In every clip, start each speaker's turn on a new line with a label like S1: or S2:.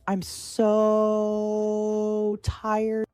S1: I'm so tired.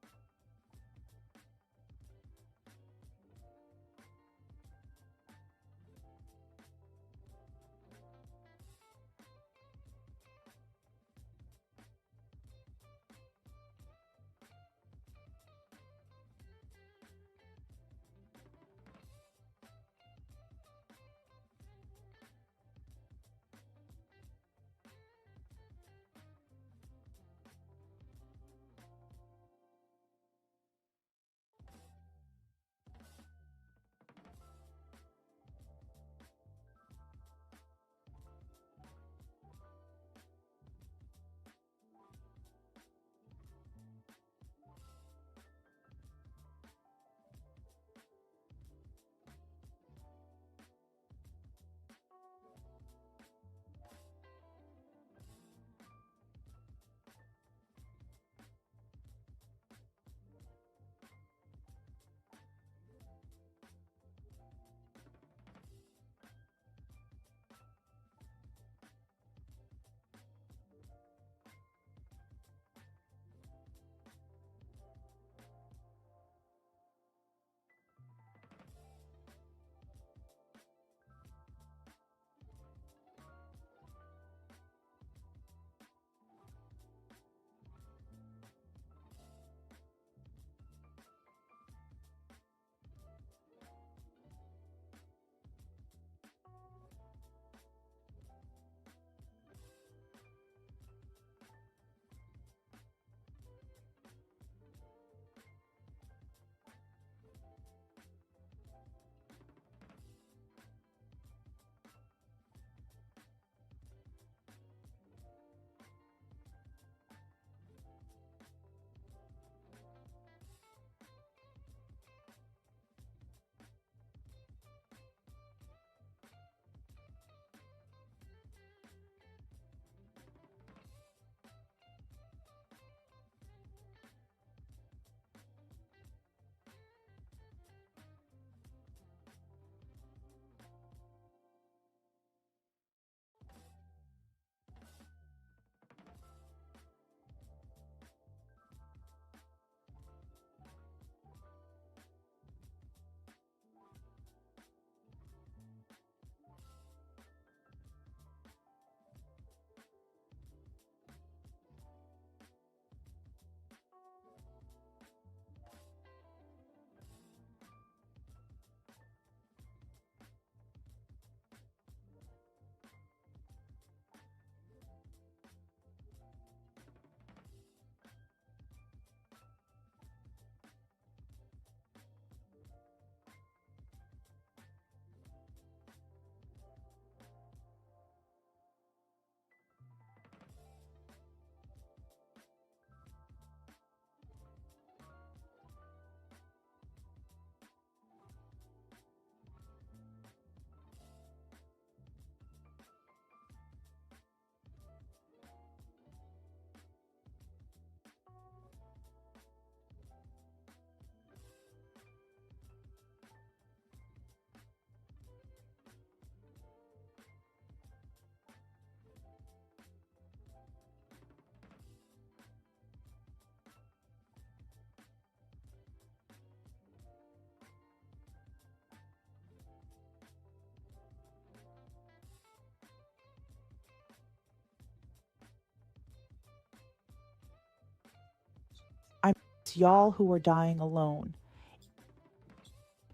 S1: I'm y'all who are dying alone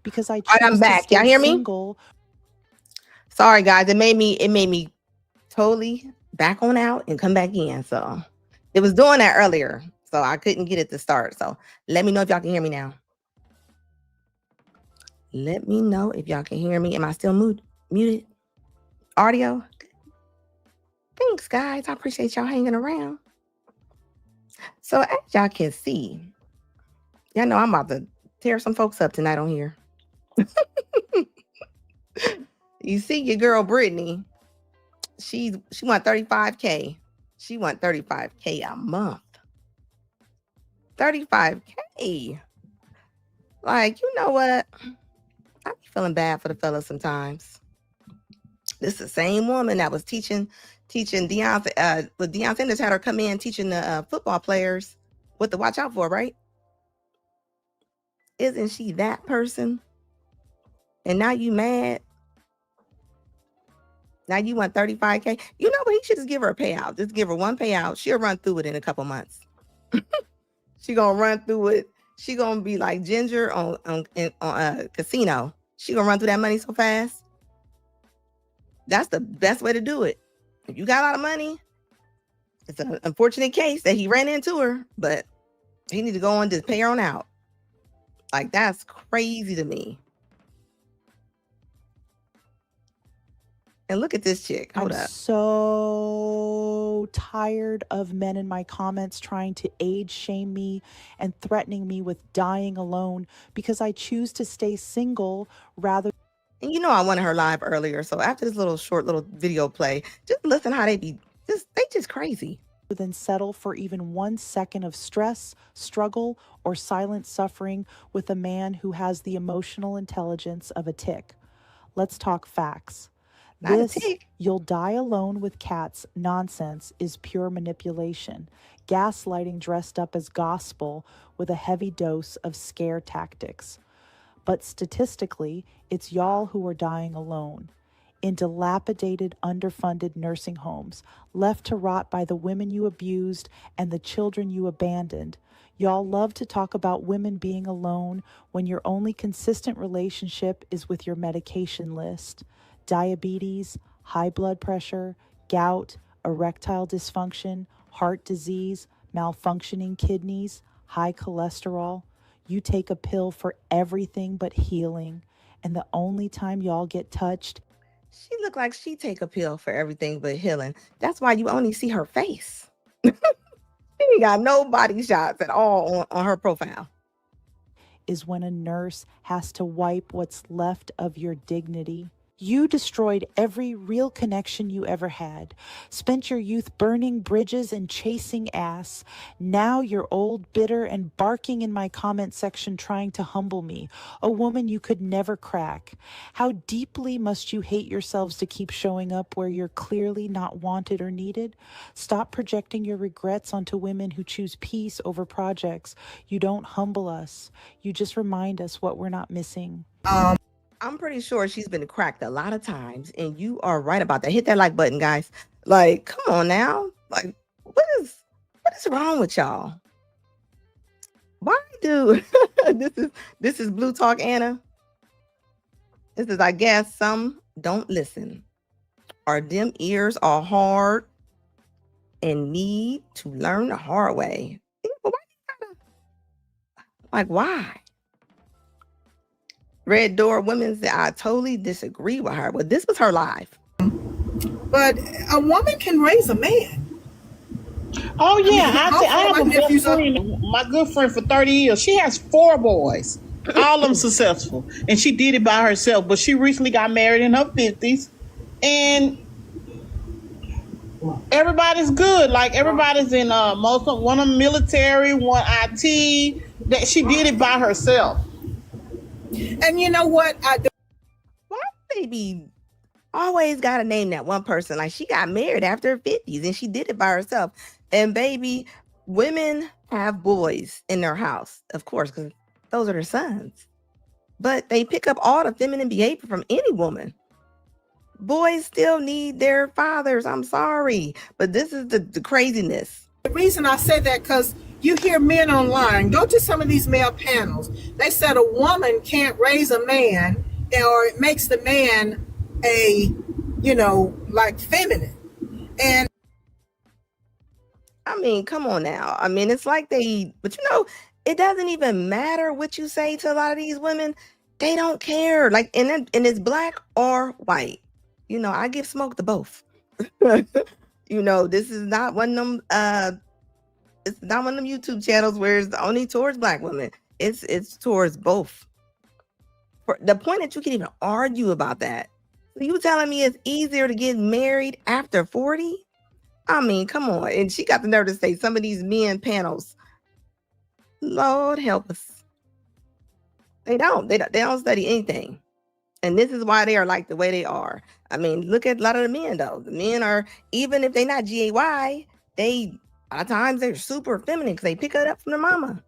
S1: because I
S2: All right, I'm
S1: choose to
S2: back. Y'all
S1: stay
S2: hear me?
S1: single.
S2: Sorry, guys. It made me totally back on out and come back in. So it was doing that earlier. So I couldn't get it to start. So let me know if y'all can hear me now. Let me know if y'all can hear me. Am I still muted? Audio? Thanks, guys. I appreciate y'all hanging around. So as y'all can see, y'all know I'm about to tear some folks up tonight on here. You see your girl Brittany. She won 35K. She won 35K a month. 35K. Like, you know what? I be feeling bad for the fellas sometimes. This is the same woman that was teaching Deion, with Deion Sanders had her come in teaching the football players what to watch out for, right? Isn't she that person? And now you mad? Now you want 35K? You know what? He should just give her a payout. Just give her one payout. She'll run through it in a couple months. She gonna run through it. She gonna be like Ginger on Casino. She gonna run through that money so fast. That's the best way to do it. If you got a lot of money, it's an unfortunate case that he ran into her, but he need to go on to pay her on out. Like, that's crazy to me. And look at this chick. Hold
S1: I'm
S2: up.
S1: so tired of men in my comments trying to age shame me and threatening me with dying alone because I choose to stay single rather.
S2: And you know I wanted her live earlier. So after this short little video play, just listen how they just crazy.
S1: Than settle for even 1 second of stress, struggle, or silent suffering with a man who has the emotional intelligence of a tick. Let's talk facts. This "you'll die alone with cats" nonsense is pure manipulation, gaslighting dressed up as gospel with a heavy dose of scare tactics. But statistically, it's y'all who are dying alone, in dilapidated, underfunded nursing homes, left to rot by the women you abused and the children you abandoned. Y'all love to talk about women being alone when your only consistent relationship is with your medication list. Diabetes, high blood pressure, gout, erectile dysfunction, heart disease, malfunctioning kidneys, high cholesterol. You take a pill for everything but healing, and the only time y'all get touched.
S2: She look like she take a pill for everything but healing. That's why you only see her face. She ain't got no body shots at all on her profile.
S1: Is when a nurse has to wipe what's left of your dignity. You destroyed every real connection you ever had, spent your youth burning bridges and chasing ass. Now you're old, bitter, and barking in my comment section trying to humble me, a woman you could never crack. How deeply must you hate yourselves to keep showing up where you're clearly not wanted or needed? Stop projecting your regrets onto women who choose peace over projects. You don't humble us. You just remind us what we're not missing.
S2: I'm pretty sure she's been cracked a lot of times, and you are right about that. Hit that like button, guys. Like, come on now. Like, what is wrong with y'all? Why do this is Blue Talk Anna? This is, I guess, some don't listen, or them ears are hard and need to learn the hard way. Why? Red Door Women said, I totally disagree with her. Well, this was her live.
S3: But a woman can raise a man.
S4: Oh yeah, I have a best friend, my good friend for 30 years. She has 4 boys, all of them successful, and she did it by herself. But she recently got married in her 50s, and everybody's good. Like, everybody's in one of them military, one IT. That she did it by herself.
S3: And you know what?
S2: Why baby always gotta name that one person? Like, she got married after her 50s and she did it by herself. And baby, women have boys in their house, of course, because those are their sons. But they pick up all the feminine behavior from any woman. Boys still need their fathers. I'm sorry, but this is the craziness.
S3: The reason I say that, because you hear men online, go to some of these male panels. They said a woman can't raise a man, or it makes the man like feminine. And
S2: I mean, come on now. I mean, it's like but it doesn't even matter what you say to a lot of these women. They don't care. Like, and it's black or white. I give smoke to both. This is not one of them. It's not one of them YouTube channels where it's only towards black women. It's towards both. For the point that you can even argue about that. So you telling me it's easier to get married after 40? I mean, come on. And she got the nerve to say some of these men panels. Lord help us. They don't study anything. And this is why they are like the way they are. I mean, look at a lot of the men, though. The men are, even if they're not GAY, a lot of times they're super feminine because they pick it up from their mama.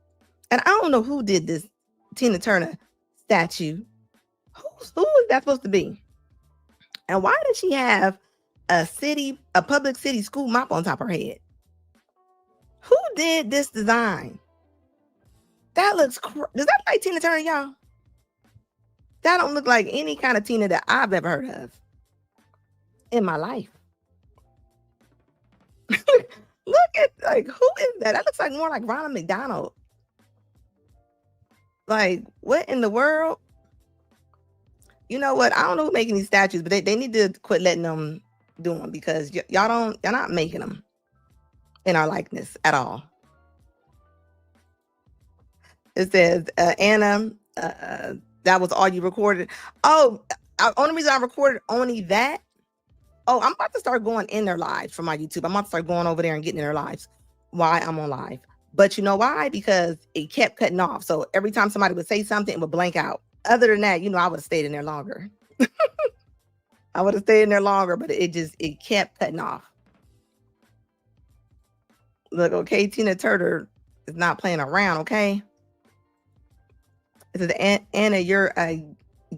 S2: And I don't know who did this Tina Turner statue. Who is that supposed to be? And why does she have a public city school mop on top of her head? Who did this design? That looks, does that like Tina Turner, y'all? That don't look like any kind of Tina that I've ever heard of in my life. Look at, like, who is that? That looks like more like Ronald McDonald. Like, what in the world? You know what? I don't know who's making these statues, but they need to quit letting them do them because y'all not making them in our likeness at all. It says, Anna, that was all you recorded. Oh, only reason I recorded only that. Oh, I'm about to start going in their lives for my YouTube. I'm about to start going over there and getting in their lives while I'm on live. But you know why? Because it kept cutting off. So every time somebody would say something, it would blank out. Other than that, I would have stayed in there longer. I would have stayed in there longer, but it kept cutting off. Look, okay, Tina Turner is not playing around, okay? It says, Anna, you're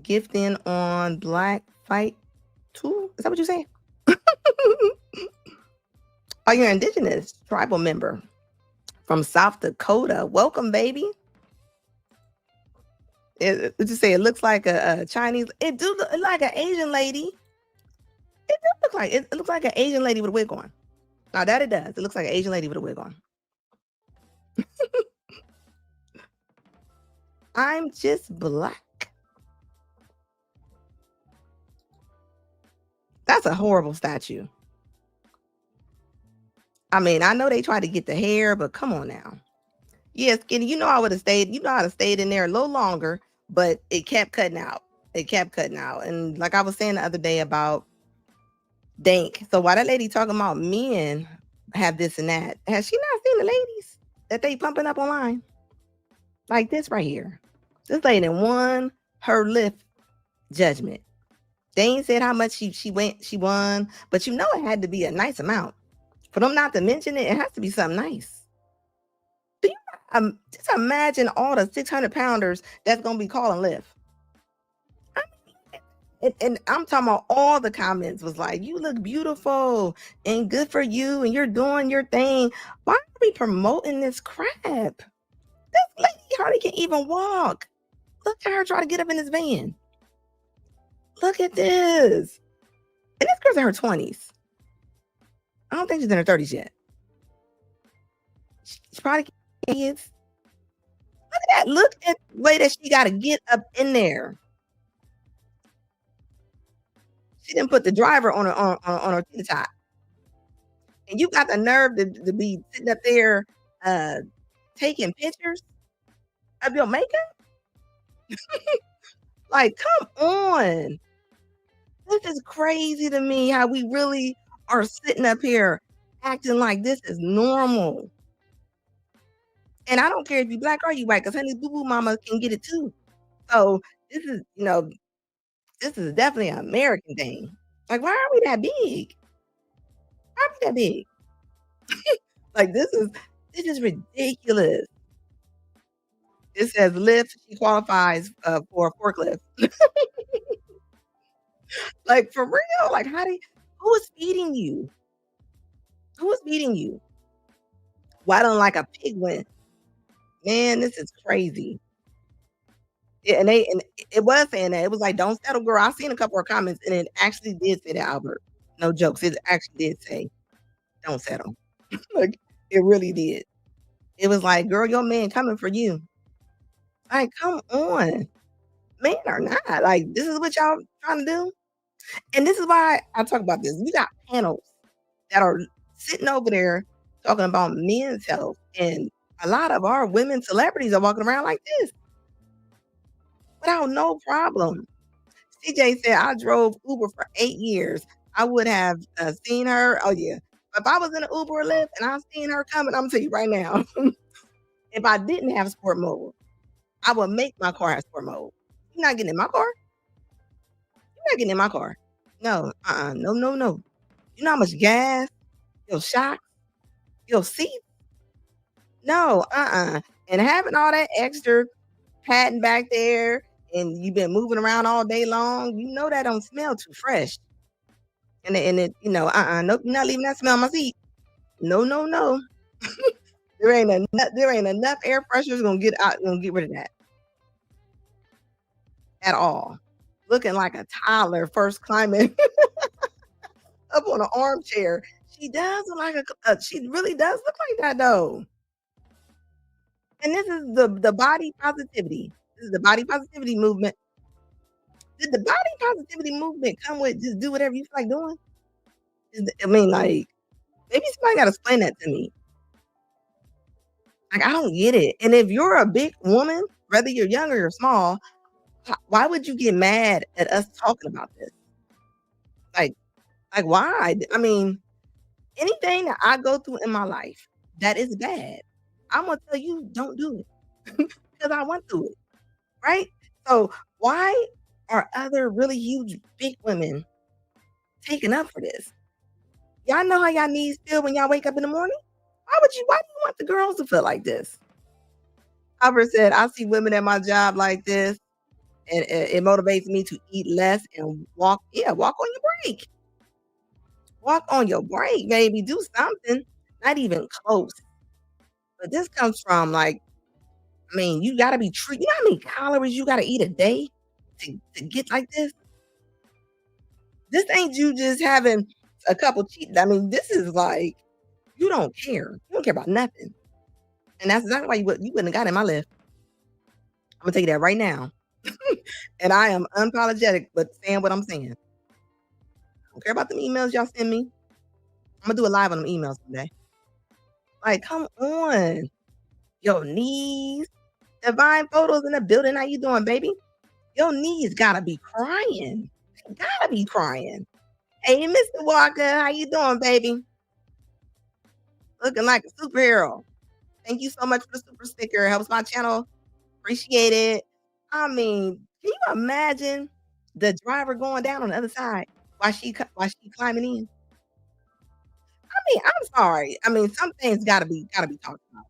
S2: gifting on Black Fight too? Is that what you say? Oh, you're indigenous tribal member from South Dakota. Welcome, baby. It just say it looks like a Chinese. It do look like an Asian lady. It looks like an Asian lady with a wig on. Now that it does. It looks like an Asian lady with a wig on. I'm just black. That's a horrible statue. I mean, I know they tried to get the hair, but come on now. Yeah, Skinny, I would have stayed, I'd have stayed in there a little longer, but it kept cutting out. It kept cutting out. And like I was saying the other day about Dank. So why that lady talking about men have this and that? Has she not seen the ladies that they pumping up online? Like this right here. This lady won her lift judgment. They ain't said how much she won, but it had to be a nice amount. For them not to mention it, it has to be something nice. Do you just imagine all the 600-pounders that's gonna be calling lift? And I'm talking about all the comments was like, you look beautiful and good for you and you're doing your thing. Why are we promoting this crap? This lady hardly can even walk. Look at her try to get up in this van. Look at this. And this girl's in her 20s. I don't think she's in her 30s yet. She's probably kids. Look at that. Look at the way that she got to get up in there. She didn't put the driver on her titty top. And you got the nerve to be sitting up there taking pictures of your makeup? Like, come on. This is crazy to me how we really are sitting up here acting like this is normal. And I don't care if you black or you white, because honey, boo boo mama can get it too. So this is, this is definitely an American thing. Like, why are we that big? Why are we that big? Like, this is ridiculous. It says lift, she qualifies for a forklift. Like, for real? Like, who is feeding you? Who is feeding you? Why don't like a pig win? Man, this is crazy. Yeah, and it was saying that. It was like, don't settle, girl. I seen a couple of comments, and it actually did say that, Albert. No jokes. It actually did say, don't settle. Like, it really did. It was like, girl, your man coming for you. Like, come on. Men are not. Like, this is what y'all trying to do? And this is why I talk about this. We got panels that are sitting over there talking about men's health. And a lot of our women celebrities are walking around like this without no problem. CJ said, I drove Uber for 8 years. I would have seen her. Oh, yeah. If I was in an Uber or Lyft and I seen her coming, I'm going to tell you right now, if I didn't have sport mode, I would make my car have sport mode. You're not getting in my car. not getting in my car. No, no, no, no. You know how much gas, your shocks, your seat? No, And having all that extra padding back there and you've been moving around all day long, you know that don't smell too fresh. And it, nope, you're not leaving that smell on my seat. No, no, no. There ain't enough air pressure gonna get rid of that at all. Looking like a toddler first climbing up on an armchair. She does look like she really does look like that though. And this is the body positivity. This is the body positivity movement. Did the body positivity movement come with just do whatever you feel like doing? I mean, like, maybe somebody got to explain that to me. Like, I don't get it. And if you're a big woman, whether you're young or you're small, why would you get mad at us talking about this? Like why? I mean, anything that I go through in my life that is bad, I'm gonna tell you don't do it because I went through it, right? So why are other really huge big women taking up for this? Y'all know how y'all knees feel when y'all wake up in the morning? Why do you want the girls to feel like this? Albert said, I see women at my job like this, and it motivates me to eat less and walk on your break. Walk on your break, baby. Do something. Not even close. But this comes from, like, I mean, you got to be treated. You know how many calories you got to eat a day to get like this? This ain't you just having a couple cheat. I mean, this is like, you don't care. You don't care about nothing. And that's exactly why you wouldn't have got in my lift. I'm going to tell you that right now. And I am unapologetic, but saying what I'm saying. I don't care about them emails y'all send me. I'm going to do a live on them emails today. Like, come on. Your knees. Divine Photos in the building. How you doing, baby? Your knees got to be crying. They got to be crying. Hey, Mr. Walker. How you doing, baby? Looking like a superhero. Thank you so much for the super sticker. It helps my channel. Appreciate it. I mean, can you imagine the driver going down on the other side while she climbing in? I mean, I'm sorry. I mean, some things gotta be talked about.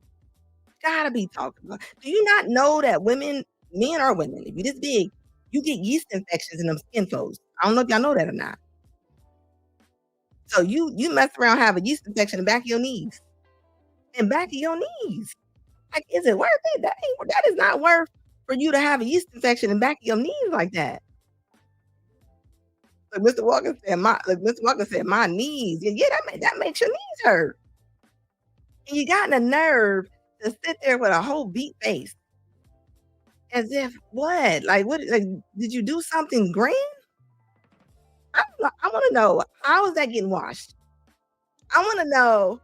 S2: Gotta be talked about. Do you not know that men or women, if you're this big, you get yeast infections in them skin folds? I don't know if y'all know that or not. So you mess around, have a yeast infection in the back of your knees. In back of your knees. Like, is it worth it? That is not worth for you to have a yeast infection in the back of your knees like that. Like Mr. Walker said, my knees. Yeah, that makes your knees hurt. And you got the nerve to sit there with a whole beat face. As if what? Like, what? Like, did you do something grand? I want to know, how is that getting washed? I want to know.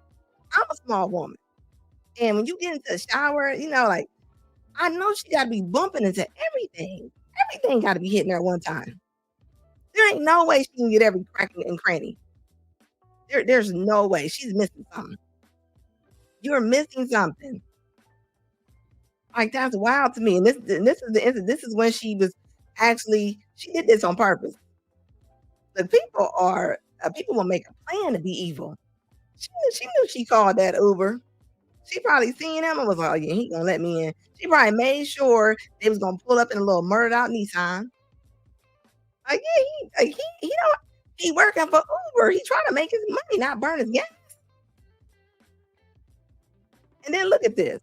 S2: I'm a small woman. And when you get into the shower, like, I know she got to be bumping into everything. Everything got to be hitting her at one time. There ain't no way she can get every crack and cranny. There's no way. She's missing something. You're missing something. Like, that's wild to me. And this is when she did this on purpose. The people will make a plan to be evil. She knew she called that Uber. She probably seen him and was like, oh yeah, he gonna let me in. She probably made sure they was gonna pull up in a little murdered out Nissan. Like, yeah, he working for Uber. He trying to make his money, not burn his gas. And then look at this.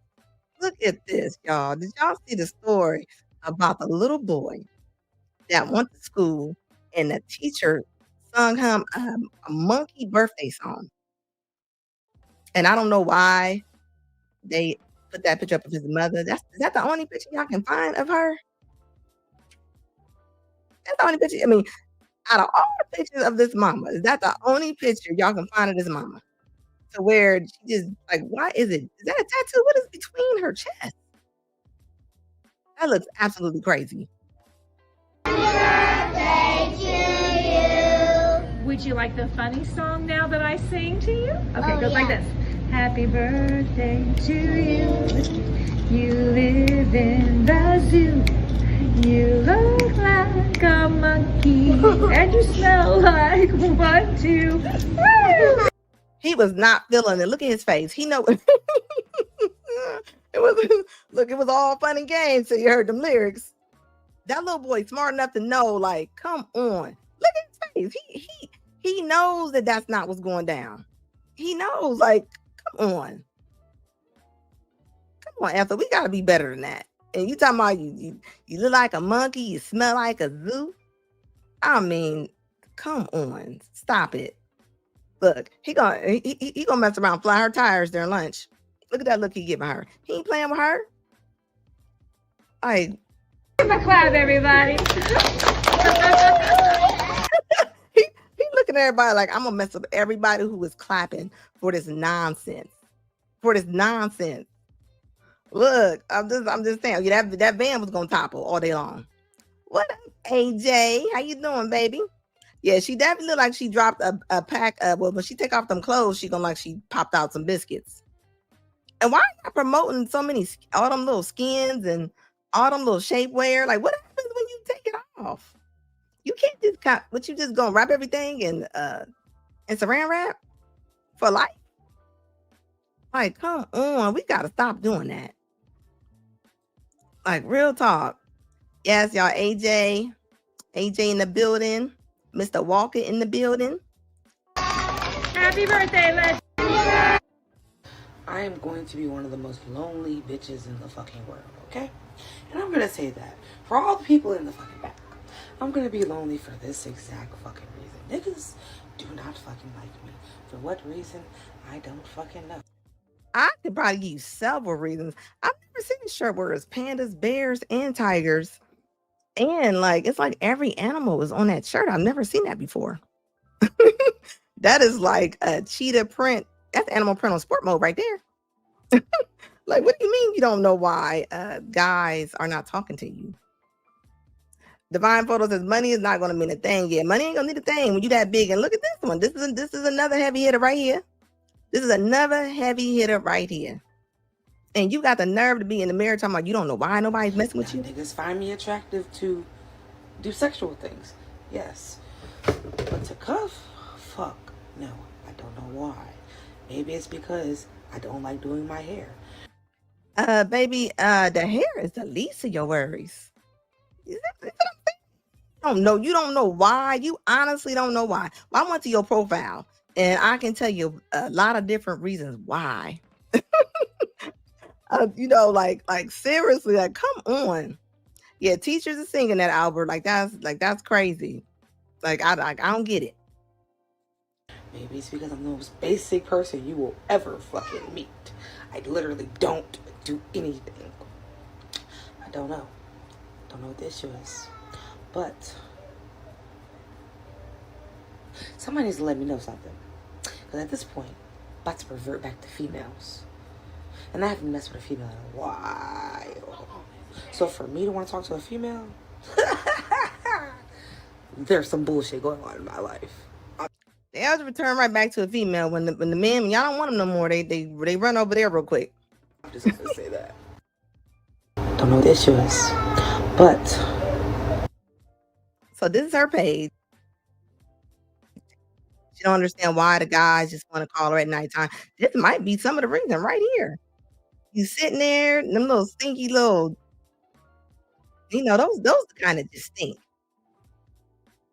S2: Look at this, y'all. Did y'all see the story about the little boy that went to school and the teacher sung him a monkey birthday song? And I don't know why they put that picture up of his mother. Is that the only picture y'all can find of her? That's the only picture. I mean, out of all the pictures of this mama, is that the only picture y'all can find of this mama? To where she just, like, why is it? Is that a tattoo? What is between her chest? That looks absolutely crazy.
S5: Would you like the funny song now that I sing to you? Okay, it goes like this. Happy birthday to you. You live in the zoo. You look like a monkey, and you smell like one, two.
S2: He was not feeling it. Look at his face. He know it was look, it was all fun and games till you heard them lyrics. That little boy smart enough to know, like, come on. Look at his face. He knows that that's not what's going down. He knows, like, come on. Come on, Ethel. We gotta be better than that. And you talking about you look like a monkey, you smell like a zoo. I mean, come on. Stop it. Look, he gonna mess around, fly her tires during lunch. Look at that look he giving her. He ain't playing with her. Like,
S5: Give a clap, everybody.
S2: he looking at everybody like, I'm gonna mess up everybody who was clapping for this nonsense. Look, I'm just saying, that van was gonna topple all day long. What up, AJ? How you doing, baby? Yeah, she definitely looked like she dropped a pack of, well, when she take off them clothes, she gonna like she popped out some biscuits. And why are you promoting so many, all them little skins and all them little shapewear? Like, what happens when you take it off? You can't just you just gonna wrap everything in saran wrap for life? Like, come on, we gotta stop doing that. Like, real talk. Yes, y'all, AJ in the building, Mr. Walker in the building.
S5: Happy birthday, Legend.
S6: I am going to be one of the most lonely bitches in the fucking world, okay? And I'm gonna say that for all the people in the fucking back, I'm gonna be lonely for this exact fucking reason. Niggas do not fucking like me. For what reason? I don't fucking know.
S2: I could probably give you several reasons. I've never seen a shirt where it's pandas, bears, and tigers. And like, it's like every animal is on that shirt. I've never seen that before. That is like a cheetah print. That's animal print on sport mode right there. Like, what do you mean you don't know why guys are not talking to you? Divine Photo says money is not going to mean a thing. Yeah, money ain't going to need a thing when you that big. And look at this one. This is another heavy hitter right here. This is another heavy hitter right here. And you got the nerve to be in the mirror talking about you don't know why nobody's messing with you.
S6: Niggas find me attractive to do sexual things. Yes. But to cuff? Fuck. No. I don't know why. Maybe it's because I don't like doing my hair.
S2: Baby, the hair is the least of your worries. Is that what I'm saying? You don't know why. You honestly don't know why. Well, I went to your profile and I can tell you a lot of different reasons why. Like seriously, like, come on. Yeah, Teachers are singing that, Albert. That's crazy. Like, I don't get it.
S6: Maybe it's because I'm the most basic person you will ever fucking meet. I literally don't do anything. I don't know. Don't know what the issue is. But somebody needs to let me know something. Because at this point, I'm about to revert back to females. And I haven't messed with a female in a while. So for me to want to talk to a female, there's some bullshit going on in my life.
S2: They have to return right back to a female when the men, y'all don't want them no more. They run over there real quick.
S6: I'm just gonna say that. Don't know what the issue is, but
S2: so this is her page. She don't understand why the guys just want to call her at nighttime. This might be some of the reason right here. You sitting there, them little stinky little, those kind of just stink.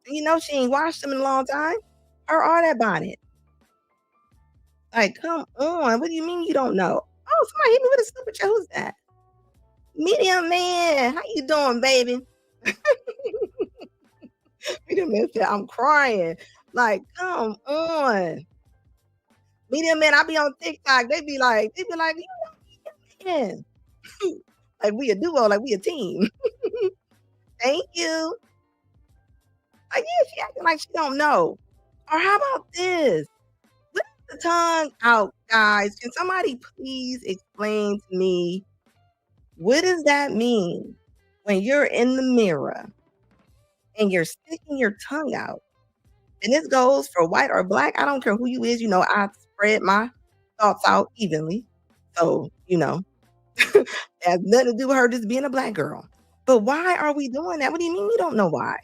S2: And she ain't washed them in a long time. Or all that bonnet. Like, come on. What do you mean you don't know? Oh, somebody hit me with a super chat. Who's that? Medium Man. How you doing, baby? Medium Man said, I'm crying. Like, come on. Medium Man, I be on TikTok. They be like, you know, man. Like we a duo, like we a team. Thank you. Like, yeah, she acting like she don't know. Or how about this? With the tongue out, guys. Can somebody please explain to me, what does that mean when you're in the mirror and you're sticking your tongue out? And this goes for white or black. I don't care who you is. I spread my thoughts out evenly. So, it has nothing to do with her just being a black girl. But why are we doing that? What do you mean you don't know why?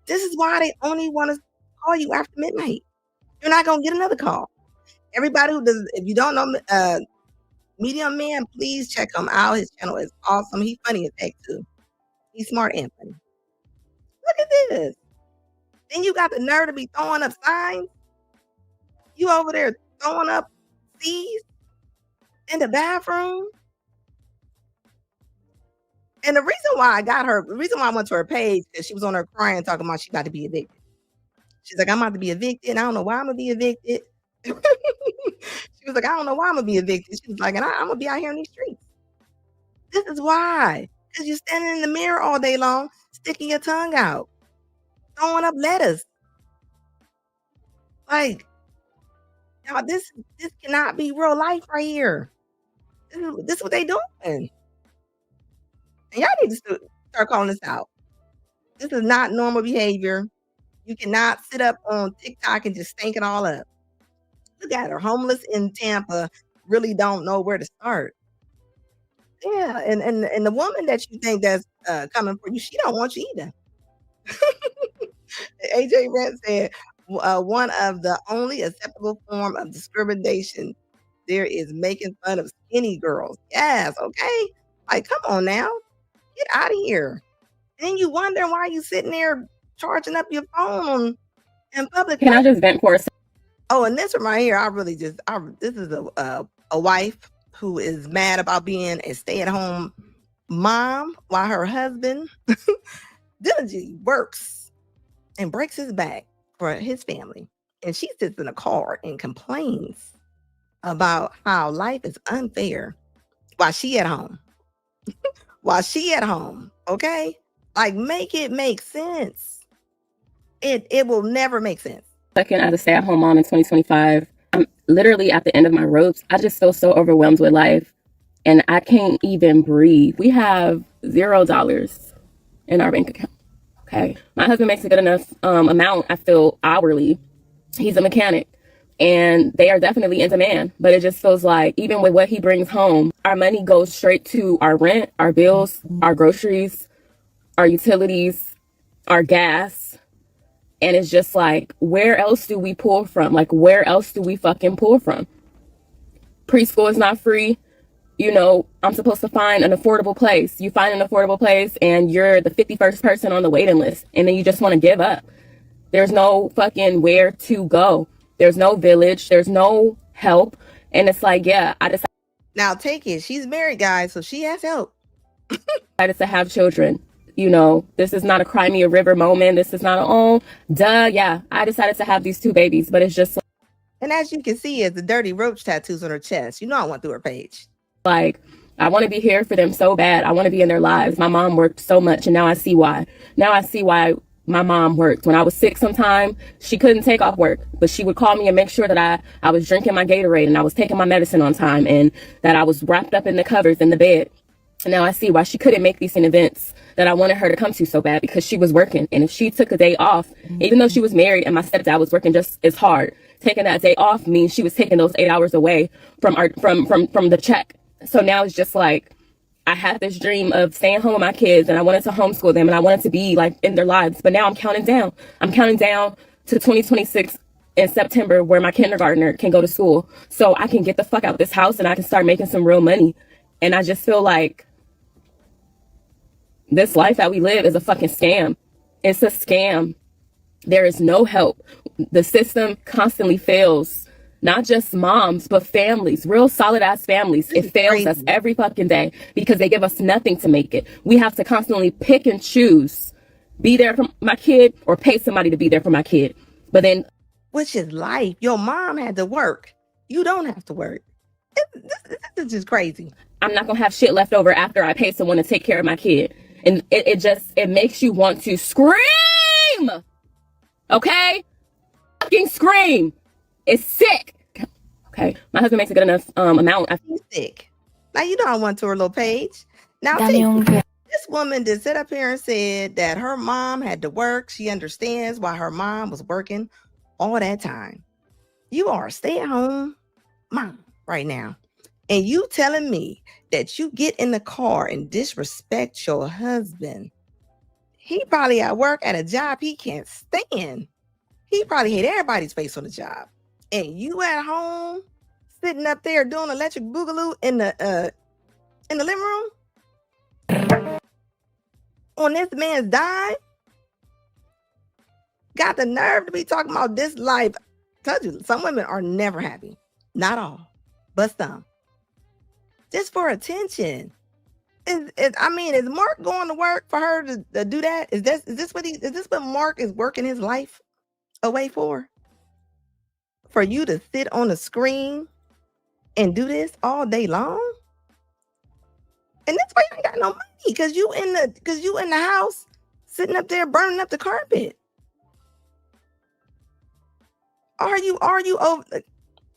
S2: This is why they only want to call you after midnight. You're not gonna get another call. Everybody who does, if you don't know Medium Man, please check him out. His channel is awesome. He's funny as heck too. He's smart and funny. Look at this. Then you got the nerve to be throwing up signs. You over there throwing up C's in the bathroom. And the reason why I went to her page, because she was on her crying, talking about she about to be evicted. She's like, I'm about to be evicted. I don't know why I'm gonna be evicted. She was like, I don't know why I'm gonna be evicted. She was like, and I'm gonna be out here in these streets. This is why. Because you're standing in the mirror all day long, sticking your tongue out, throwing up letters. Like, y'all, this cannot be real life right here. This is what they doing. And y'all need to start calling this out. This is not normal behavior. You cannot sit up on TikTok and just stink it all up. Look at her, homeless in Tampa, really don't know where to start. Yeah, and the woman that you think that's coming for you, she don't want you either. AJ Rent said, one of the only acceptable form of discrimination there is making fun of skinny girls. Yes, okay. Like, come on now. Get out of here. And then you wonder why you sitting there charging up your phone in public.
S7: Can I just vent for a second?
S2: Oh, and this one right here, this is a wife who is mad about being a stay-at-home mom while her husband diligently works and breaks his back for his family. And she sits in a car and complains about how life is unfair while she at home. While she at home, okay? Like, make it make sense. It will never make sense.
S7: Second, as a stay-at-home mom in 2025, I'm literally at the end of my ropes. I just feel so overwhelmed with life, and I can't even breathe. We have $0 in our bank account. Okay, my husband makes a good enough amount, I feel, hourly. He's a mechanic, and they are definitely in demand. But it just feels like even with what he brings home, our money goes straight to our rent, our bills, our groceries, our utilities, our gas. And it's just like, where else do we pull from? Like, where else do we fucking pull from? Preschool is not free. You know, I'm supposed to find an affordable place. You find an affordable place and you're the 51st person on the waiting list. And then you just want to give up. There's no fucking where to go. There's no village. There's no help. And it's like, yeah, I decided.
S2: Now take it. She's married, guys, so she has help.
S7: Decided to have children. You know, this is not a Cry Me a River moment. This is not yeah, I decided to have these 2 babies, but it's just.
S2: And as you can see, is the dirty roach tattoos on her chest. You know, I went through her page.
S7: Like, I want to be here for them so bad. I want to be in their lives. My mom worked so much, and now I see why. Now I see why my mom worked. When I was sick sometime, she couldn't take off work, but she would call me and make sure that I was drinking my Gatorade and I was taking my medicine on time and that I was wrapped up in the covers in the bed. And now I see why she couldn't make these events that I wanted her to come to so bad, because she was working. And if she took a day off, even though she was married and my stepdad was working just as hard, taking that day off means she was taking those 8 hours away from the check. So now it's just like, I had this dream of staying home with my kids and I wanted to homeschool them and I wanted to be like in their lives. But now I'm counting down. I'm counting down to 2026 in September where my kindergartner can go to school. So I can get the fuck out of this house and I can start making some real money. And I just feel like this life that we live is a fucking scam. It's a scam. There is no help. The system constantly fails. Not just moms, but families, real solid ass families. It fails us every fucking day because they give us nothing to make it. We have to constantly pick and choose, be there for my kid or pay somebody to be there for my kid. But then,
S2: which is life. Your mom had to work. You don't have to work. This is just crazy.
S7: I'm not going to have shit left over after I pay someone to take care of my kid. And it makes you want to scream. Okay? Fucking scream. It's sick. Okay. My husband makes a good enough amount.
S2: He's sick. Now, you know, I went to her little page. Now, this woman did sit up here and said that her mom had to work. She understands why her mom was working all that time. You are a stay-at-home mom right now. And you telling me that you get in the car and disrespect your husband. He probably at work at a job he can't stand. He probably hate everybody's face on the job. And you at home sitting up there doing electric boogaloo in the living room on this man's dime. Got the nerve to be talking about this life. I told you, some women are never happy. Not all, but some. Just for attention. Is Mark going to work for her to do that? Is this what Mark is working his life away for? For you to sit on the screen and do this all day long? And that's why you ain't got no money, because you in the house sitting up there burning up the carpet. Are you over?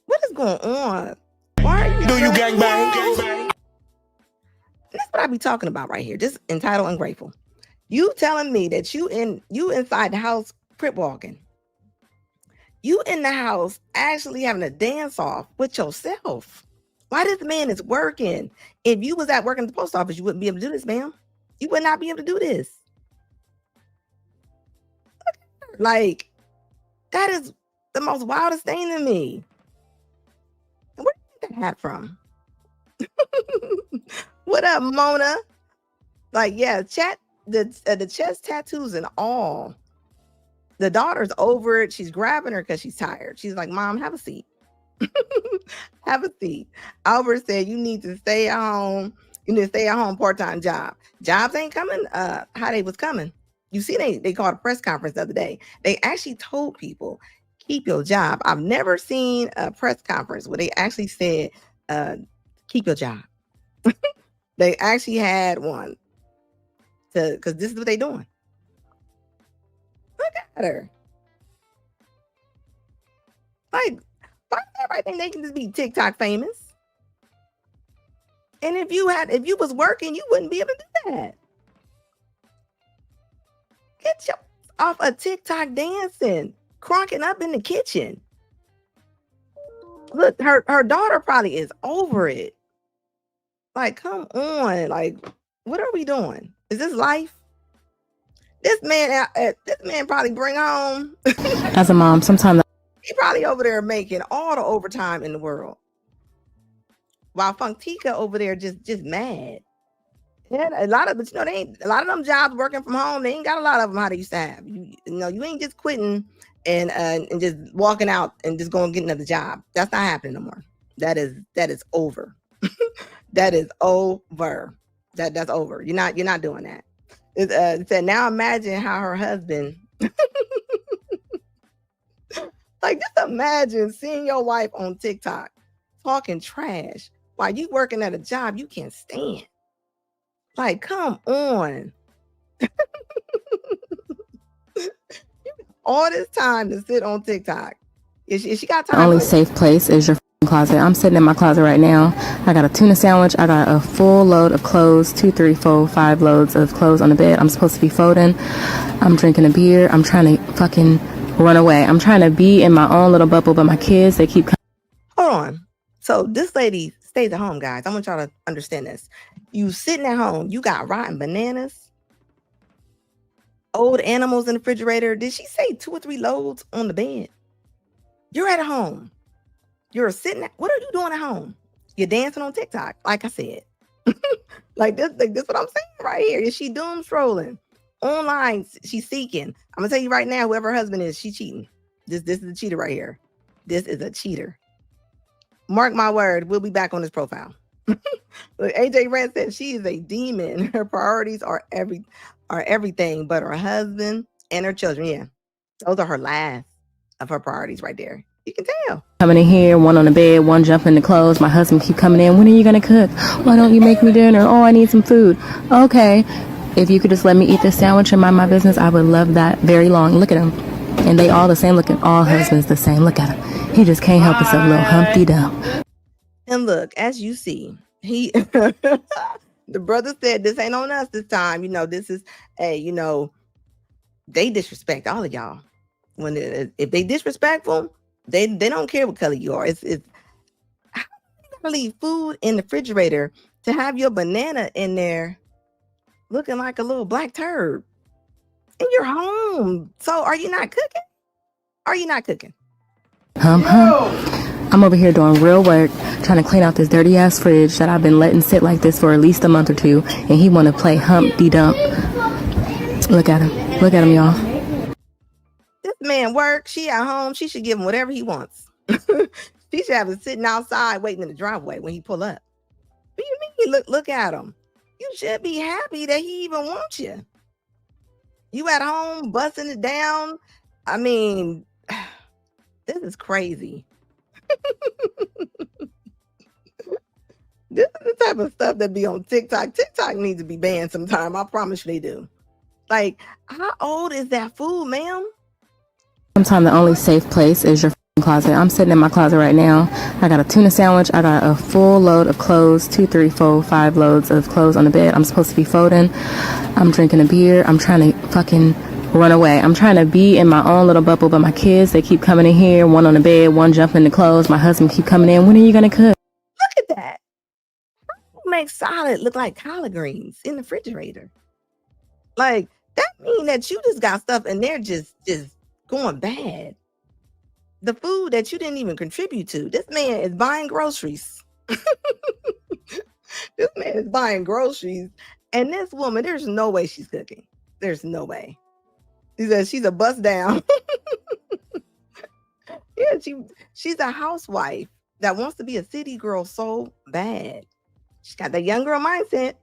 S2: What is going on? Why are you? Do you gangbang? That's what I be talking about right here. Just entitled ungrateful. You telling me that you inside the house crip walking. You in the house actually having a dance off with yourself. Why this man is working? If you was at work in the post office, you wouldn't be able to do this, ma'am. You would not be able to do this. Like, that is the most wildest thing to me. Where did you get that hat from? What up, Mona? Like, yeah, the chest tattoos and all. The daughter's over it. She's grabbing her because she's tired. She's like, Mom, have a seat. Have a seat. Albert said, you need to stay at home. You need to stay at home part-time job. Jobs ain't coming how they was coming. You see, they called a press conference the other day. They actually told people, keep your job. I've never seen a press conference where they actually said, keep your job. They actually had one. Because this is what they doing. Look at her. Like, why does everybody think they can just be TikTok famous? And if you was working, you wouldn't be able to do that. Get your off a TikTok dancing, crunking up in the kitchen. Look, her daughter probably is over it. Like, come on. Like, what are we doing? Is this life? This man probably bring home.
S7: As a mom, sometimes
S2: he probably over there making all the overtime in the world, while Funktika over there just mad. Yeah, a lot of them jobs working from home. They ain't got a lot of them how they used to have. You ain't just quitting and just walking out and just going to get another job. That's not happening no more. That is over. That is over. That's over. You're not doing that. It said, now imagine how her husband, like, just imagine seeing your wife on TikTok talking trash while you working at a job you can't stand. Like, come on. All this time to sit on TikTok. Is she got time?
S7: the only safe place is your closet. I'm sitting in my closet right now. I got a tuna sandwich. I got a full load of clothes, 2, 3, 4, 5 loads of clothes on the bed. I'm supposed to be folding. I'm drinking a beer. I'm trying to fucking run away. I'm trying to be in my own little bubble, but my kids, they keep coming.
S2: Hold on. So this lady stays at home, guys. I want y'all to understand this. You sitting at home. You got rotten bananas, old animals in the refrigerator. Did she say 2 or 3 loads on the bed? You're at home. You're sitting at, what are you doing at home? You're dancing on TikTok, like I said. Like this what I'm saying right here. Is she doom scrolling? Online, she's seeking. I'm gonna tell you right now, whoever her husband is, she's cheating. This is a cheater right here. This is a cheater. Mark my word, we'll be back on this profile. Look, AJ Rand said she is a demon. Her priorities are everything but her husband and her children. Yeah, those are her last of her priorities right there. You can tell.
S7: Coming in here, one on the bed, one jumping in the clothes. My husband keep coming in. When are you gonna cook? Why don't you make me dinner? Oh, I need some food. Okay, if you could just let me eat this sandwich and mind my business, I would love that very long. Look at him, and they all the same looking. All husbands the same. Look at him. He just can't help himself, little Humpty Dump.
S2: And look, as you see, the brother said, "This ain't on us this time." This is they disrespect all of y'all. If they disrespectful. They don't care what color you are. It's leave food in the refrigerator to have your banana in there looking like a little black turd in your home. So are you not cooking? Are you not cooking?
S7: I'm over here doing real work, trying to clean out this dirty ass fridge that I've been letting sit like this for at least a month or two, and he want to play Humpty Dump. Look at him, y'all.
S2: This man work, she at home, she should give him whatever he wants. She should have him sitting outside waiting in the driveway when he pull up. What do you mean? Look at him. You should be happy that he even wants you. You at home busting it down. I mean, this is crazy. This is the type of stuff that be on TikTok. TikTok needs to be banned sometime. I promise you they do. Like, how old is that food, ma'am?
S7: Sometimes the only safe place is your closet. I'm sitting in my closet right now. I got a tuna sandwich. I got a full load of clothes, 2, 3, 4, 5 loads of clothes on the bed. I'm supposed to be folding. I'm drinking a beer. I'm trying to fucking run away. I'm trying to be in my own little bubble, but my kids, they keep coming in here. One on the bed, one jumping in the clothes. My husband keep coming in. When are you going to cook?
S2: Look at that. Make salad look like collard greens in the refrigerator. Like, that mean that you just got stuff and they're just going bad. The food that you didn't even contribute to. This man is buying groceries. This man is buying groceries. And this woman, there's no way she's cooking. There's no way. He says she's a bust down. Yeah, she's a housewife that wants to be a city girl so bad. She's got that young girl mindset.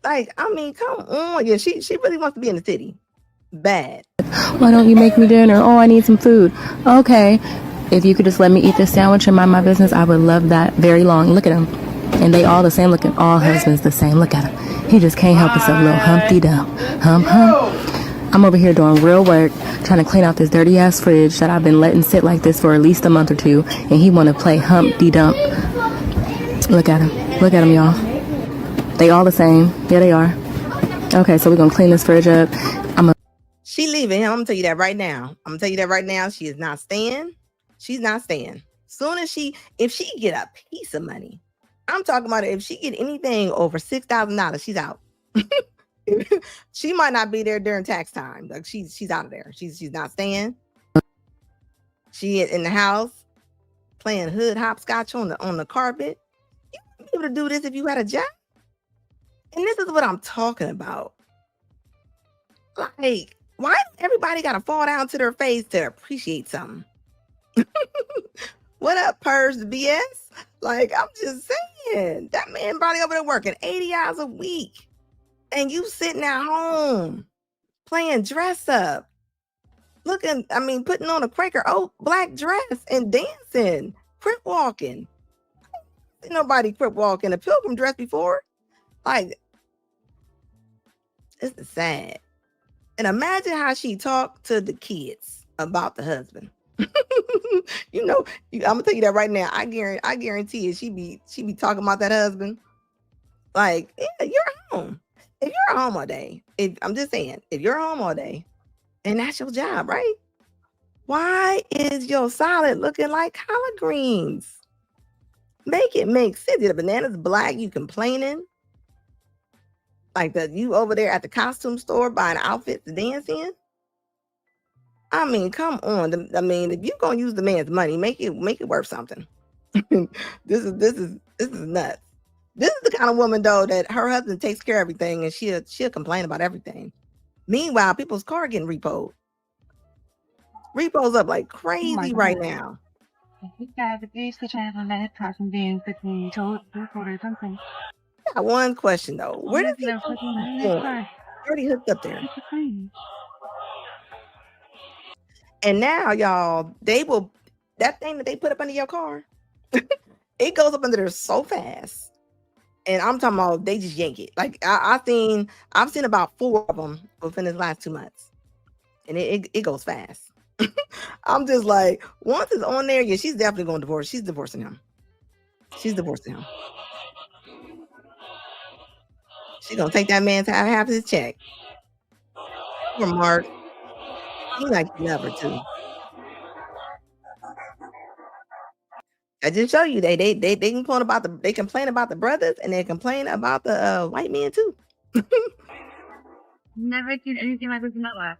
S2: Like, I mean, come on. Yeah, she really wants to be in the city. Bad.
S7: Why don't you make me dinner? Oh, I need some food. Okay. If you could just let me eat this sandwich and mind my business, I would love that very long. Look at him. And they all the same looking. All husbands the same. Look at him. He just can't help himself. Little Humpty Dump. Hump. I'm over here doing real work, trying to clean out this dirty ass fridge that I've been letting sit like this for at least a month or two, and he want to play Humpty Dump. Look at him, y'all. They all the same. Yeah, they are. Okay, so we're gonna clean this fridge up.
S2: She leaving him. I'm gonna tell you that right now. She is not staying. She's not staying. Soon as if she get a piece of money, I'm talking about it. If she get anything over $6,000, she's out. She might not be there during tax time. Like she's out of there. She's not staying. She is in the house playing hood hopscotch on the carpet. You wouldn't be able to do this if you had a job. And this is what I'm talking about. Like, why everybody gotta fall down to their face to appreciate something? What up, Purse BS? Like, I'm just saying, that man probably over there working 80 hours a week. And you sitting at home playing dress up, putting on a Quaker Oat black dress and dancing, crip walking. Ain't nobody crip walking a pilgrim dress before. Like, this is sad. And imagine how she talked to the kids about the husband. I'm gonna tell you that right now. I guarantee you, she be talking about that husband. Like, yeah, you're home. If you're home all day, I'm just saying, if you're home all day and that's your job, right? Why is your salad looking like collard greens? Make it make sense. The banana's black, you complaining? Like you over there at the costume store buying outfits to dance in? I mean, come on. If you're gonna use the man's money, make it worth something. This is nuts. This is the kind of woman, though, that her husband takes care of everything and she'll complain about everything. Meanwhile, people's car getting repoed. Repo's up like crazy right now. Got one question though. Where does he already hooked up there? And now, y'all, that thing that they put up under your car, it goes up under there so fast. And I'm talking about they just yank it. Like I've seen about 4 of them within the last 2 months, and it goes fast. I'm just like, once it's on there, yeah, she's definitely going to divorce. She's divorcing him. She's gonna take that man to half his check. Poor Mark. He like to love her too. I just show you they complain about the brothers and they complain about the white men too.
S8: Never seen anything like this in my life.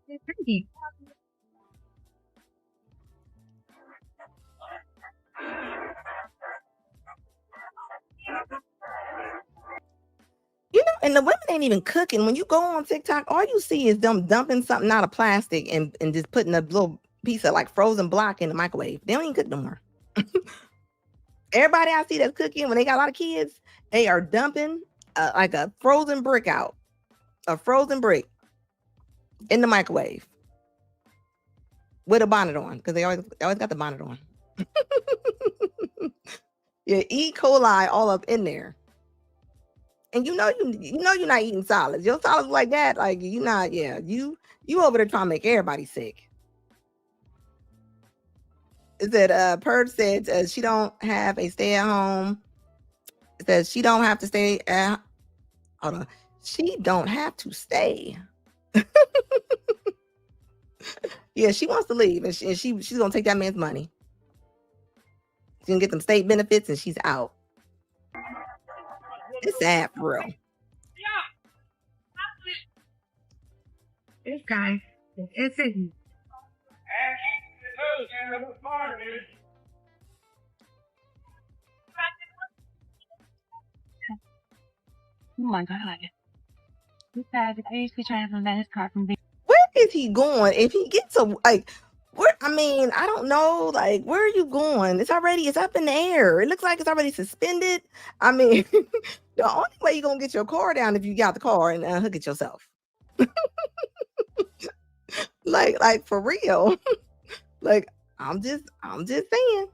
S8: It's crazy.
S2: You know, and the women ain't even cooking. When you go on TikTok, all you see is them dumping something out of plastic and just putting a little piece of like frozen block in the microwave. They don't even cook no more. Everybody I see that's cooking when they got a lot of kids, they are dumping like a frozen brick out, a frozen brick in the microwave with a bonnet on because they always got the bonnet on. Yeah, E. coli all up in there. And you know you're not eating solids. Your solids like that, like you not, yeah. You over there trying to make everybody sick. It said Purge said she don't have a stay at home. It says she don't have to stay at hold on. She don't have to stay. Yeah, she wants to leave and she's gonna take that man's money. She's gonna get them state benefits and she's out. It's sad for real.
S8: This guy is it. Oh my God. This guy is basically trying to prevent his car from being.
S2: Where is he going? If he gets a like where I mean, I don't know. Like, where are you going? It's up in the air. It looks like it's already suspended. I mean, the only way you're gonna get your car down if you got the car and hook it yourself. like for real. Like, I'm just saying.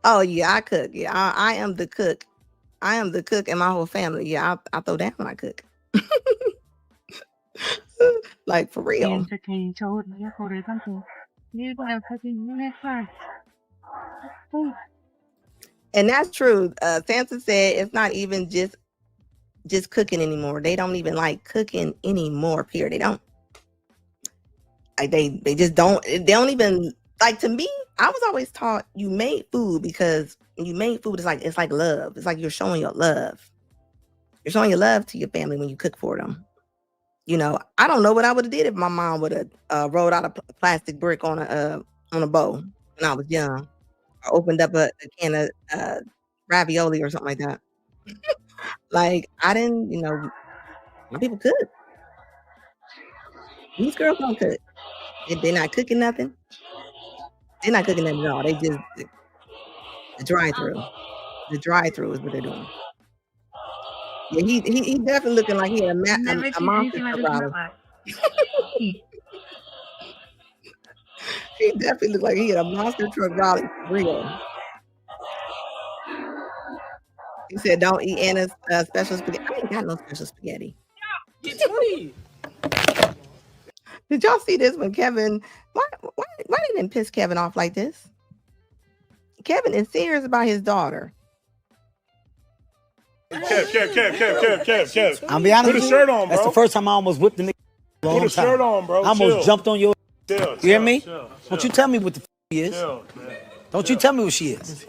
S2: Oh yeah, I cook. Yeah, I am the cook. I am the cook in my whole family. Yeah, I throw down when I cook. Like for real. And that's true. Samson said it's not even just cooking anymore. They don't even like cooking anymore. Period. They don't. Like they just don't. They don't even like. To me, I was always taught you made food because when you made food, it's like love. It's like you're showing your love. You're showing your love to your family when you cook for them. You know, I don't know what I would have did if my mom would have rolled out a plastic brick on a bowl when I was young, or opened up a can of ravioli or something like that. Like I didn't, you know, my people cook. These girls don't cook. They're not cooking nothing. They're not cooking nothing at all. They just the drive-through. The drive-through is what they're doing. Yeah, he definitely looking like he had a monster truck rally. He definitely looked like he had a monster truck rally for real. He said, "Don't eat Anna's special spaghetti." I ain't got no special spaghetti. Did y'all see this when Kevin? Why didn't piss Kevin off like this? Kevin is serious about his daughter.
S9: Kev. I'm be honest. Put a shirt on, bro. That's the first time I almost whipped the nigga. Put a shirt on, bro. I almost jumped on your. You hear me? Don't you tell me what the he is. Don't you tell me what she is.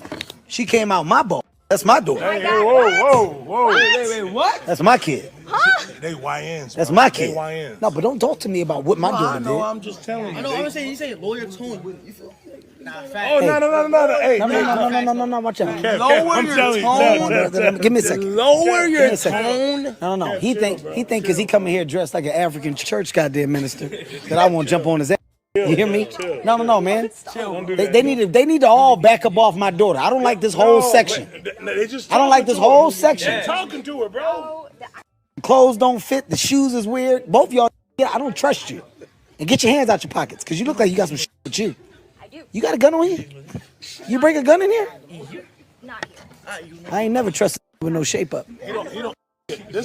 S9: She came out my ball. That's my daughter.
S10: Hey, whoa.
S9: Wait, what? That's my kid.
S10: Huh? They YNs.
S9: That's my kid.
S10: They YNs.
S9: No, but don't talk to me about what my daughter did.
S10: I'm just telling you.
S11: I know. I'm saying you say lawyer tone.
S10: Oh, no. Hey,
S9: no. Watch out.
S11: Lower your tone.
S9: Give me a second.
S11: Lower your tone.
S9: No. He think because he coming here dressed like an African church goddamn minister that I won't jump on his ass. You hear me? No, man. They need to all back up off my daughter. I don't like this whole section. I don't like this whole section.
S10: Talking to her, bro.
S9: Clothes don't fit. The shoes is weird. Both y'all, I don't trust you. And get your hands out your pockets because you look like you got some shit with you. I do. You got a gun on you? You bring a gun in here?
S11: Not here.
S9: I ain't never trusted with no shape up.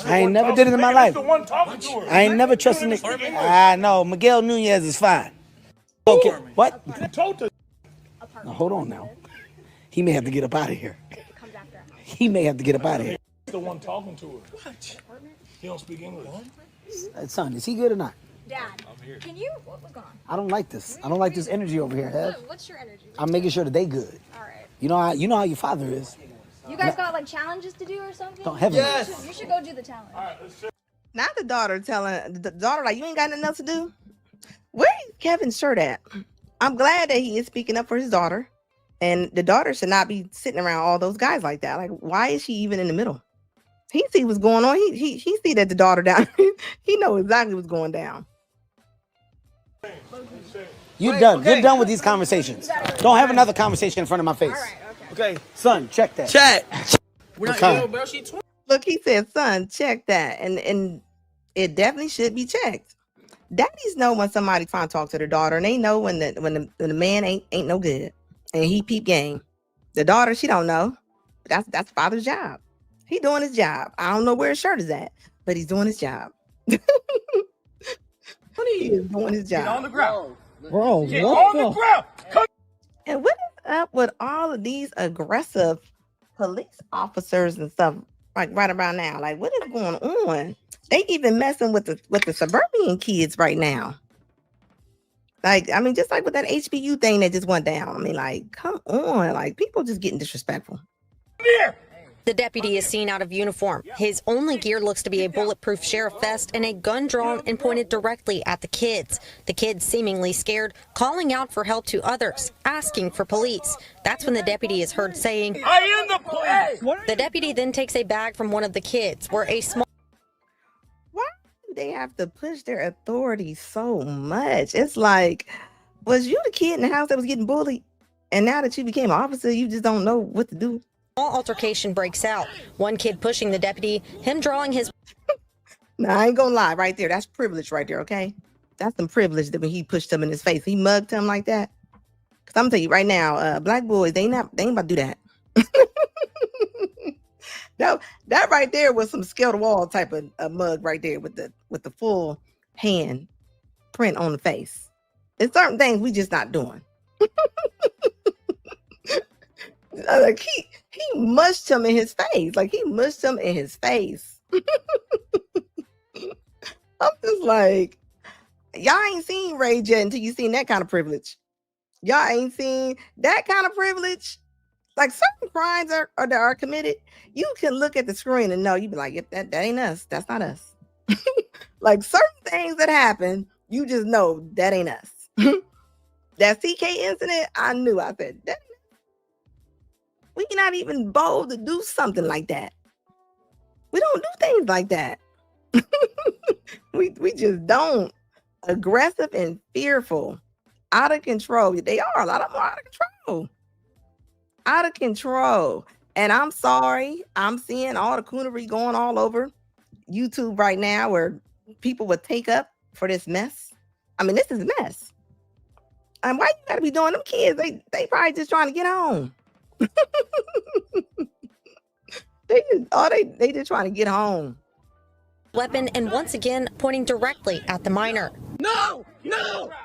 S9: I ain't never did it in my life. I ain't never trusted nigga. I know. Miguel Nunez is fine. Okay. What? Now, hold on now. He may have to get up out of here. He may have to get up out of here.
S10: The one talking to her. What? He don't speak English.
S9: Son, is he good or not?
S11: Dad, can you? What's going on?
S9: I don't like this. I don't like this energy over here, Hev.
S11: What's your energy?
S9: I'm making sure that they good.
S11: All right.
S9: You know how your father is.
S11: You guys got like challenges to do or something?
S9: Don't have
S11: Yes. You should go do the challenge.
S2: Not the daughter telling the daughter like you ain't got nothing else to do. Where is Kevin's shirt at? I'm glad that he is speaking up for his daughter, and the daughter should not be sitting around all those guys like that. Like, why is she even in the middle? He see what's going on. He see that the daughter down. He know exactly what's going down.
S9: You're done. Okay. You're done with these conversations. Don't have another conversation in front of my face.
S11: All right, okay.
S9: Okay, son, check that.
S11: Check.
S9: We're not okay.
S11: Bro, she
S2: Look, he said, son, check that. And it definitely should be checked. Daddies know when somebody's trying to talk to their daughter, and they know when the man ain't no good. And he peep game. The daughter, she don't know. That's father's job. He doing his job. I don't know where his shirt is at, but he's doing his job. He is doing his job.
S11: Get on the ground.
S2: Bro,
S11: Get on the ground. Come.
S2: And what is up with all of these aggressive police officers and stuff like right around now? Like, what is going on? They even messing with the suburban kids right now. Like, I mean, just like with that HBU thing that just went down. I mean, like, come on. Like, people just getting disrespectful.
S11: Come here.
S12: The deputy is seen out of uniform. His only gear looks to be a bulletproof sheriff vest and a gun drawn and pointed directly at the kids. The kids seemingly scared, calling out for help to others, asking for police. That's when the deputy is heard saying,
S11: I am the police.
S12: The deputy then takes a bag from one of the kids where a small...
S2: Why do they have to push their authority so much? It's like, was you the kid in the house that was getting bullied? And now that you became an officer, you just don't know what to do?
S12: Small altercation breaks out. One kid pushing the deputy, him drawing his...
S2: Now, I ain't gonna lie, right there. That's privilege right there, okay? That's some privilege that when he pushed him in his face, he mugged him like that. Because I'm gonna tell you right now, black boys, they ain't about to do that. That right there was some scale the wall type of mug right there with the full hand print on the face. There's certain things we just not doing. Like he mushed him in his face. Like he mushed him in his face. I'm just like, y'all ain't seen rage yet until you seen that kind of privilege. Y'all ain't seen that kind of privilege. Like certain crimes that are committed, you can look at the screen and know, you be like, yep, that ain't us. That's not us. Like certain things that happen, you just know that ain't us. That CK incident, I knew. I said, that we not even bold to do something like that. We don't do things like that. we just don't. Aggressive and fearful, out of control. They are, a lot of them are out of control. Out of control. And I'm sorry, I'm seeing all the coonery going all over YouTube right now where people would take up for this mess. I mean, this is a mess. And why you gotta be doing them kids? They probably just trying to get home. They just trying to get home.
S12: Weapon and once again pointing directly at the minor.
S11: No!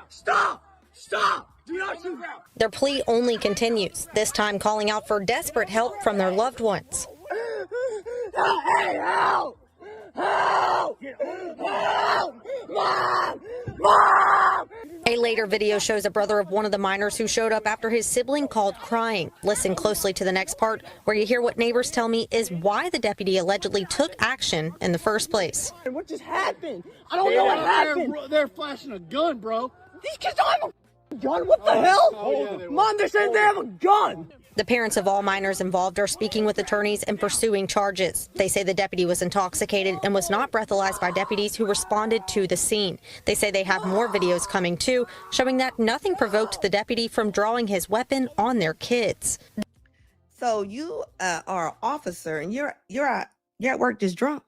S11: Stop! Do not shoot.
S12: Their plea only continues, this time calling out for desperate help from their loved ones.
S11: Hey, help! Help! Mom!
S12: A later video shows a brother of one of the minors who showed up after his sibling called crying. Listen closely to the next part, where you hear what neighbors tell me is why the deputy allegedly took action in the first place.
S11: What just happened? I don't know what happened. They're flashing a gun, bro. These kids don't have a gun. What the hell? Mom, they're saying they have a gun.
S12: The parents of all minors involved are speaking with attorneys and pursuing charges. They say the deputy was intoxicated and was not breathalyzed by deputies who responded to the scene. They say they have more videos coming too, showing that nothing provoked the deputy from drawing his weapon on their kids.
S2: So you are an officer and you're at work just drunk.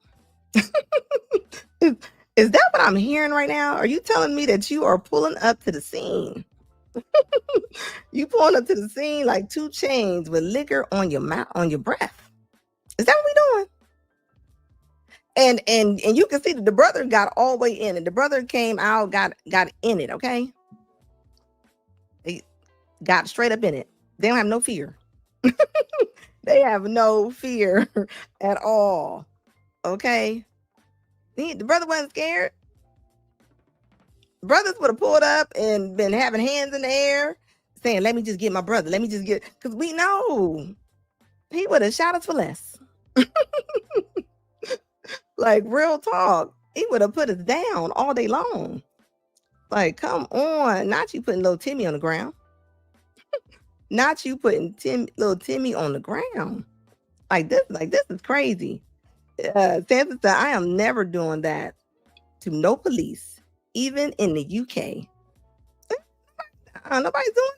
S2: Is that what I'm hearing right now? Are you telling me that you are pulling up to the scene? You pulling up to the scene like 2 Chainz with liquor on your mouth, on your breath. Is that what we doing? And you can see that the brother got all the way in, and the brother came out, got in it. Okay, they got straight up in it. They don't have no fear. They have no fear at all. Okay, the brother wasn't scared. Brothers would have pulled up and been having hands in the air, saying, "Let me just get my brother. Let me just get," because we know he would have shot us for less. Like, real talk, he would have put us down all day long. Like, come on, not you putting little Timmy on the ground. Not you putting little Timmy on the ground. Like this is crazy. Santa said, I am never doing that to no police, even in the UK. Nobody's doing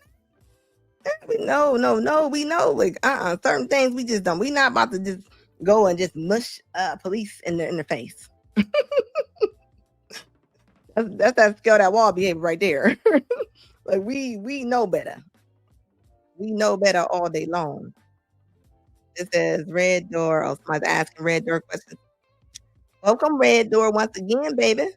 S2: it. No, we know. Like, certain things we just don't. We not about to just go and just mush police in their face. That's that scale that wall behavior right there. Like, we know better. We know better all day long. It says Red Door. Oh, somebody's asking Red Door questions. Welcome, Red Door, once again, baby.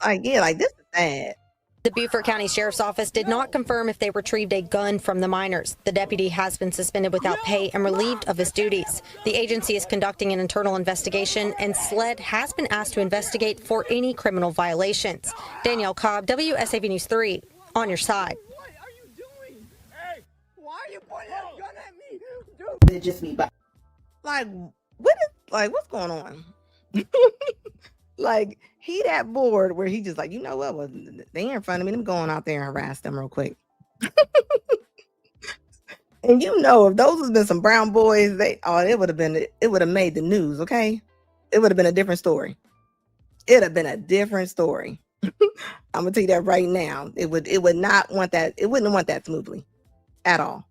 S2: Like, yeah, like, this is sad.
S12: The Beaufort County Sheriff's Office did not confirm if they retrieved a gun from the minors. The deputy has been suspended without pay and relieved of his duties. The agency is conducting an internal investigation, and SLED has been asked to investigate for any criminal violations. Danielle Cobb, WSAV News 3, on your side.
S11: What are you doing? Hey, why are you pointing that gun at me? Dude.
S6: It's just me, but
S2: what's going on? Like, he that bored where he just like, you know what? Well, they in front of me. I'm going out there and harass them real quick. And you know, if those has been some brown boys, it would have made the news, okay? It would have been a different story. It'd have been a different story. I'm gonna tell you that right now. It would not want that. It wouldn't want that smoothly at all.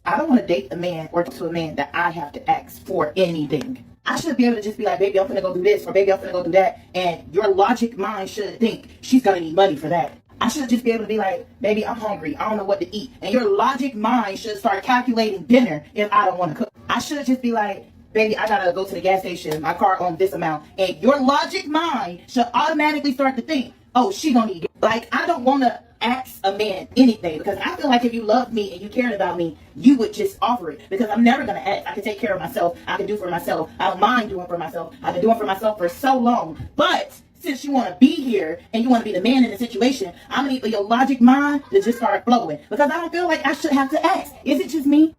S6: I don't want to date a man or to a man that I have to ask for anything. I should be able to just be like, baby, I'm finna go do this, or baby, I'm finna go do that. And your logic mind should think she's gonna need money for that. I should just be able to be like, baby, I'm hungry. I don't know what to eat. And your logic mind should start calculating dinner if I don't want to cook. I should just be like, baby, I gotta go to the gas station. My car on this amount. And your logic mind should automatically start to think, oh, she gonna need it. Like, I don't want to ask a man anything, because I feel like if you loved me and you cared about me, you would just offer it, because I'm never gonna ask. I can take care of myself. I can do for myself. I don't mind doing for myself. I've been doing for myself for so long. But since you want to be here and you want to be the man in the situation, I'm gonna need for your logic mind to just start flowing, because I don't feel like I should have to ask. Is it just me?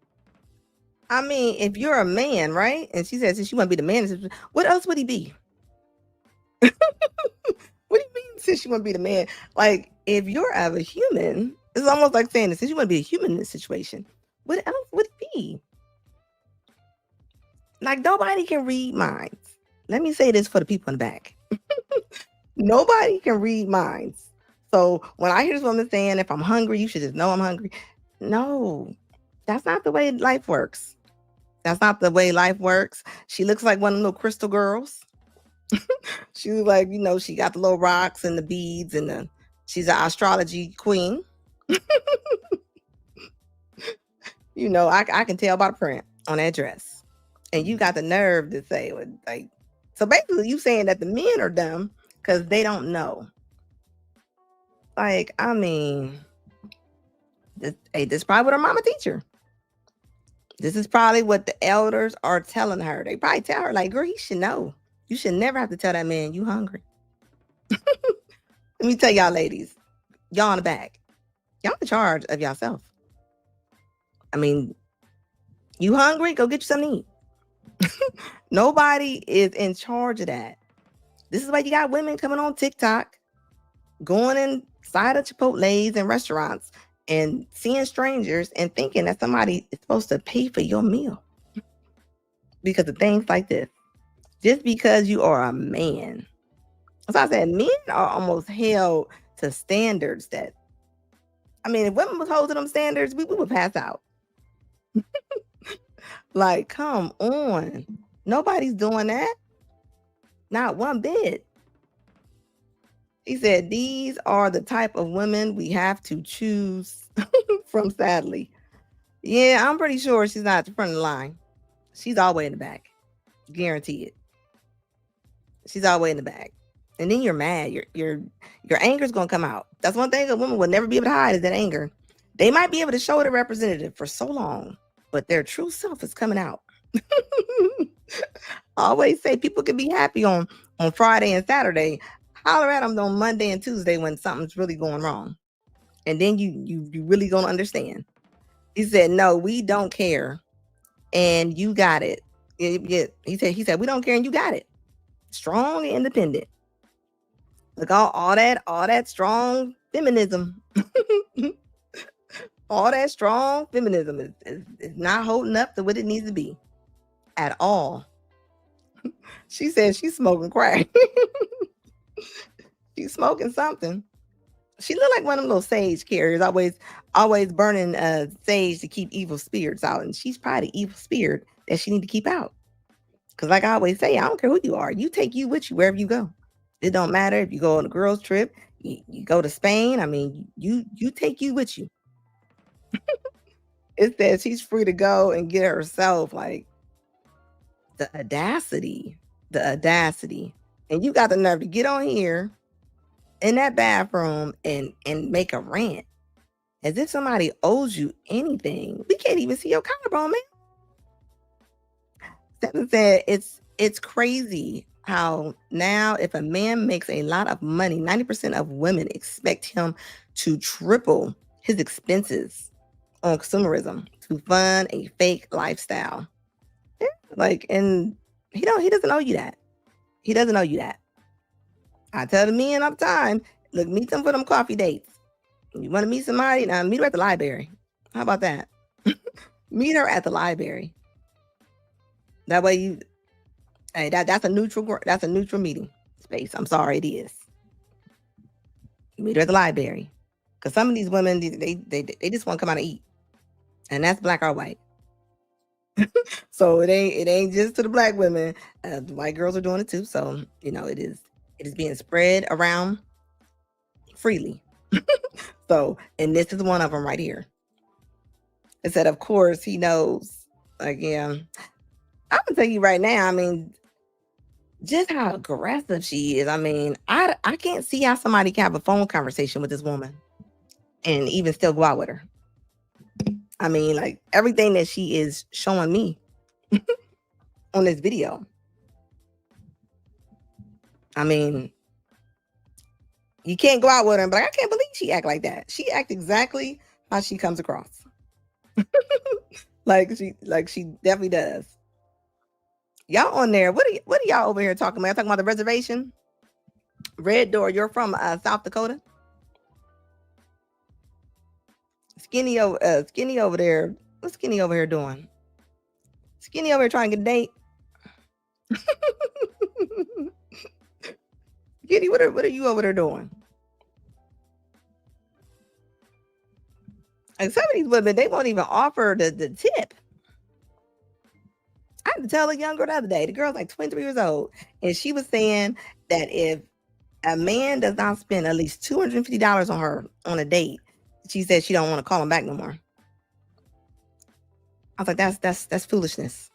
S2: I mean, if you're a man, right? And she says since you want to be the man, what else would he be? What do you mean since you want to be the man? Like, if you're a human, it's almost like saying since you want to be a human in this situation, what else would it be? Like, nobody can read minds. Let me say this for the people in the back. Nobody can read minds. So when I hear this woman saying, if I'm hungry, you should just know I'm hungry. No, that's not the way life works. That's not the way life works. She looks like one of the little crystal girls. She was like, she got the little rocks and the beads, and she's an astrology queen. I can tell by the print on that dress. And you got the nerve to say, like, so basically you saying that the men are dumb because they don't know. Like, I mean, this is probably what her mama teach her. This is probably what the elders are telling her. They probably tell her, like, girl, you should know. You should never have to tell that man you hungry. Let me tell y'all, ladies, y'all in the back, y'all in charge of yourself. I mean, you hungry? Go get you something to eat. Nobody is in charge of that. This is why you got women coming on TikTok, going inside of Chipotle's and restaurants and seeing strangers and thinking that somebody is supposed to pay for your meal because of things like this. Just because you are a man. So I said, men are almost held to standards that, I mean, if women was held to them standards, we would pass out. Like, come on. Nobody's doing that. Not one bit. He said, these are the type of women we have to choose from, sadly. Yeah, I'm pretty sure she's not at the front of the line. She's all the way in the back. Guarantee it. She's all the way in the back. And then you're mad. Your anger's gonna come out. That's one thing a woman will never be able to hide, is that anger. They might be able to show the representative for so long, but their true self is coming out. I always say people can be happy on Friday and Saturday. Holler at them on Monday and Tuesday when something's really going wrong. And then you really gonna understand. He said, no, we don't care. And you got it. Yeah. He said, we don't care and you got it. Strong and independent. Look, all that strong feminism. All that strong feminism is not holding up to what it needs to be at all. She said she's smoking crack. She's smoking something. She looked like one of them little sage carriers, always burning sage to keep evil spirits out. And she's probably the evil spirit that she need to keep out. Because like I always say, I don't care who you are. You take you with you wherever you go. It don't matter if you go on a girls trip, you go to Spain. I mean, you take you with you. It says she's free to go and get herself. Like, the audacity. And you got the nerve to get on here in that bathroom and make a rant as if somebody owes you anything. We can't even see your collarbone, man. Stephen said it's crazy how now if a man makes a lot of money, 90% of women expect him to triple his expenses on consumerism to fund a fake lifestyle. Yeah, like, and he doesn't owe you that. He doesn't owe you that. I tell the men all the time, look, meet them for them coffee dates. You want to meet somebody? Now meet her at the library. How about that? Meet her at the library. That way that's a neutral meeting space. I'm sorry, it is. Meet her at the library. Because some of these women, they just want to come out and eat. And that's black or white. So it ain't just to the black women. The white girls are doing it too. So, it is being spread around freely. So, and this is one of them right here. It said, of course, he knows. Like, yeah, I'm gonna tell you right now, I mean, just how aggressive she is. I mean, I can't see how somebody can have a phone conversation with this woman and even still go out with her. I mean, like, everything that she is showing me on this video. I mean, you can't go out with her, but I can't believe she act like that. She act exactly how she comes across. like she definitely does. Y'all on there, what are y'all over here talking about? Y'all talking about the reservation? Red Door, you're from South Dakota? Skinny over there. What's Skinny over here doing? Skinny over here trying to get a date. Skinny, what are you over there doing? And some of these women, they won't even offer the tip. I had to tell a young girl the other day. The girl's like 23 years old, and she was saying that if a man does not spend at least $250 on her on a date, she said she don't want to call him back no more. I was like, that's foolishness.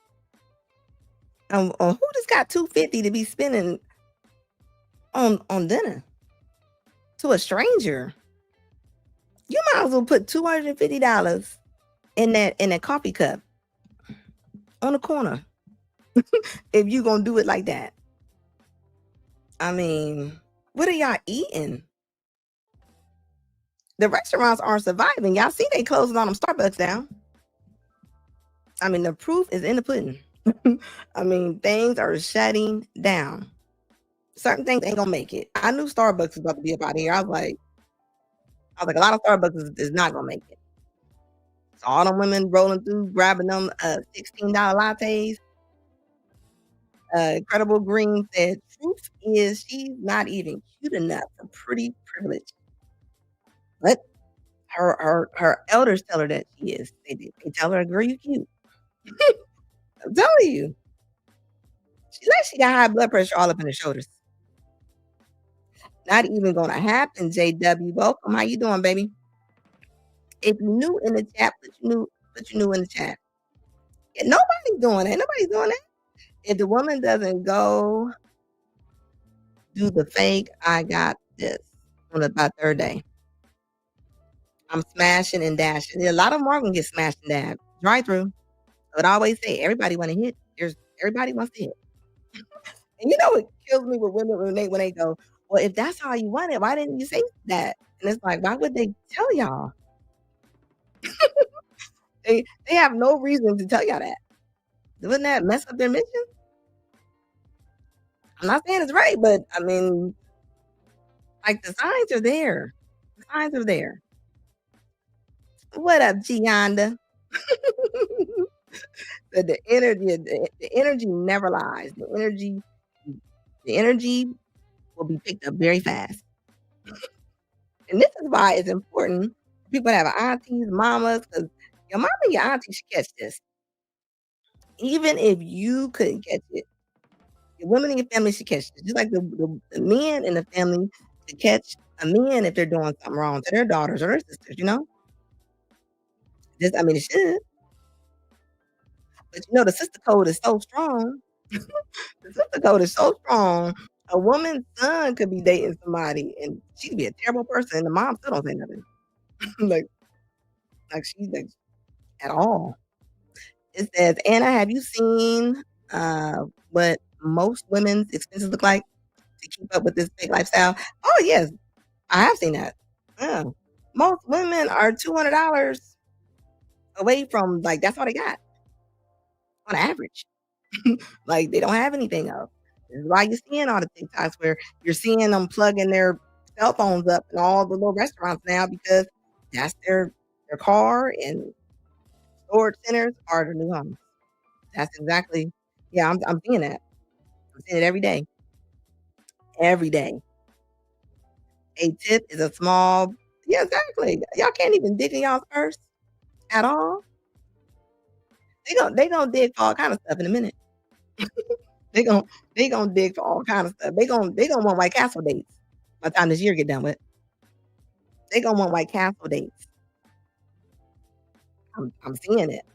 S2: Who just got $250 to be spending on dinner to a stranger? You might as well put $250 in that coffee cup on the corner if you gonna do it like that. I mean, what are y'all eating? The restaurants aren't surviving. Y'all see they closing on them Starbucks down. I mean, the proof is in the pudding. I mean, things are shutting down. Certain things ain't gonna make it. I knew Starbucks was about to be up out here. I was like, a lot of Starbucks is not gonna make it. So all them women rolling through, grabbing them $16 lattes. Incredible Green said, truth is she's not even cute enough for pretty privilege. But her elders tell her that she is. They tell her, girl, you cute. I'm telling you. She got high blood pressure all up in her shoulders. Not even gonna happen, JW. Welcome. How you doing, baby? If you knew in the chat, but you knew in the chat. Yeah, nobody's doing that. Nobody's doing that. If the woman doesn't go do the fake, I got this on about third day. I'm smashing and dashing. A lot of them are gonna get smashed and dashed. Drive through. But I always say everybody want to hit. Everybody wants to hit. And you know what kills me with women when they go, Well, if that's all you wanted, why didn't you say that? And it's like, why would they tell y'all? They have no reason to tell y'all that. Wouldn't that mess up their mission? I'm not saying it's right, but I mean, like the signs are there. The signs are there. What up, Gianda? The energy never lies. The energy will be picked up very fast. And this is why it's important for people to have aunties, mamas, because your mama and your auntie should catch this. Even if you couldn't catch it, your women in your family should catch it. Just like the men in the family should catch a man if they're doing something wrong to their daughters or their sisters, you know? Just, I mean, it should. But you know, the sister code is so strong. The sister code is so strong. A woman's son could be dating somebody and she could be a terrible person and the mom still don't say nothing. like she's like at all. It says, Anna, have you seen what most women's expenses look like to keep up with this fake lifestyle? Oh yes, I have seen that. Yeah. Most women are $200 away from, like, that's all they got on average. Like, they don't have anything else. This is why you're seeing all the TikToks where you're seeing them plugging their cell phones up in all the little restaurants now, because that's their car, and storage centers are the new homes. That's exactly, yeah, I'm seeing that. I'm seeing it every day. Every day. A tip is a small, yeah, exactly. Y'all can't even dig in y'all's purse at all. They gonna dig for all kind of stuff in a minute. they gonna dig for all kind of stuff. They gonna want White Castle dates by the time this year get done with. They gonna want White Castle dates. I'm seeing it.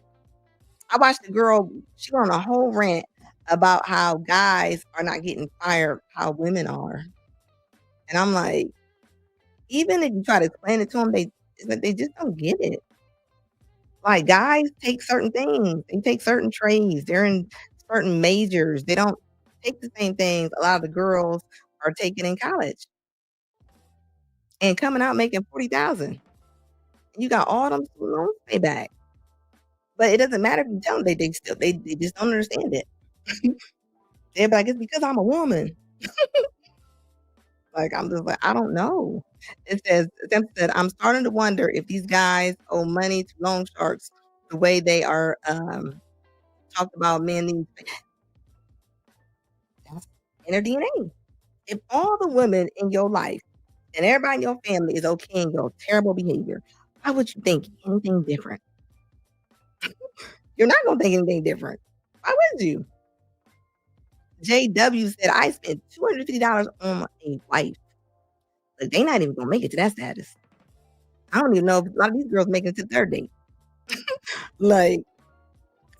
S2: I watched the girl, she went on a whole rant about how guys are not getting fired, how women are. And I'm like, even if you try to explain it to them, they just don't get it. Like, guys take certain things. They take certain trades. They're in certain majors. They don't take the same things a lot of the girls are taking in college. And coming out making $40,000. You got all them loans pay back. But it doesn't matter if you tell them, they just don't understand it. They're like, it's because I'm a woman. Like, I'm just like, I don't know. It says, I'm starting to wonder if these guys owe money to loan sharks the way they are talked about men. That's in their DNA. If all the women in your life and everybody in your family is okay in your terrible behavior, why would you think anything different? You're not going to think anything different. Why would you? JW said, I spent $250 on a wife. Like, they not even going to make it to that status. I don't even know if a lot of these girls make it to the third date. Like,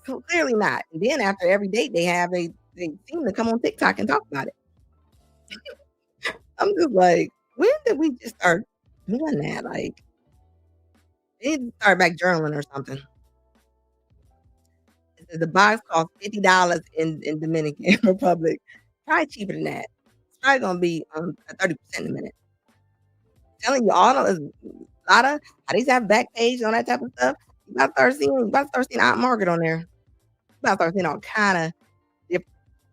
S2: so clearly not. And then after every date they have, they seem to come on TikTok and talk about it. I'm just like, when did we just start doing that? Like, they need to start back journaling or something. It says the box costs $50 in Dominican Republic. Probably cheaper than that. It's probably going to be 30% in a minute. I'm telling you, all of a lot of, I used to have back page on that type of stuff. You about to start seeing Aunt Margaret on there. You about to start seeing all kind of different.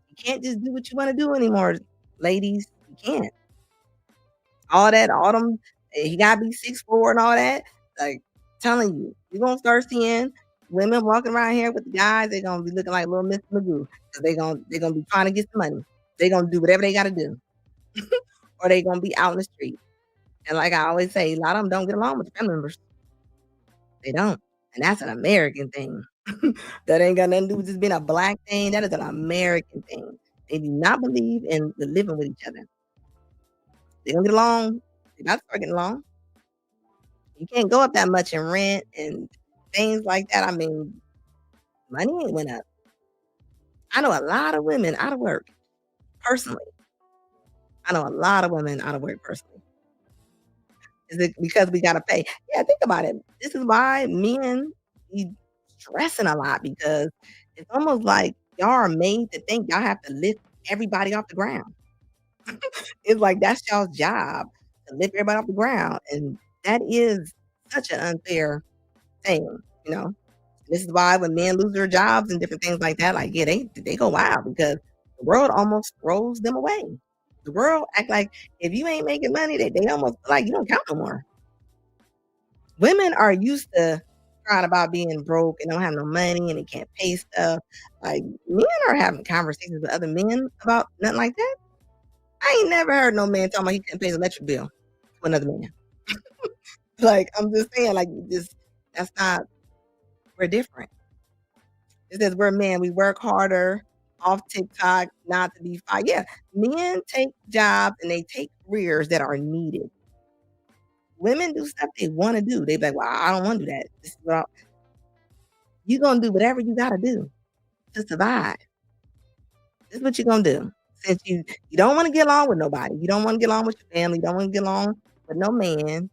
S2: You can't just do what you want to do anymore, ladies. You can't. All them, you gotta be 6'4" and all that. Like, telling you, you're gonna start seeing women walking around here with the guys. They're gonna be looking like little Mr. Magoo, because they're gonna be trying to get some money. They're gonna do whatever they gotta do, or they're gonna be out in the street. And like I always say, a lot of them don't get along with the family members. They don't, and that's an American thing. That ain't got nothing to do with just being a black thing. That is an American thing. They do not believe in living with each other. They don't get along. They're about to start getting along. You can't go up that much in rent and things like that. I mean, money ain't went up. I know a lot of women out of work personally. Is it because we gotta pay? Yeah, think about it. This is why men be stressing a lot, because it's almost like y'all are made to think y'all have to lift everybody off the ground. It's like that's y'all's job to lift everybody off the ground. And that is such an unfair thing, you know. This is why when men lose their jobs and different things like that, like, yeah, they go wild because the world almost throws them away. The world act like if you ain't making money, they almost feel like you don't count no more. Women are used to crying about being broke and don't have no money and they can't pay stuff. Like, men are having conversations with other men about nothing like that. I ain't never heard no man talking about he can't pay his electric bill to another man. Like, I'm just saying, like, that's not, we're different. It says we're men, we work harder off TikTok, not to be fired. Yeah, men take jobs and they take careers that are needed. Women do stuff they want to do. They be like, well, I don't want to do that. You're going to do whatever you got to do to survive. This is what you're going to do. Since you don't want to get along with nobody, you don't want to get along with your family, you don't want to get along with no man,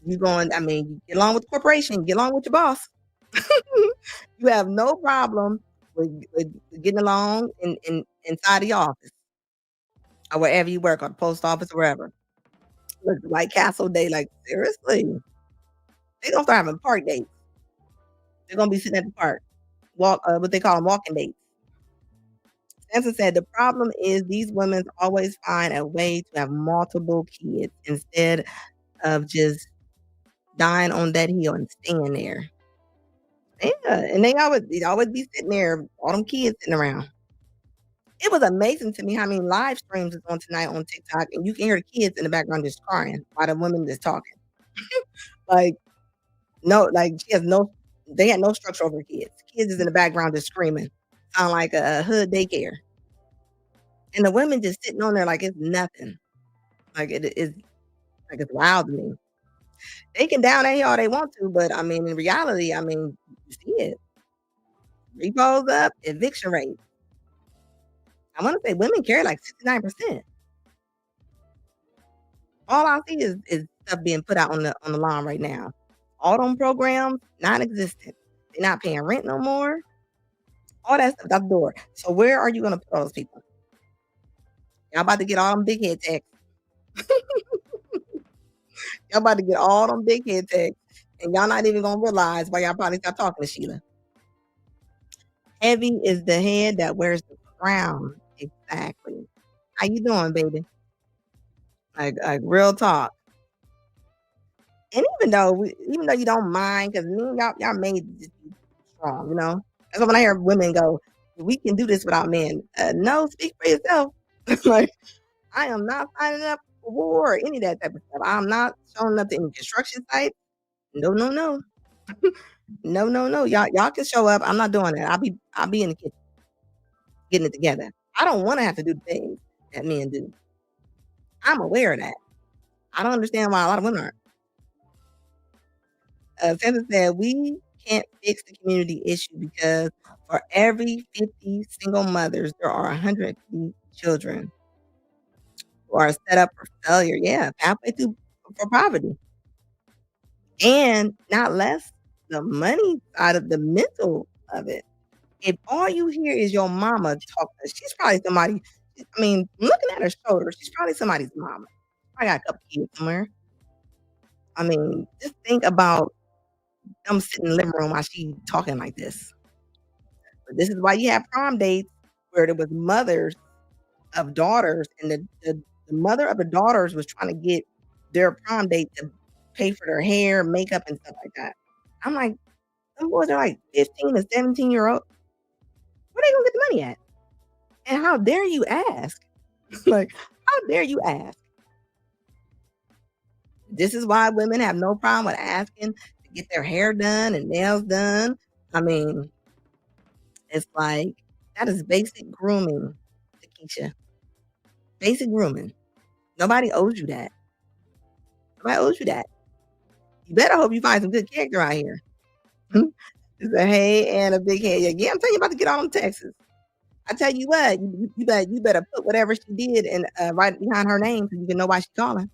S2: you get along with the corporation, you get along with your boss. You have no problem with getting along inside the office or wherever you work, or the post office or wherever. Look, like Castle Day, like, seriously. They're going to start having park dates. They're going to be sitting at the park. What they call them, walking dates. Spencer said, the problem is these women always find a way to have multiple kids instead of just dying on that hill and staying there. Yeah, and they always be sitting there, all them kids sitting around. It was amazing to me how many live streams is on tonight on TikTok, and you can hear the kids in the background just crying while the women just talking. Like, no, like they had no structure over kids. Kids is in the background just screaming, sound like a hood daycare. And the women just sitting on there like it's nothing. Like it is, like it's wild to me. They can down that hill all they want to, but I mean, in reality, you see it. Repos up, eviction rate. I want to say women carry like 69%. All I see is stuff being put out on the lawn right now. All them programs, non-existent. They're not paying rent no more. All that stuff out the door. So where are you going to put all those people? Y'all about to get all them big head texts. Y'all about to get all them big head texts. And y'all not even going to realize why y'all probably stop talking to Sheila. Heavy is the head that wears the crown. Exactly. How you doing, baby? Like real talk. And even though you don't mind, because me and y'all made to just be strong, you know? That's why when I hear women go, we can do this without men. No, speak for yourself. Like, I am not signing up for war or any of that type of stuff. I'm not showing up to any construction sites. No. No. Y'all can show up. I'm not doing that. I'll be in the kitchen getting it together. I don't want to have to do the things that men do. I'm aware of that. I don't understand why a lot of women aren't. Sandra said, we can't fix the community issue because for every 50 single mothers, there are 150 children who are set up for failure. Yeah, halfway through for poverty. And not less the money side of the mental of it. If all you hear is your mama talk, she's probably somebody, looking at her shoulder, she's probably somebody's mama. I got a couple kids somewhere. Just think about them sitting in the living room while she talking like this. But this is why you have prom dates where there was mothers of daughters, and the mother of the daughters was trying to get their prom date to pay for their hair, makeup, and stuff like that. I'm like, some boys are like 15 to 17-year-old. Where they gonna get the money at? And how dare you ask? Like, how dare you ask? This is why women have no problem with asking to get their hair done and nails done. It's like, that is basic grooming, Takesha. Basic grooming. Nobody owes you that. Nobody owes you that. You better hope you find some good character out here. It's a hey and a big head. Yeah, I'm telling you about to get all them texts. I tell you what, you better put whatever she did and right behind her name so you can know why she's calling.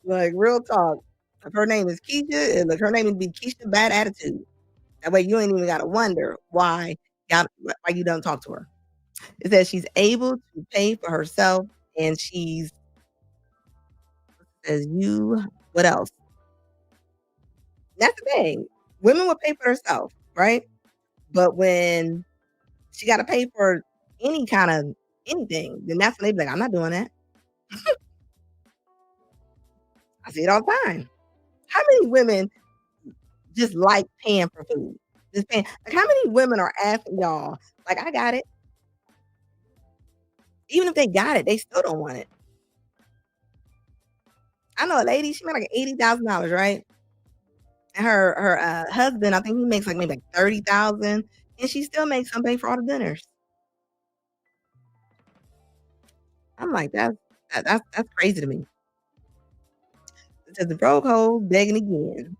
S2: Like, real talk. If her name is Keisha, and her name would be Keisha Bad Attitude. That way you ain't even gotta wonder why you don't talk to her. It says she's able to pay for herself, and what else? That's the thing. Women will pay for herself, right? But when she got to pay for any kind of anything, then that's when they be like, I'm not doing that. I see it all the time. How many women just like paying for food? Just paying. Like, how many women are asking y'all, like, I got it? Even if they got it, they still don't want it. I know a lady, she made like $80,000, right? And her husband, I think he makes like maybe like $30,000, and she still makes him pay for all the dinners. I'm like, that's crazy to me. It says the broke hoe begging again.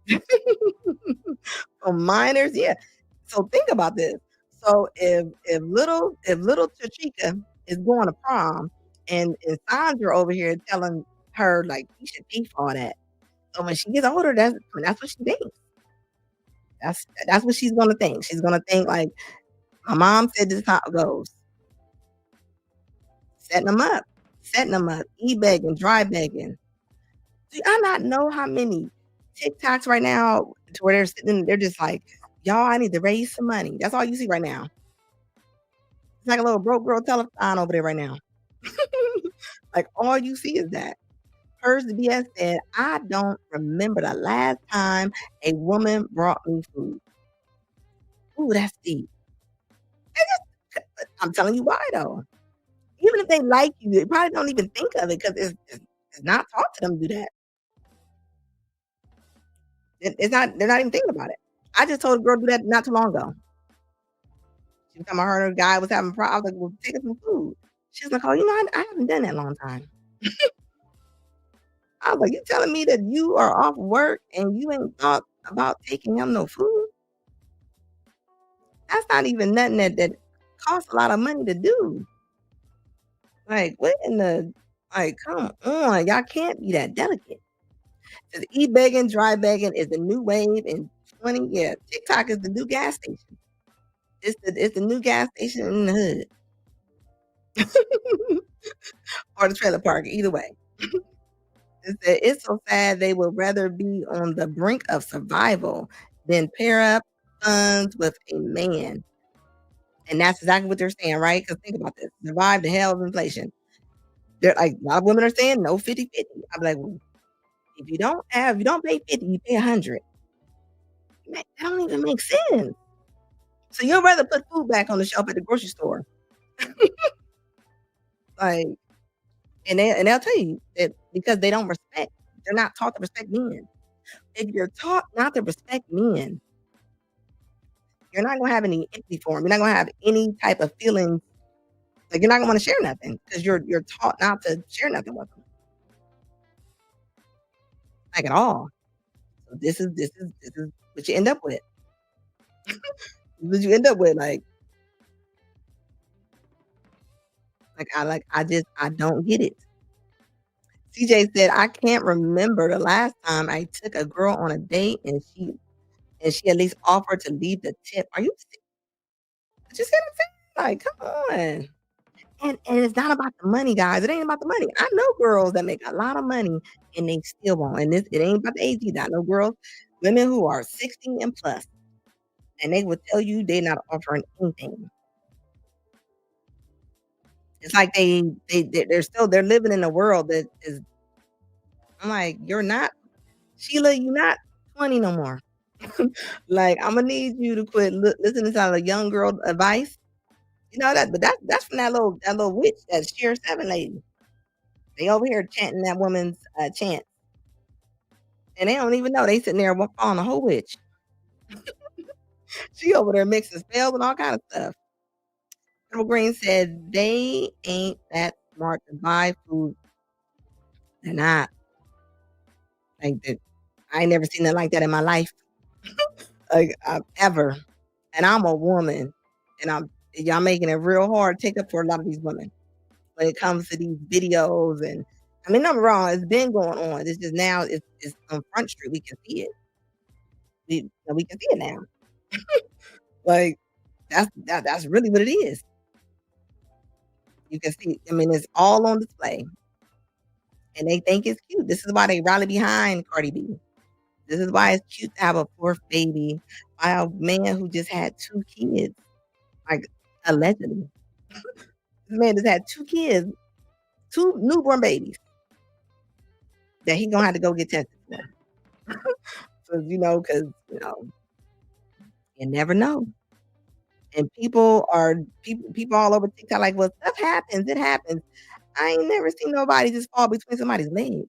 S2: For minors, yeah. So think about this. So if little Chachika is going to prom, and Sandra over here telling her like you should pay for all that. So when she gets older, that's what she thinks. That's what she's gonna think. She's gonna think like, my mom said this is how it goes. Setting them up, e-begging, dry begging. Do I not know how many TikToks right now to where they're sitting, they're just like, y'all, I need to raise some money. That's all you see right now. It's like a little broke girl telethon over there right now. Like, all you see is that. Hers the BS said, I don't remember the last time a woman brought me food. Ooh, that's deep. I'm telling you why, though. Even if they like you, they probably don't even think of it because it's not taught to them to do that. They're not even thinking about it. I just told a girl to do that not too long ago. She was talking about her guy was having problems. I was like, well, take us some food. She's like, oh, I haven't done that in a long time. I was like, you telling me that you are off work and you ain't thought about taking him no food? That's not even nothing that costs a lot of money to do. Like, what in the, like, come on. Y'all can't be that delicate. Because e-begging, dry begging is the new wave in 20 years. TikTok is the new gas station. It's the new gas station in the hood. Or the trailer park, either way. It's so sad they would rather be on the brink of survival than pair up funds with a man. And that's exactly what they're saying, right? Because think about this. Survive the hell of inflation. They're like, a lot of women are saying no 50-50. I'm like, well, if you don't pay 50, you pay 100. Man, that don't even make sense. So you'd rather put food back on the shelf at the grocery store. Like, and they'll tell you that because they're not taught to respect men. If you're taught not to respect men, you're not gonna have any empathy for them. You're not gonna have any type of feelings. Like, you're not gonna want to share nothing because you're taught not to share nothing with them. Like, at all. So this is what you end up with. This is what you end up with, I don't get it. CJ said, I can't remember the last time I took a girl on a date and she at least offered to leave the tip. Are you just get what I'm saying? Like, come on. And it's not about the money, guys. It ain't about the money. I know girls that make a lot of money and they still won't. And it ain't about the age either. I know women who are 60 and plus, and they would tell you they're not offering anything. It's like they're living in a world that is. I'm like, you're not, Sheila. You're not 20 no more. Like, I'm gonna need you to quit listening to a young girl advice. You know that, but that's from that little witch, that Sheer 7 lady. They over here chanting that woman's chant, and they don't even know they sitting there on the whole witch. She over there mixing spells and all kind of stuff. Little Green said they ain't that smart to buy food. They're not. Like that. I ain't never seen nothing like that in my life. Like, ever. And I'm a woman, and y'all making it real hard to take up for a lot of these women when it comes to these videos. And I mean, nothing wrong. It's been going on. It's just now it's on Front Street. We can see it. We can see it now. Like, that's really what it is. You can see, I mean, it's all on display. And they think it's cute. This is why they rally behind Cardi B. This is why it's cute to have a 4th baby by a man who just had 2 kids. Like, allegedly. This man just had 2 kids, 2 newborn babies that he gonna have to go get tested for. So, because, you never know. And people all over TikTok like, well, stuff happens. It happens. I ain't never seen nobody just fall between somebody's legs.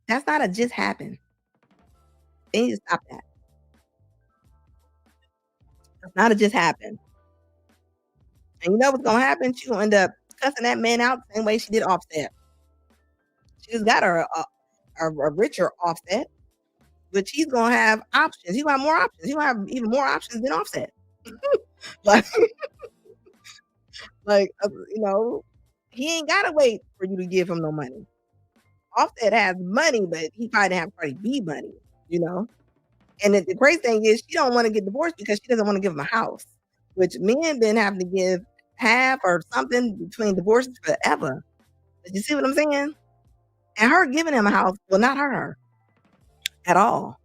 S2: That's not a just happen. They need to stop that. That's not a just happen. And you know what's gonna happen? She gonna end up cussing that man out the same way she did Offset. She just got her a richer Offset, but she's gonna have options. He's gonna have more options. He's gonna have even more options than Offset. He ain't gotta wait for you to give him no money. Offset has money, but he probably didn't have Cardi B money, And the crazy thing is, she don't want to get divorced because she doesn't want to give him a house, which men been having to give half or something between divorces forever. But you see what I'm saying? And her giving him a house will not hurt her at all.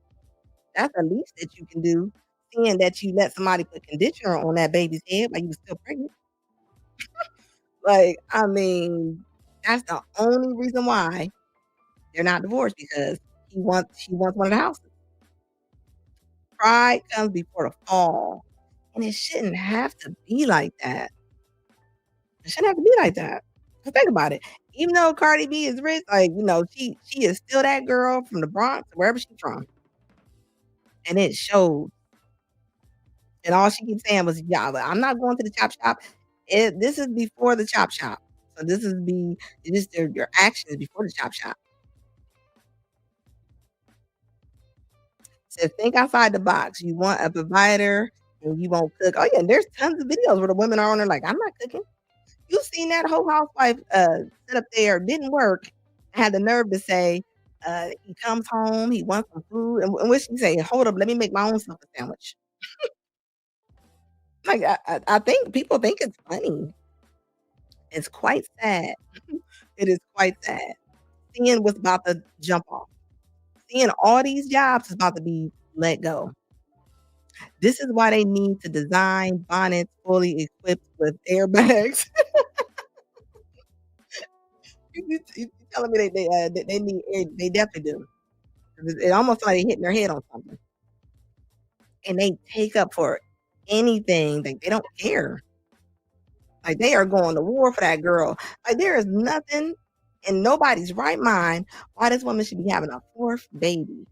S2: That's the least that you can do, seeing that you let somebody put conditioner on that baby's head while you were still pregnant. That's the only reason why they're not divorced, because she wants one of the houses. Pride comes before the fall. And it shouldn't have to be like that. It shouldn't have to be like that. Because think about it. Even though Cardi B is rich, she is still that girl from the Bronx, wherever she's from. And it showed. And all she keeps saying was, yeah, but I'm not going to the chop shop. This is before the chop shop. So this is your actions before the chop shop. So think outside the box. You want a provider and you won't cook. Oh yeah, and there's tons of videos where the women are on there like, I'm not cooking. You've seen that whole housewife sit up there, didn't work, had the nerve to say, he comes home, he wants some food, and what she say, hold up, let me make my own self a sandwich. I think people think it's funny. It's quite sad. It is quite sad. Seeing what's about to jump off. Seeing all these jobs is about to be let go. This is why they need to design bonnets fully equipped with airbags. You telling me they need air? They definitely do. It almost like they're hitting their head on something, and they take up for anything. Like they don't care. Like they are going to war for that girl. Like there is nothing in nobody's right mind why this woman should be having a 4th baby.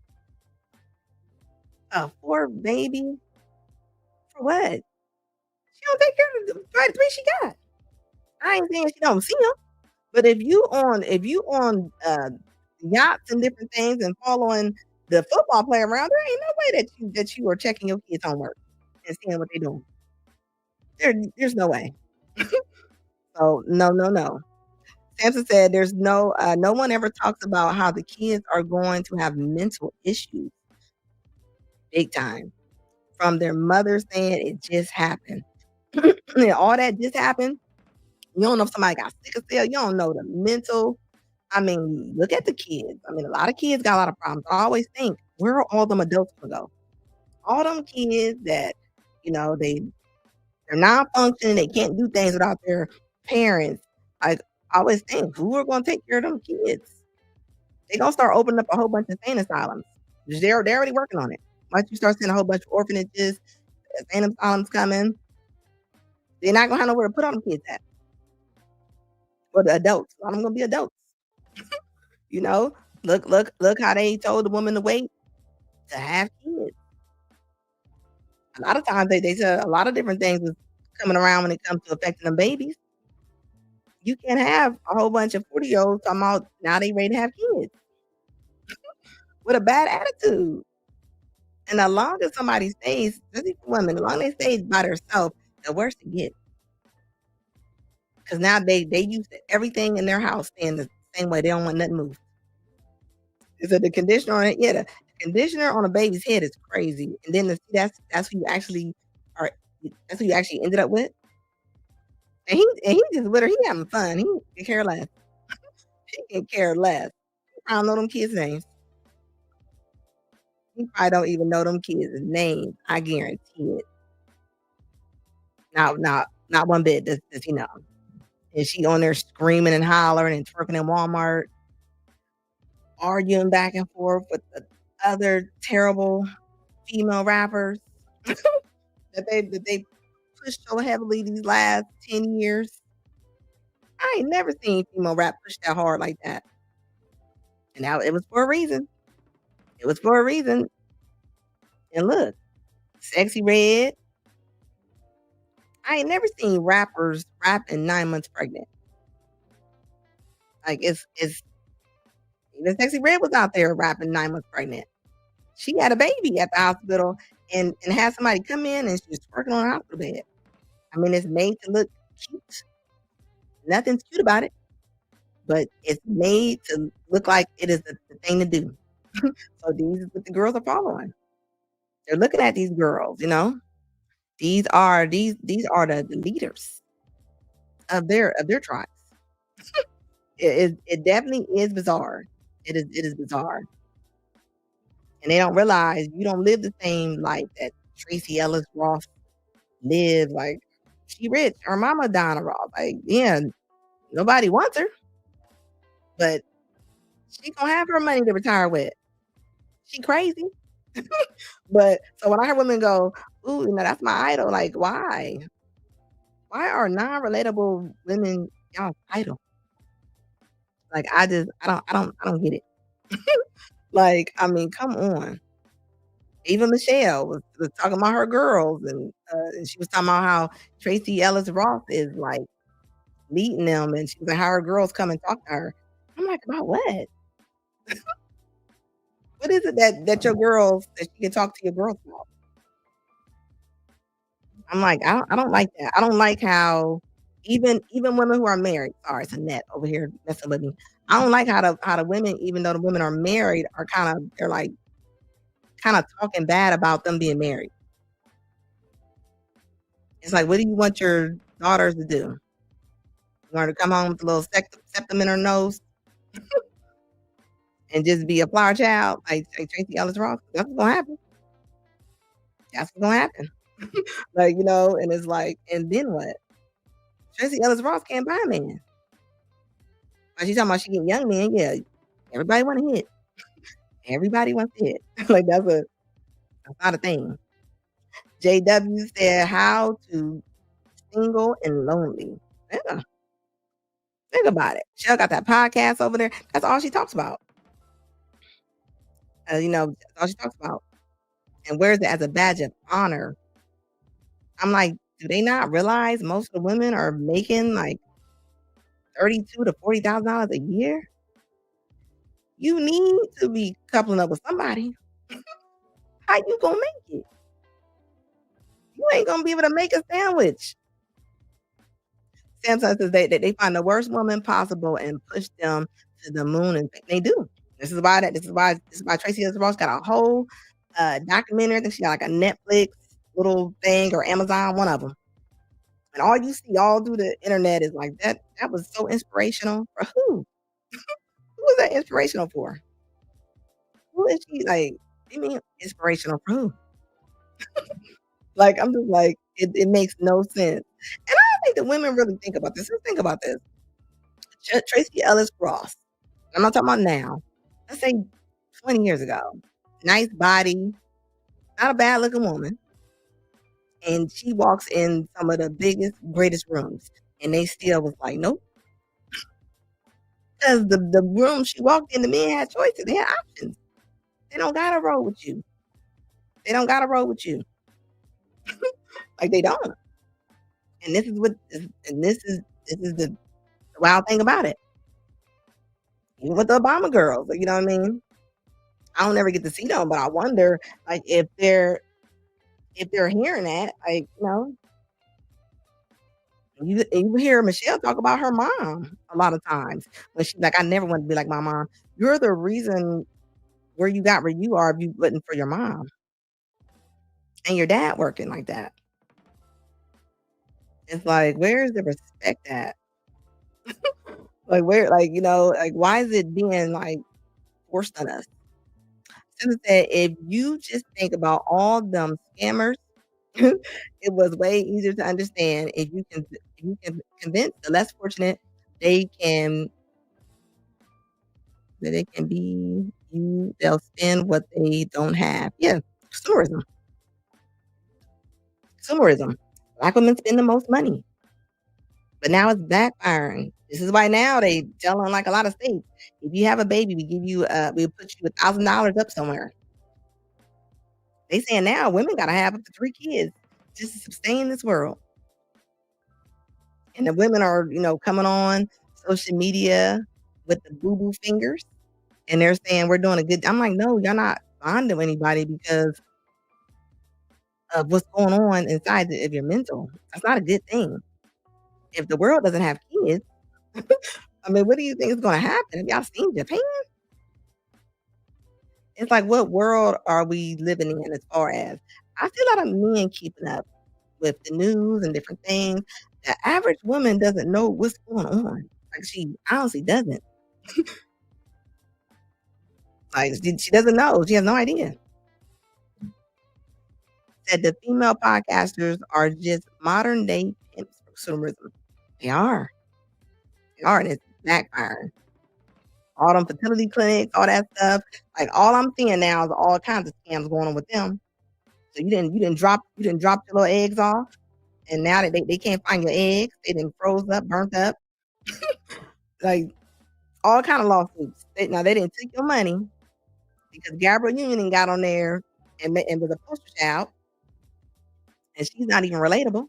S2: A 4th baby? For what? She don't take care of the 3 she got. I ain't saying she don't see them. But if you on yachts and different things and following the football player around, there ain't no way that you are checking your kids' homework and seeing what they're doing. There's no way. So no. Samson said there's no one ever talks about how the kids are going to have mental issues. Big time. From their mother saying it just happened. All that just happened. You don't know if somebody got sick or cell. You don't know the mental. Look at the kids. A lot of kids got a lot of problems. I always think, where are all them adults gonna go? All them kids that, they're non-functioning, they can't do things without their parents. I always think, who are gonna take care of them kids? They're gonna start opening up a whole bunch of insane asylums. They're already working on it. Once you start seeing a whole bunch of orphanages, insane asylums coming, they're not gonna have nowhere to put all them kids at. Or the adults. A lot of them gonna be adults. Look how they told the woman to wait to have kids. A lot of times they said a lot of different things is coming around when it comes to affecting them babies. You can't have a whole bunch of 40-year-olds talking about now they ready to have kids with a bad attitude. And the longer somebody stays, especially for women, the longer they stay by themselves, the worse it gets. Because now they used to everything in their house staying the same way. They don't want nothing moved. Is it the conditioner on it? Yeah, the conditioner on a baby's head is crazy. And then that's who you actually are. That's who you actually ended up with. And he just with her. He having fun. He can care less. He can care less. I don't know them kids' names. He probably don't even know them kids' names. I guarantee it. Not one bit does he know. And she on there screaming and hollering and twerking in Walmart, arguing back and forth with the other terrible female rappers that they pushed so heavily these last 10 years. I ain't never seen female rap pushed that hard like that. And now it was for a reason. It was for a reason. And look, Sexy Red. I ain't never seen rappers rapping 9 months pregnant. Like it's even Sexy Red was out there rapping 9 months pregnant. She had a baby at the hospital and had somebody come in and she was twerking on a hospital bed. I mean, it's made to look cute. Nothing's cute about it, but it's made to look like it is the thing to do. So these is what the girls are following. They're looking at these girls, you know. These are the leaders of their tribes. It definitely is bizarre. It is bizarre. And they don't realize you don't live the same life that Tracy Ellis Ross lived. Like, she rich. Her mama Donna Ross. Like, yeah, nobody wants her. But she gonna have her money to retire with. She crazy. But so when I hear women go, ooh, you know, that's my idol, like, why? Why are non-relatable women y'all's idol? Like, I don't get it. Like, I mean, come on. Even Michelle was talking about her girls, and she was talking about how Tracy Ellis Ross is like leading them, and she was like, how her girls come and talk to her. I'm like, about what? What is it that your girls, that you can talk to your girls about? I'm like, I don't like that. I don't like how even women who are married, sorry, it's a net over here messing with me. I don't like how the women, even though the women are married, are they're like kind of talking bad about them being married. It's like, what do you want your daughters to do? You want her to come home with a little septum in her nose and just be a flower child like Tracy Ellis Ross? That's what's gonna happen. That's what's gonna happen. Like, you know, and it's like, and then what? Tracy Ellis Ross can't buy a man. Like, she's talking about she getting young men. Yeah, everybody want to hit. Everybody wants to hit. Like, that's not a thing. JW said, how to single and lonely. Yeah. Think about it. She got that podcast over there. That's all she talks about. You know, that's all she talks about. And wears it as a badge of honor. I'm like, do they not realize most of the women are making like $32,000 to $40,000 a year? You need to be coupling up with somebody. How you gonna make it? You ain't gonna be able to make a sandwich. Samsung says they find the worst woman possible and push them to the moon, and they do. This is why Tracy Ellis Ross got a whole documentary. I think she got like a Netflix little thing or Amazon, one of them. And all you see all through the internet is like that was so inspirational. For who? Who is that inspirational for? Who is she? Like, you mean inspirational for who? Like, I'm just like, it makes no sense. And I don't think that women really think about this. Let's think about this. Tracy Ellis Ross. I'm not talking about now. Let's say 20 years ago. Nice body, not a bad looking woman. And she walks in some of the biggest, greatest rooms. And they still was like, nope. Because the room she walked in, the men had choices. They had options. They don't got to roll with you. They don't got to roll with you. Like, they don't. And this is the wild thing about it. Even with the Obama girls, you know what I mean? I don't ever get to see them, but I wonder, like, if they're hearing that, like, you know, you hear Michelle talk about her mom a lot of times when she's like, I never want to be like my mom. You're the reason where you got where you are if you wasn't for your mom and your dad working like that. It's like, where's the respect at? Like, where, like, like, why is it being, like, forced on us? Sister said, if you just think about all them scammers, it was way easier to understand if you can convince the less fortunate they can be you, they'll spend what they don't have. Yeah, consumerism. Black women spend the most money, but now it's backfiring. This is why now they telling, like, a lot of states, if you have a baby, we give you we'll put you $1,000 up somewhere. They saying now women gotta have up to 3 kids just to sustain this world. And the women are, coming on social media with the boo-boo fingers, and they're saying we're doing a good. I'm like, no, you're not bonding anybody because of what's going on inside of your mental. That's not a good thing. If the world doesn't have kids, I mean, what do you think is going to happen? Have y'all seen Japan? It's like, what world are we living in as far as, I see a lot of men keeping up with the news and different things. The average woman doesn't know what's going on. Like, she honestly doesn't. Like, she doesn't know. She has no idea. Said the female podcasters are just modern day pimps for consumerism. They are, and it's backfiring. All them fertility clinics, all that stuff. Like, all I'm seeing now is all kinds of scams going on with them. So you didn't drop your little eggs off, and now that they can't find your eggs, they done froze up, burnt up. Like, all kind of lawsuits. They didn't take your money because Gabrielle Union got on there and was a poster child, and she's not even relatable.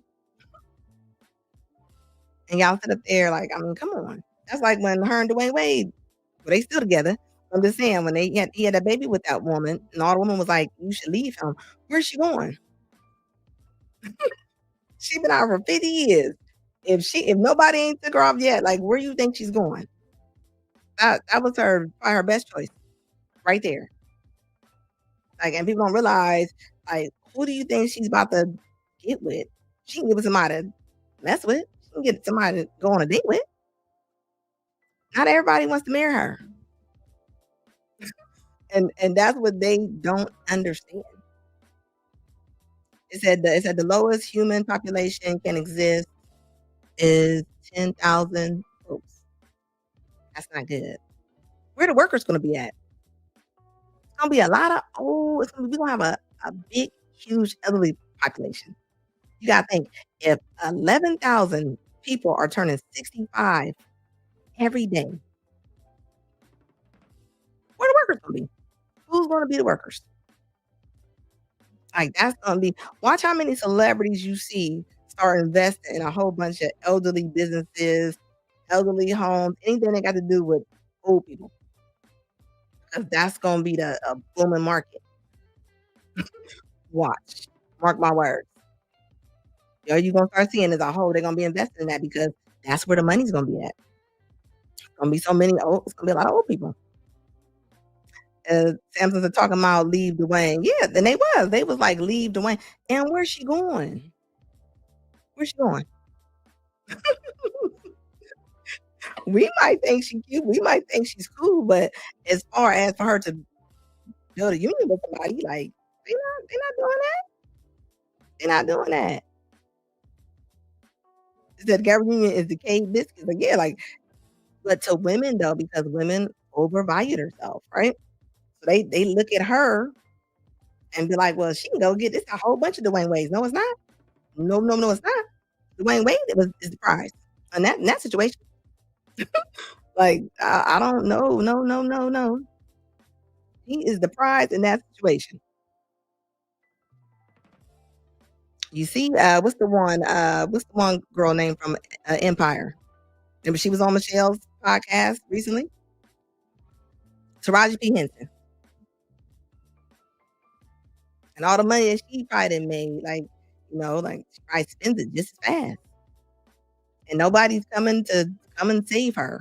S2: And y'all sit up there like, I mean, come on. That's like when her and Dwayne Wade, they still together. I'm just saying, when he had a baby with that woman, and all the woman was like, you should leave him. Where's she going? She been out for 50 years. If nobody ain't took her off yet, like, where you think she's going? That was probably her best choice, right there. Like, and people don't realize, like, who do you think she's about to get with? She can get with somebody to mess with. She can get somebody to go on a date with. Not everybody wants to marry her. And that's what they don't understand. It said the lowest human population can exist is 10,000 folks. That's not good. Where the workers going to be at? It's going to be a lot of we're going to have a big, huge elderly population. You got to think, if 11,000 people are turning 65 every day, where the workers going to be? Who's going to be the workers? Like, that's going to be, watch how many celebrities you see start investing in a whole bunch of elderly businesses, elderly homes, anything that got to do with old people. Because that's going to be a booming market. Watch. Mark my words. You're going to start seeing as a whole, they're going to be investing in that because that's where the money's going to be at. It's going to be so many it's going to be a lot of old people. Samsons are talking about leave Dwayne. Yeah, then they was like, leave Dwayne. And where's she going? We might think she's cute, we might think she's cool, but as far as for her to build a union with somebody, like, they're not doing that. It said Gabrielle Union is decayed biscuits. Like, yeah, like, but to women though, because women overvalued herself, right? So they look at her and be like, well, she can go get this a whole bunch of Dwayne Wades. No, it's not. No, it's not. Dwayne Wade is the prize in that situation. Like, I don't know. No. He is the prize in that situation. You see, what's the one girl named from Empire? Remember, she was on Michelle's podcast recently. Taraji P. Henson. And all the money that she probably done made, like, like, she probably spends it just as fast. And nobody's coming to come and save her,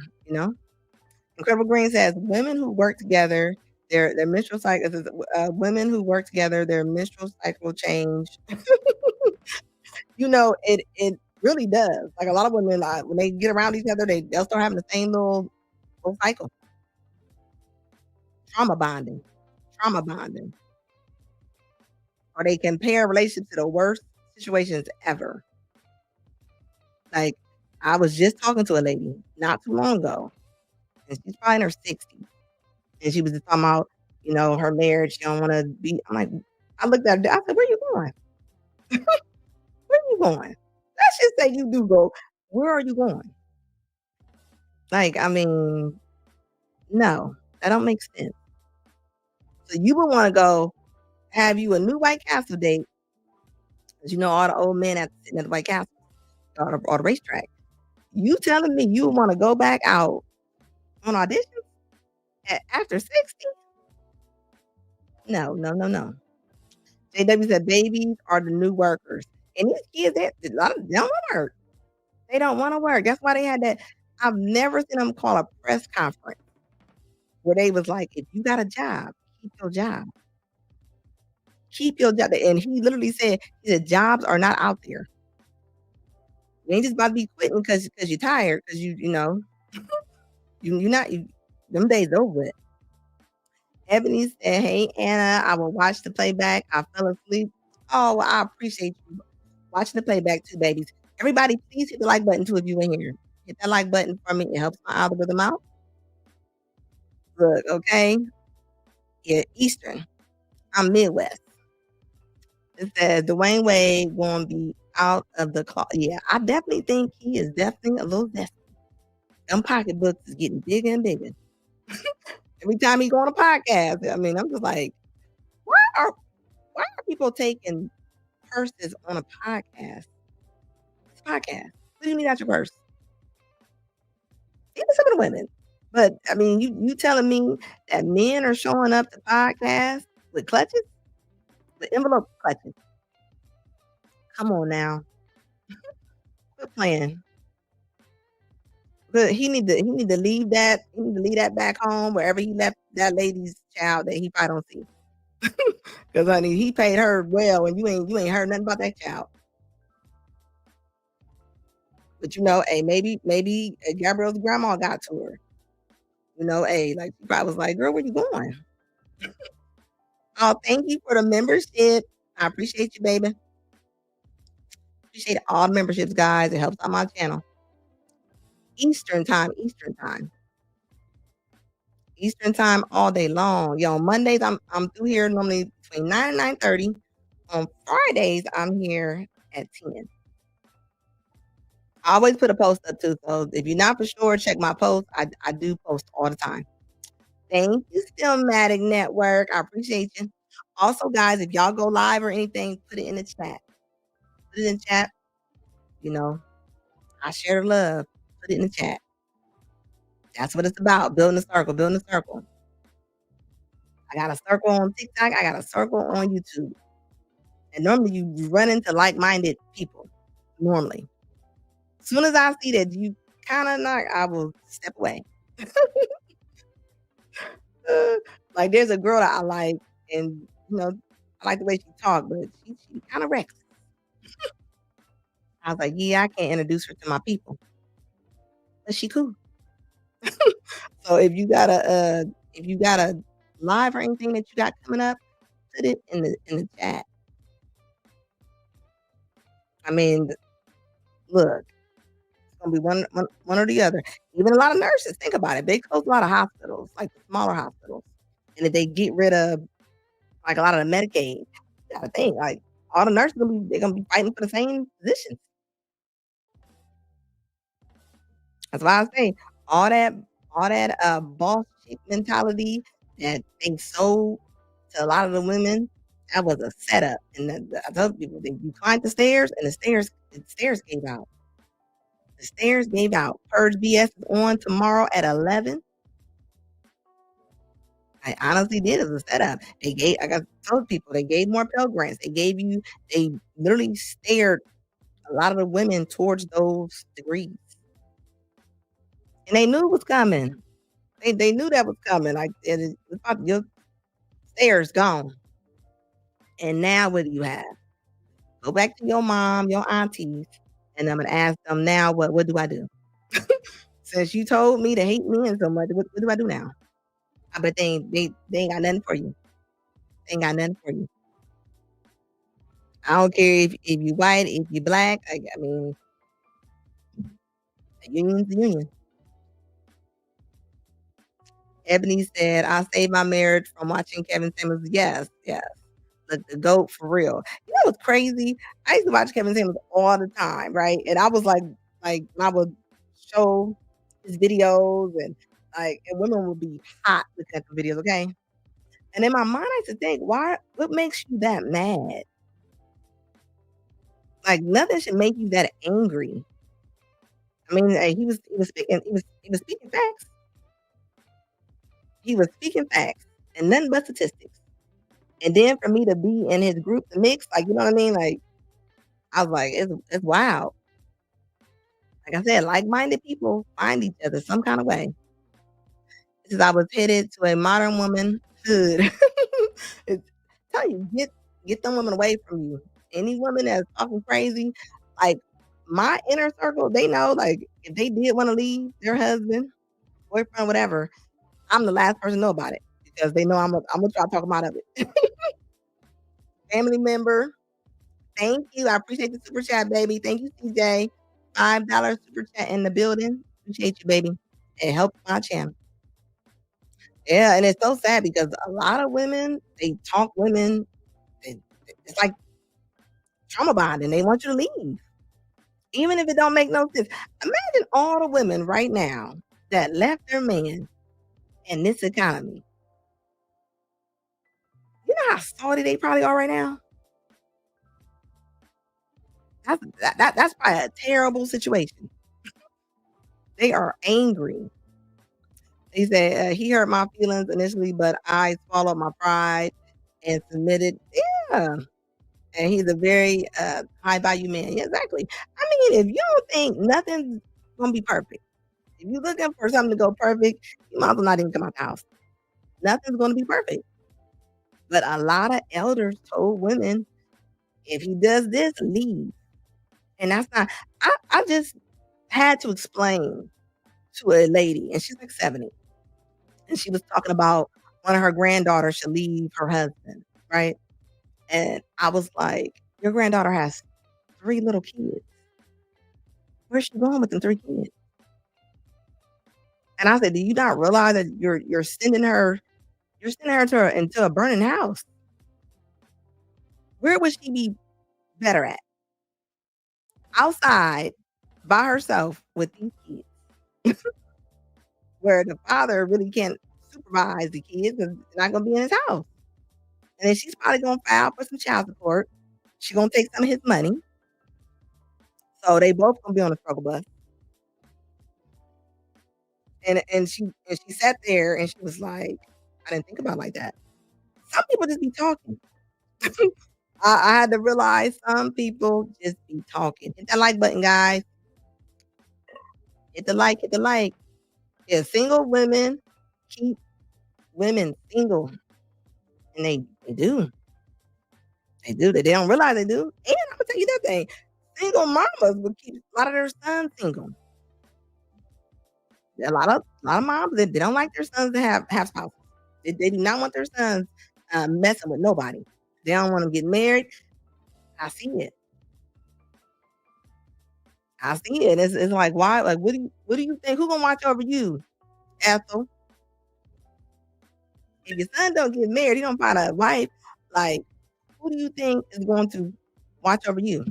S2: Incredible Green says, women who work together, their menstrual cycle, women who work together, their menstrual cycle change. Really does. Like a lot of women, when they get around each other, they'll start having the same little cycle. Trauma bonding. Or they compare relationships to the worst situations ever. Like, I was just talking to a lady not too long ago, and she's probably in her 60s. And she was just talking about, her marriage. She don't want to be. I'm like, I looked at her. I said, where you going? Where are you going? Let's just say you do go. Where are you going? Like, I mean, no, that don't make sense. So you would want to go have you a new White Castle date, because all the old men sitting at the White Castle or the racetrack. You telling me you want to go back out on auditions after 60? No. JW said babies are the new workers. And these kids, they don't want to work. They don't want to work. That's why they had that. I've never seen them call a press conference where they was like, if you got a job, keep your job. Keep your job. And he literally said, jobs are not out there. You ain't just about to be quitting because you're tired, because you're not, them days over with. Ebony said, hey, Anna, I will watch the playback. I fell asleep. Oh, well, I appreciate you watching the playback too, babies. Everybody, please hit the like button too if you in here. Hit that like button for me. It helps my algorithm out. Look, okay? Yeah, Eastern. I'm Midwest. It says Dwayne Wade going to be out of the closet. Yeah, I definitely think he is definitely a little zesty. Them pocketbooks is getting bigger and bigger. Every time he go on a podcast, I mean, I'm just like, why are people taking purses on a podcast? It's a podcast. What do you mean that's your purse? Even some of the women. But I mean, you telling me that men are showing up to podcasts with clutches? With envelope clutches. Come on now. Quit playing. But he need to leave that. He need to leave that back home, wherever he left that lady's child that he probably don't see. Because honey, he paid her well, and you ain't heard nothing about that child. But hey, maybe Gabrielle's grandma got to her. Hey, like she probably was like, girl, where you going? Oh, thank you for the membership. I appreciate you, baby. Appreciate all the memberships, guys. It helps out my channel. Eastern time all day long. Yo, on Mondays, I'm through here normally between 9 and 9:30. On Fridays, I'm here at 10. I always put a post up too. So if you're not for sure, check my post. I do post all the time. Thank you, Stillmatic Network. I appreciate you. Also, guys, if y'all go live or anything, put it in the chat. Put it in the chat. I share the love. Put it in the chat. That's what it's about. Building a circle. I got a circle on TikTok. I got a circle on YouTube. And normally you run into like-minded people. Normally. As soon as I see that you kind of not, I will step away. Like there's a girl that I like, and I like the way she talks, but she kind of reckless. I was like, yeah, I can't introduce her to my people, but she cool. So if you got a live or anything that you got coming up, put it in the chat. I mean, look, it's gonna be one or the other. Even a lot of nurses, think about it. They close a lot of hospitals, like the smaller hospitals, and if they get rid of like a lot of the Medicaid, you gotta think like all the nurses they're gonna be fighting for the same positions. That's why I say all that boss chick mentality that they sold to a lot of the women, that was a setup. And I told people, you climbed the stairs, and the stairs gave out. The stairs gave out. Purge BS is on tomorrow at 11. I honestly did as a setup. I told people they gave more Pell Grants. They literally steered a lot of the women towards those degrees. And they knew it was coming. They knew that was coming. Like your stairs gone. And now what do you have? Go back to your mom, your aunties, And I'm gonna ask them now, what do I do? Since you told me to hate men so much, what do I do now? I bet they ain't got nothing for you. They ain't got nothing for you. I don't care if you white, if you black. I mean, a union's a union. Ebony said, I saved my marriage from watching Kevin Samuels. Yes. The GOAT for real. You know what's crazy? I used to watch Kevin Samuels all the time, right? And I was like when I would show his videos and women would be hot looking at the videos, okay? And in my mind, I used to think, what makes you that mad? Like nothing should make you that angry. I mean, he was speaking facts. He was speaking facts and nothing but statistics. And then for me to be in his group, the mix, like, you know what I mean? Like, I was like, it's wild. Like I said, like-minded people find each other some kind of way. Because I was headed to a modern womanhood. Tell you, get them women away from you. Any woman that's talking crazy, like my inner circle, they know, like, if they did want to leave their husband, boyfriend, whatever, I'm the last person to know about it because they know I'm gonna try to talk them out of it. Family member, thank you. I appreciate the super chat, baby. Thank you, CJ. $5 super chat in the building. Appreciate you, baby. It helps my channel. Yeah, and it's so sad because a lot of women, they talk women, it's like trauma bonding. They want you to leave. Even if it don't make no sense. Imagine all the women right now that left their man in this economy. You know how salty they probably are right now? That's probably a terrible situation. They are angry. He said, he hurt my feelings initially, but I swallowed my pride and submitted. Yeah. And he's a very high value man. Yeah, exactly. I mean, if you don't think nothing's going to be perfect, if you're looking for something to go perfect, you might as well not even come out the house. Nothing's going to be perfect. But a lot of elders told women, if he does this, leave. And that's not, I just had to explain to a lady, and she's like 70. And she was talking about one of her granddaughters should leave her husband, right? And I was like, your granddaughter has 3 little kids. Where's she going with them 3 kids? And I said, do you not realize that you're sending her into a burning house? Where would she be better at? Outside by herself with these kids. Where the father really can't supervise the kids because they're not going to be in his house. And then she's probably going to file for some child support. She's going to take some of his money. So they both going to be on the struggle bus. And she sat there and she was like, I didn't think about it like that. Some people just be talking. I had to realize some people just be talking. Hit that like button, guys. Hit the like. Yeah, single women keep women single. And they do. They do. They don't realize they do. And I'm gonna tell you that thing. Single mamas will keep a lot of their sons single. A lot of moms, they don't like their sons to have spouses. They do not want their sons messing with nobody. They don't want them to get married. I see it. It's like, why? Like, what do you think? Who gonna watch over you, Ethel? If your son don't get married, he don't find a wife. Like, who do you think is going to watch over you?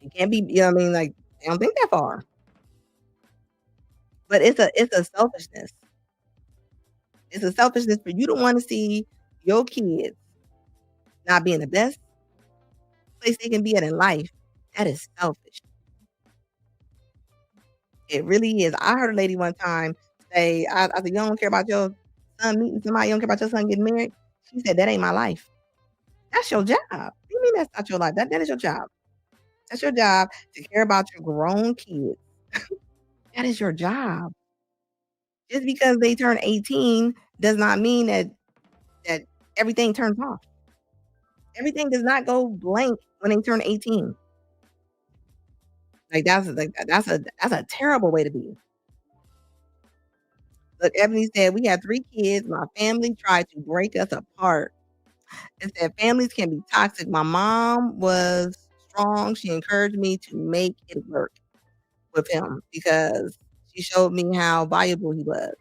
S2: It can't be. You know what I mean? Like, they don't think that far. But it's a selfishness. It's a selfishness for you to want to see your kids not being the best place they can be at in life. That is selfish. It really is. I heard a lady one time say, I said, you don't care about your son meeting somebody, you don't care about your son getting married? She said, that ain't my life. That's your job. What do you mean that's not your life? That is your job. That's your job to care about your grown kids. That is your job. Just because they turn 18 does not mean that everything turns off. Everything does not go blank when they turn 18. Like that's a terrible way to be. Look, Ebony said, we had 3 kids. My family tried to break us apart. It said families can be toxic. My mom was strong. She encouraged me to make it work with him because she showed me how valuable he was.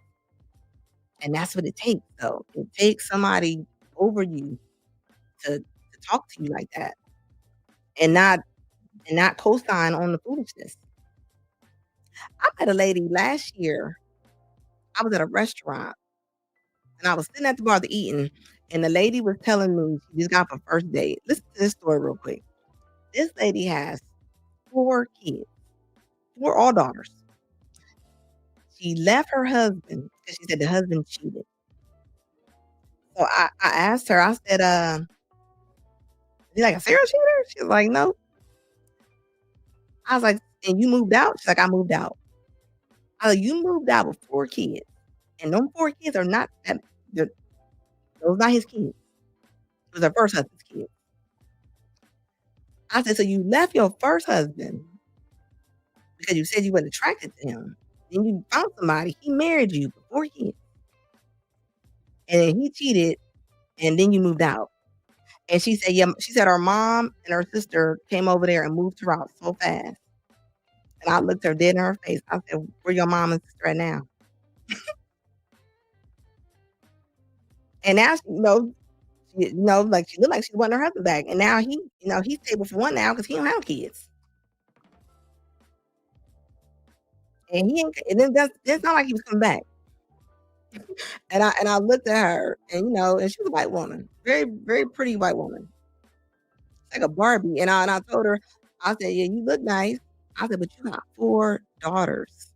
S2: And that's what it takes, though. It takes somebody over you to talk to you like that and not co-sign on the foolishness. I met a lady last year. I was at a restaurant and I was sitting at the bar eating, and the lady was telling me she just got off a first date. Listen to this story real quick. This lady has 4 kids, 4 all daughters. She left her husband because she said the husband cheated. So I asked her, I said, is he like a serial cheater? She was like, no. I was like, and you moved out? She's like, I moved out. I was like, you moved out with 4 kids. And them 4 kids are not that, those not his kids. It was her first husband's kids. I said, so you left your first husband because you said you weren't attracted to him. Then you found somebody, he married you with 4 kids. And then he cheated, and then you moved out. And she said, yeah, she said her mom and her sister came over there and moved her out so fast. And I looked her dead in her face. I said, where your mom and sister at now? And now, like she looked like she wanted her husband back. And now he's stable for one now because he don't have kids. And then it's not like he was coming back. And I looked at her, and and she was a white woman, very, very pretty white woman, like a Barbie. And I told her, I said, yeah, you look nice. I said, but you got 4 daughters,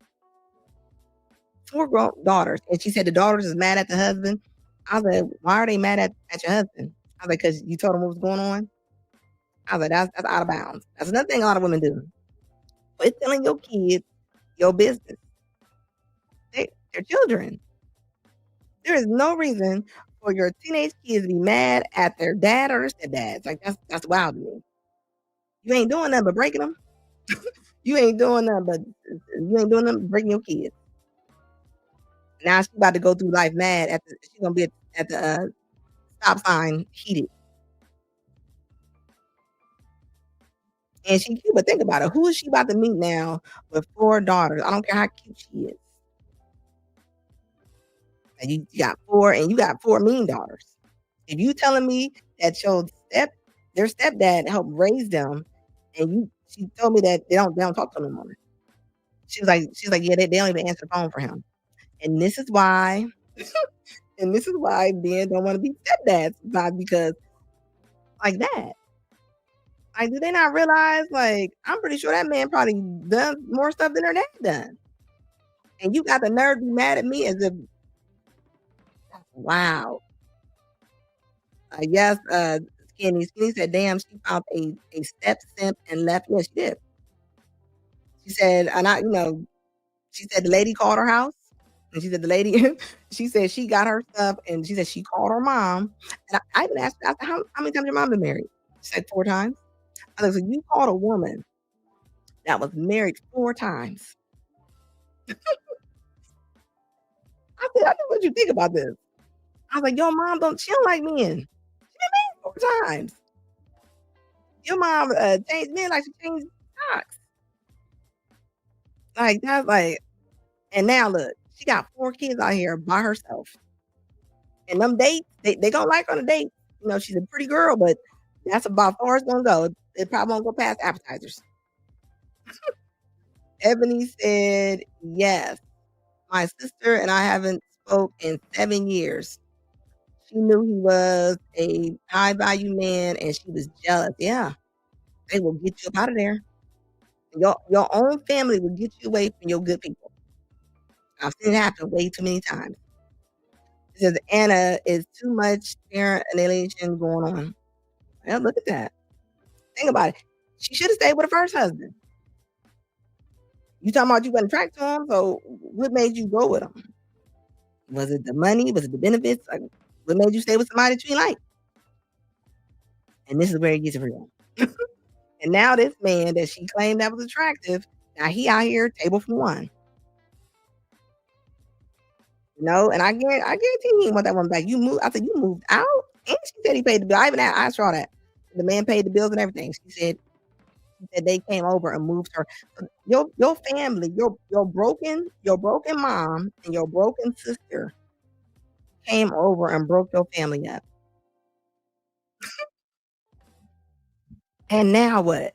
S2: 4 grown daughters. And she said the daughters is mad at the husband. I said, why are they mad at your husband? I was like, because you told them what was going on. I was like, that's out of bounds. That's another thing a lot of women do. Quit telling your kids your business. They're children. There is no reason for your teenage kids to be mad at their dad or their stepdads. Like that's wild to me. You ain't doing nothing but breaking them. You ain't doing nothing but breaking your kids. Now she's about to go through life mad she's gonna be at the stop sign heated. And she cute, but think about it. Who is she about to meet now with 4 daughters? I don't care how cute she is. And you got 4, and you got 4 mean daughters. If you telling me that their stepdad helped raise them, and she told me that they don't talk to them anymore. She's like, yeah, they don't even answer the phone for him. And this is why, men don't want to be stepdads, because like that. Like, do they not realize? Like, I'm pretty sure that man probably done more stuff than her dad done. And you got the nerve to be mad at me as if, wow. Yes, Skinny said, damn, she found a step simp and left. Yes, she did. She said, she said the lady called her house. And she said the lady, she said she got her stuff, and she said she called her mom. And I even asked her, how many times your mom been married? She said 4 times. I was like, so you called a woman that was married 4 times. I said, what you think about this? I was like, your mom she don't like men. She been married 4 times. Your mom changed men like she changed socks. Like, that's like, and now look, she got 4 kids out here by herself. And them dates, they gonna like her on a date. She's a pretty girl, but that's about far it's gonna go. It probably won't go past appetizers. Ebony said, yes. My sister and I haven't spoke in 7 years. She knew he was a high value man and she was jealous. Yeah. They will get you up out of there. Your own family will get you away from your good people. I've seen it happen way too many times. It says Anna is too much parent annihilation going on. Well, look at that. Think about it. She should have stayed with her first husband. You talking about you wasn't attracted to him, so what made you go with him? Was it the money? Was it the benefits? Like, what made you stay with somebody that you didn't like? And this is where it gets real. And now this man that she claimed that was attractive, now he out here table for one. You know, and I guarantee he didn't want that one back. You moved. I said, you moved out? And she said he paid the bill. I saw that. The man paid the bills and everything. She said they came over and moved her. Your family, your broken mom and your broken sister came over and broke your family up. And now what?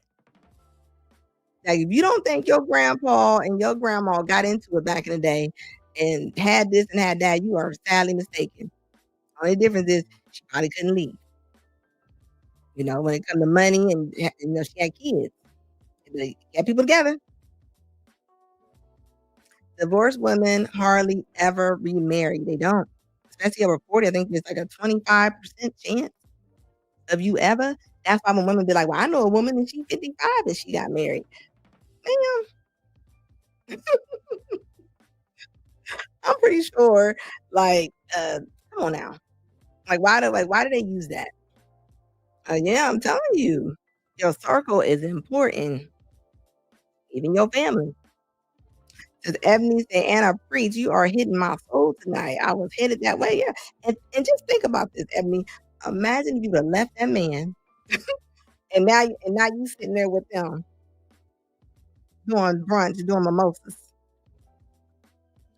S2: Like, if you don't think your grandpa and your grandma got into it back in the day and had this and had that, you are sadly mistaken. Only difference is she probably couldn't leave. You know, when it comes to money and you know, she had kids. They kept people together. Divorced women hardly ever remarry. They don't. Especially over 40. I think it's like a 25% chance of you ever. That's why when women be like, well, I know a woman and she's 55 and she got married. Damn. I'm pretty sure, like, come on now. Like, why do they use that? Yeah, I'm telling you, your circle is important. Even your family. Says Ebony said, Anna, preach, you are hitting my soul tonight. I was headed that way. Yeah. And just think about this, Ebony. Imagine if you would have left that man and now you sitting there with them doing brunch, doing mimosas.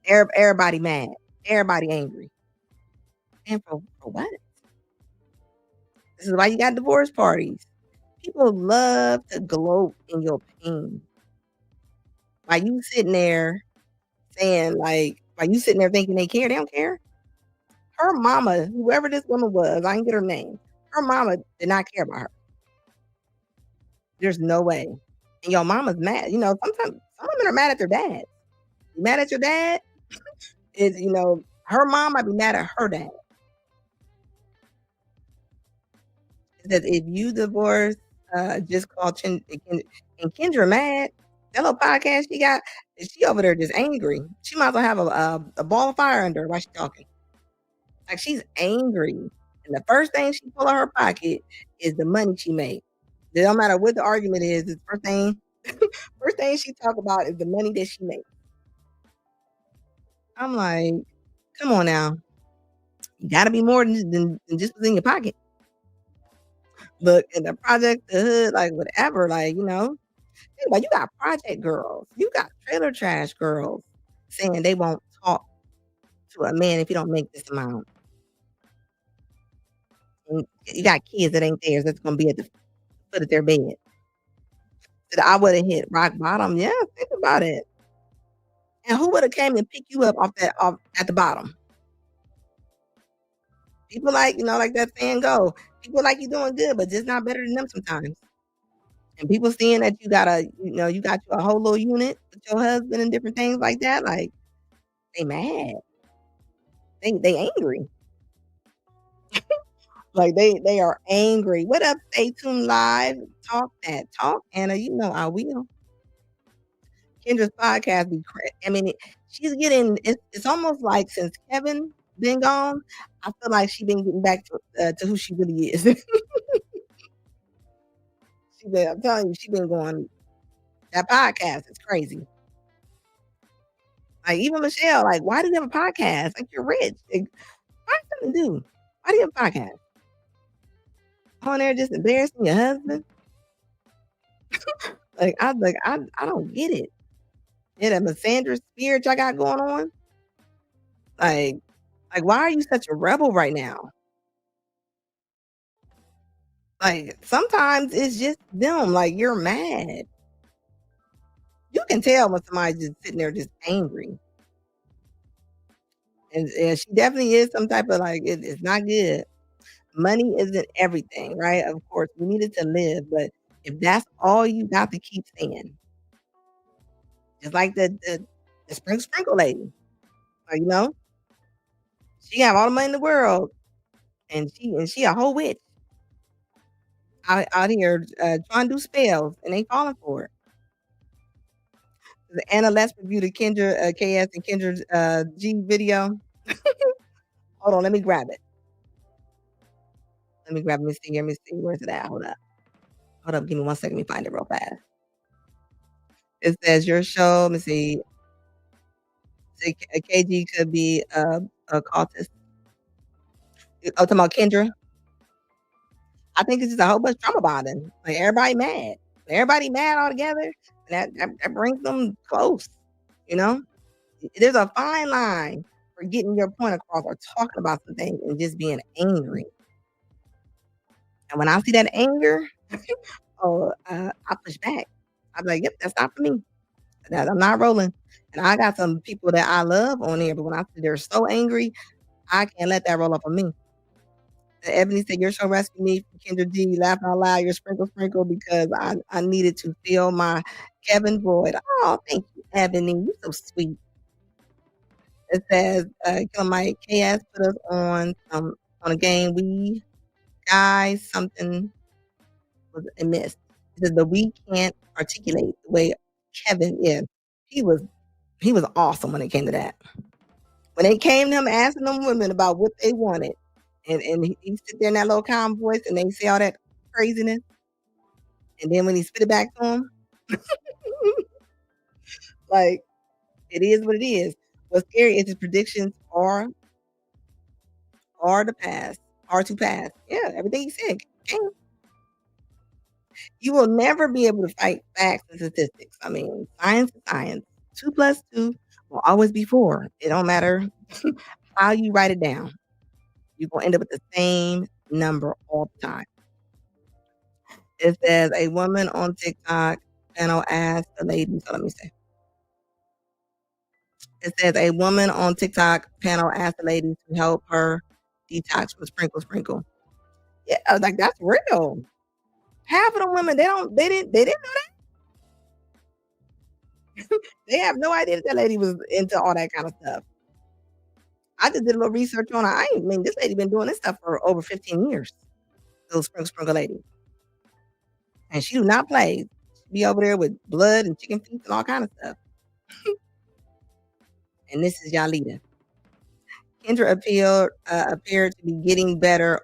S2: Everybody mad. Everybody angry. And for what? This is why you got divorce parties. People love to gloat in your pain. Why you sitting there saying, like, why you sitting there thinking they care? They don't care. Her mama, whoever this woman was, I didn't get her name. Her mama did not care about her. There's no way. And your mama's mad. You know, sometimes some women are mad at their dad. You mad at your dad? Is, you know, her mom might be mad at her dad. It says if you divorce, just call and Kendra mad. That little podcast she over there just angry. She might as well have a ball of fire under her while she's talking. Like, she's angry. And the first thing she pull out her pocket is the money she made. It don't matter what the argument is. The first thing she talk about is the money that she made. I'm like, come on now. You gotta be more than just what's in your pocket. Look, in the project, the hood, like whatever, like, you know. Like, you got project girls, you got trailer trash girls saying they won't talk to a man if you don't make this amount. And you got kids that ain't theirs that's gonna be at the foot of their bed. That I would have hit rock bottom. Yeah, think about it. And who would have came and picked you up off at the bottom? People like, you know, like that saying go. People like you doing good, but just not better than them sometimes. And people seeing that you got a whole little unit with your husband and different things like that, like, they mad. They angry. Like, they are angry. What up, Stay Tuned Live? Talk that talk, Anna. You know I will. Kendra's podcast be crazy. I mean, she's getting. It's almost like since Kevin been gone, I feel like she been getting back to who she really is. I'm telling you, she been going. That podcast is crazy. Like, even Michelle, like, why do you have a podcast? Like, you're rich. Like, find something to do. Why do you have a podcast? On there just embarrassing your husband? I don't get it. Yeah, that Cassandra spirit y'all got going on. Like, why are you such a rebel right now? Like, sometimes it's just them. Like, you're mad. You can tell when somebody's just sitting there just angry. And she definitely is some type of, like, it's not good. Money isn't everything, right? Of course, we need it to live, but if that's all you got to keep saying, just like the sprinkle lady, you know, she have all the money in the world, and she a whole witch out here trying to do spells, and they falling for it. Anna, let's review the Kendra KS and Kendra G video. Hold on, let me grab it. Let me see. Where's it at? Hold up. Hold up, give me 1 second. Let me find it real fast. It says your show. Let me see. A KG could be a cultist. Oh, talking about Kendra. I think it's just a whole bunch of trauma bonding. Like everybody mad. Everybody mad all together. And that brings them close. You know? There's a fine line for getting your point across or talking about something and just being angry. And when I see that anger, I push back. I'm like, yep, that's not for me. I'm not rolling. And I got some people that I love on here, but when I see they're so angry, I can't let that roll up on me. Ebony said, your show rescued me from Kendra G. Laugh out loud, your sprinkle, because I needed to fill my Kevin void. Oh, thank you, Ebony. You're so sweet. It says, Killer Mike KS put us on a game. We guys, something was amiss. It says, but we can't articulate the way Kevin is. He was awesome when it came to that. When it came to him asking them women about what they wanted, and he sit there in that little calm voice and they say all that craziness, and then when he spit it back to him, like, it is what it is. What's scary is his predictions are to pass. Yeah, everything he said came. You will never be able to fight facts and statistics. I mean, science is science. 2 + 2 will always be 4. It don't matter how you write it down. You're going to end up with the same number all the time. It says a woman on TikTok panel asked the lady, so let me say. It says a woman on TikTok panel asked the lady to help her detox from sprinkle. Yeah, I was like, that's real. Half of the women, they didn't know that. They have no idea that lady was into all that kind of stuff. I just did a little research on her. This lady been doing this stuff for over 15 years. Little sprinkle lady. And she do not play. She be over there with blood and chicken feet and all kind of stuff. And this is y'all leader. Kendra appeared to be getting better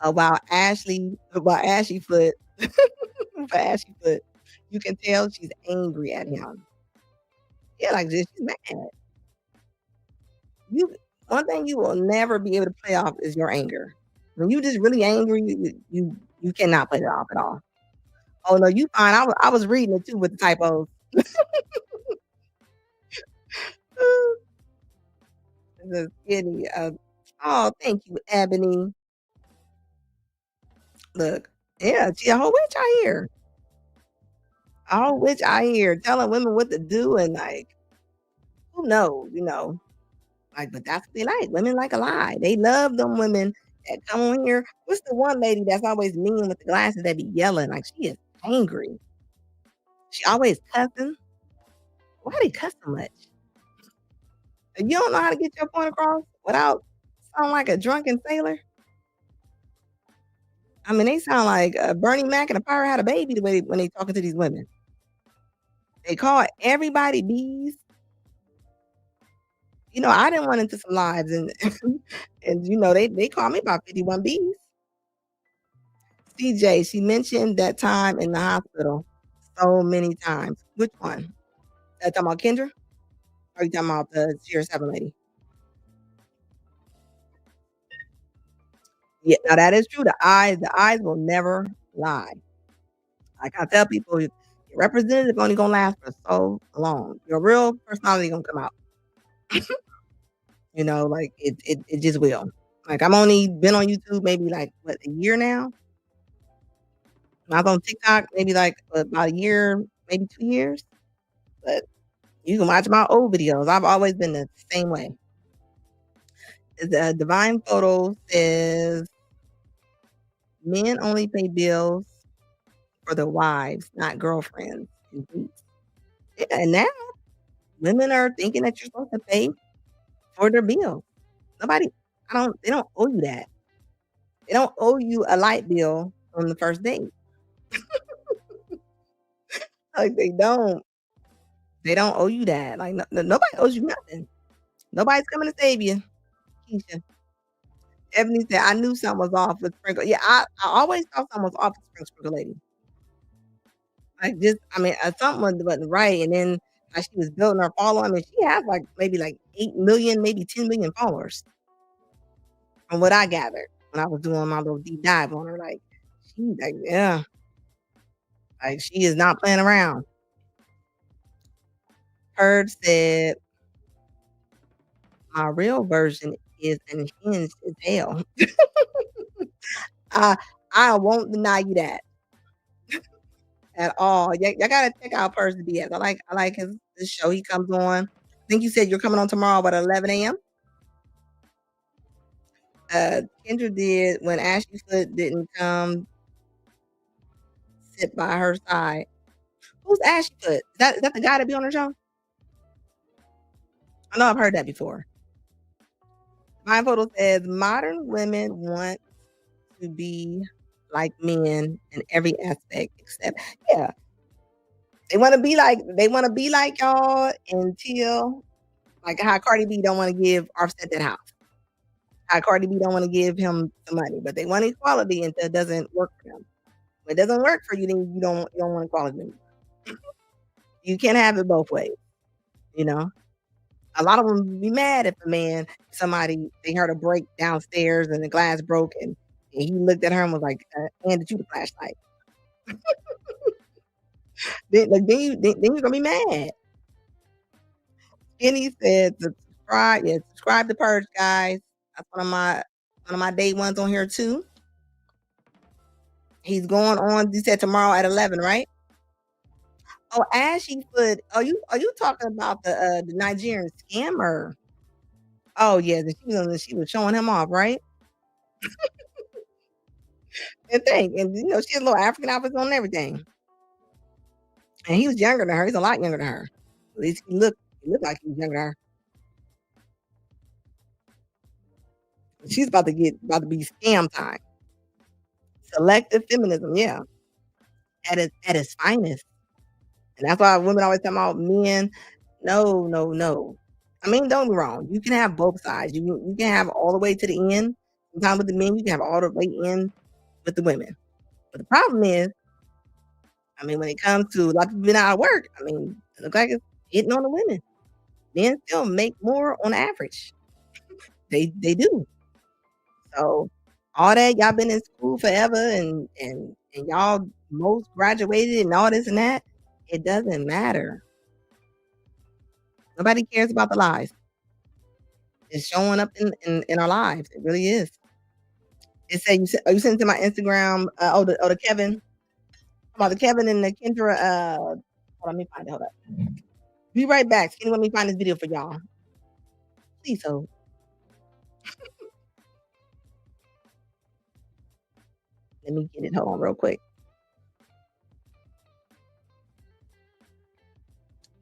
S2: while Ashley Foot, you can tell she's angry at him. Yeah, like this, she's mad. One thing you will never be able to play off is your anger. When you just really angry, you cannot play it off at all. Oh no, you fine. I was reading it too with the typos. This is skinny. Oh, thank you, Ebony. Look, yeah, she a whole witch I hear. A whole witch I hear telling women what to do, and like, who knows, like, but that's what they like. Women like a lie. They love them women that come on here. What's the one lady that's always mean with the glasses that be yelling like she is angry? She always cussing. Why they cuss so much? If you don't know how to get your point across without sounding like a drunken sailor. I mean, they sound like Bernie Mac and a pirate had a baby the way when they talking to these women. They call everybody bees. I didn't run into some lives and they call me about 51 bees. CJ, she mentioned that time in the hospital so many times. Which one? That talking about Kendra? Or are you talking about the Tier 7 lady? Yeah, now that is true. The eyes will never lie. Like I tell people, your representative only gonna last for so long. Your real personality gonna come out. Like it just will. Like I'm only been on YouTube maybe like a year now. I was on TikTok maybe like about a year, maybe 2 years. But you can watch my old videos. I've always been the same way. The Divine Photo says men only pay bills for their wives, not girlfriends. Yeah, and now women are thinking that you're supposed to pay for their bills. They don't owe you that. They don't owe you a light bill on the first date. Like they don't owe you that. Like nobody owes you nothing. Nobody's coming to save you. Keisha. Ebony said, I knew something was off with Sprinkle. Yeah, I always thought something was off with Sprinkle Lady. Like just, I mean, something wasn't right. And then she was building her following. I mean, she has like maybe like 8 million, maybe 10 million followers. From what I gathered when I was doing my little deep dive on her, like she, like yeah, like she is not playing around. Heard said, my real version is unhinged as hell. I won't deny you that at all. Y'all gotta check out Percy BS. I like his show he comes on. I think you said you're coming on tomorrow at 11 a.m. Kendra did when Ashley Foot didn't come sit by her side. Who's Ashley Foot? Is that the guy that be on her show? I know I've heard that before. My photo says modern women want to be like men in every aspect except they want to be like y'all until like how Cardi B don't want to give Offset that house. How Cardi B don't want to give him the money, but they want equality until it doesn't work for them. When it doesn't work for you, then you don't want equality anymore. You can't have it both ways, you know. A lot of them be mad if they heard a break downstairs and the glass broke and he looked at her and was like, handed you the flashlight. then you're gonna be mad. Skinny said subscribe to Purge, guys. That's one of my day ones on here too. He's going on, you said tomorrow at 11, right? Oh, Ashley Foot. Are you talking about the Nigerian scammer? Oh yeah, she was showing him off, right? And you know, she has a little African outfits on and everything. And he was younger than her. He's a lot younger than her. At least he looked like he was younger than her. She's about to be scam time. Selective feminism, yeah. At its finest. And that's why women always talk about men. No. I mean, don't be wrong. You can have both sides. You can have all the way to the end. Sometimes with the men, you can have all the way in with the women. But the problem is, I mean, when it comes to a lot of people being out of work, I mean, it looks like it's hitting on the women. Men still make more on average. They do. So all that, y'all been in school forever and y'all most graduated and all this and that, it doesn't matter. Nobody cares about the lies. It's showing up in our lives. It really is. It said you sent it to my Instagram. The Kevin. About the Kevin and the Kendra. Hold on, let me find it. Hold up. Be right back. Skinny, let me find this video for y'all. Please hold. Let me get it. Hold on real quick.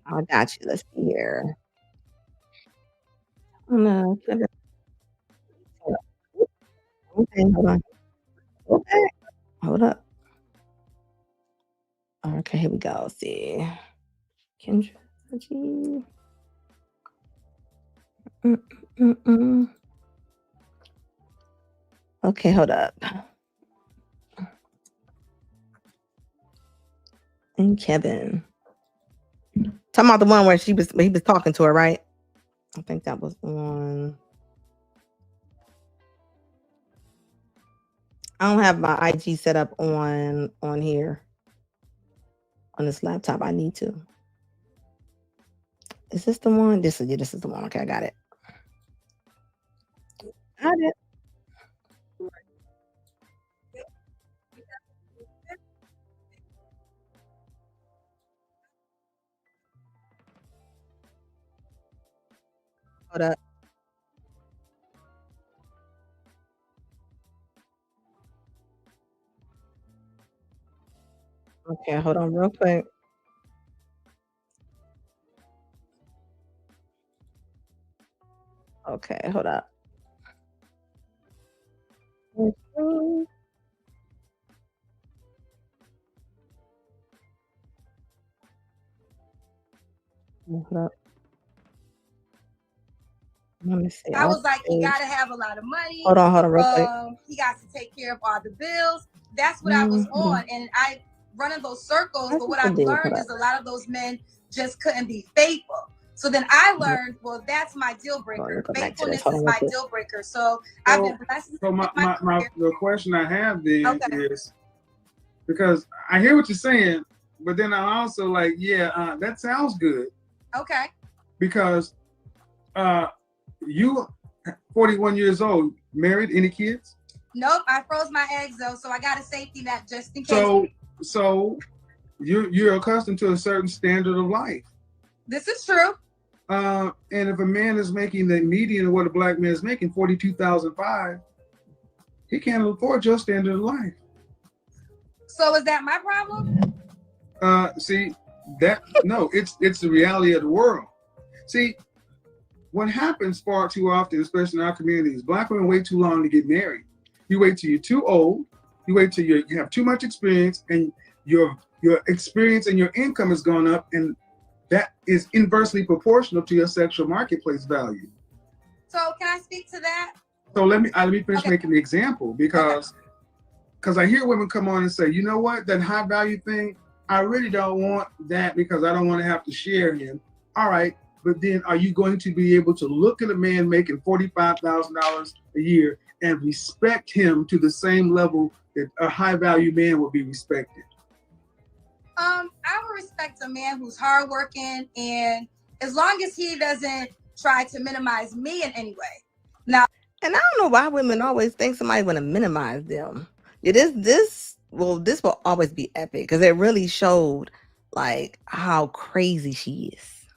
S2: I got you. Let's see here. Oh, no. Okay, hold on. Okay. Hold up. Okay, here we go. Let's see. Kendra. Okay, hold up. And Kevin. Talking about the one where he was talking to her, right? I think that was the one. I don't have my IG set up on here. On this laptop. I need to. Is this the one? This is the one. Okay, I got it. Got it. Hold up. Okay, hold on real quick. Okay, hold up. Hold up. Let me see.
S13: I was like, he got to have a lot of money.
S2: Hold on real quick.
S13: He got to take care of all the bills. That's what I was on. And running those circles.
S2: That's
S13: But what
S2: what
S13: I've
S2: they
S13: learned
S2: put
S13: is a lot of those men just couldn't be faithful. So then I learned, well, that's my deal breaker.
S2: Go back to this.
S13: Faithfulness
S2: Hold
S13: is
S2: on,
S13: my
S2: real quick.
S13: deal breaker. So I've been blessed.
S14: So
S13: with my career.
S14: the question I have then
S13: Okay.
S14: is, because I hear what you're saying, but then I also like, yeah, that sounds good,
S13: Okay.
S14: because you 41 years old, married, any kids?
S13: Nope, I froze my eggs though, so I got a safety net just in case.
S14: So you're accustomed to a certain standard of life.
S13: This is true.
S14: And if a man is making the median of what a black man is making, $42,500, he can't afford your standard of life.
S13: So is that my problem?
S14: See, that no, it's the reality of the world. See, what happens far too often, especially in our communities, black women wait too long to get married. You wait till you're too old. You wait till you have too much experience, and your experience and your income has gone up, and that is inversely proportional to your sexual marketplace value.
S13: So can I speak to that?
S14: So let me finish making the example, because I hear women come on and say, you know what, that high value thing, I really don't want that because I don't want to have to share him. All right, but then are you going to be able to look at a man making $45,000 a year and respect him to the same level that a high value man would be respected?
S13: I would respect a man who's hardworking, and as long as he doesn't try to minimize me in any way. Now,
S2: and I don't know why women always think somebody want to minimize them. This will always be epic because it really showed like how crazy she is.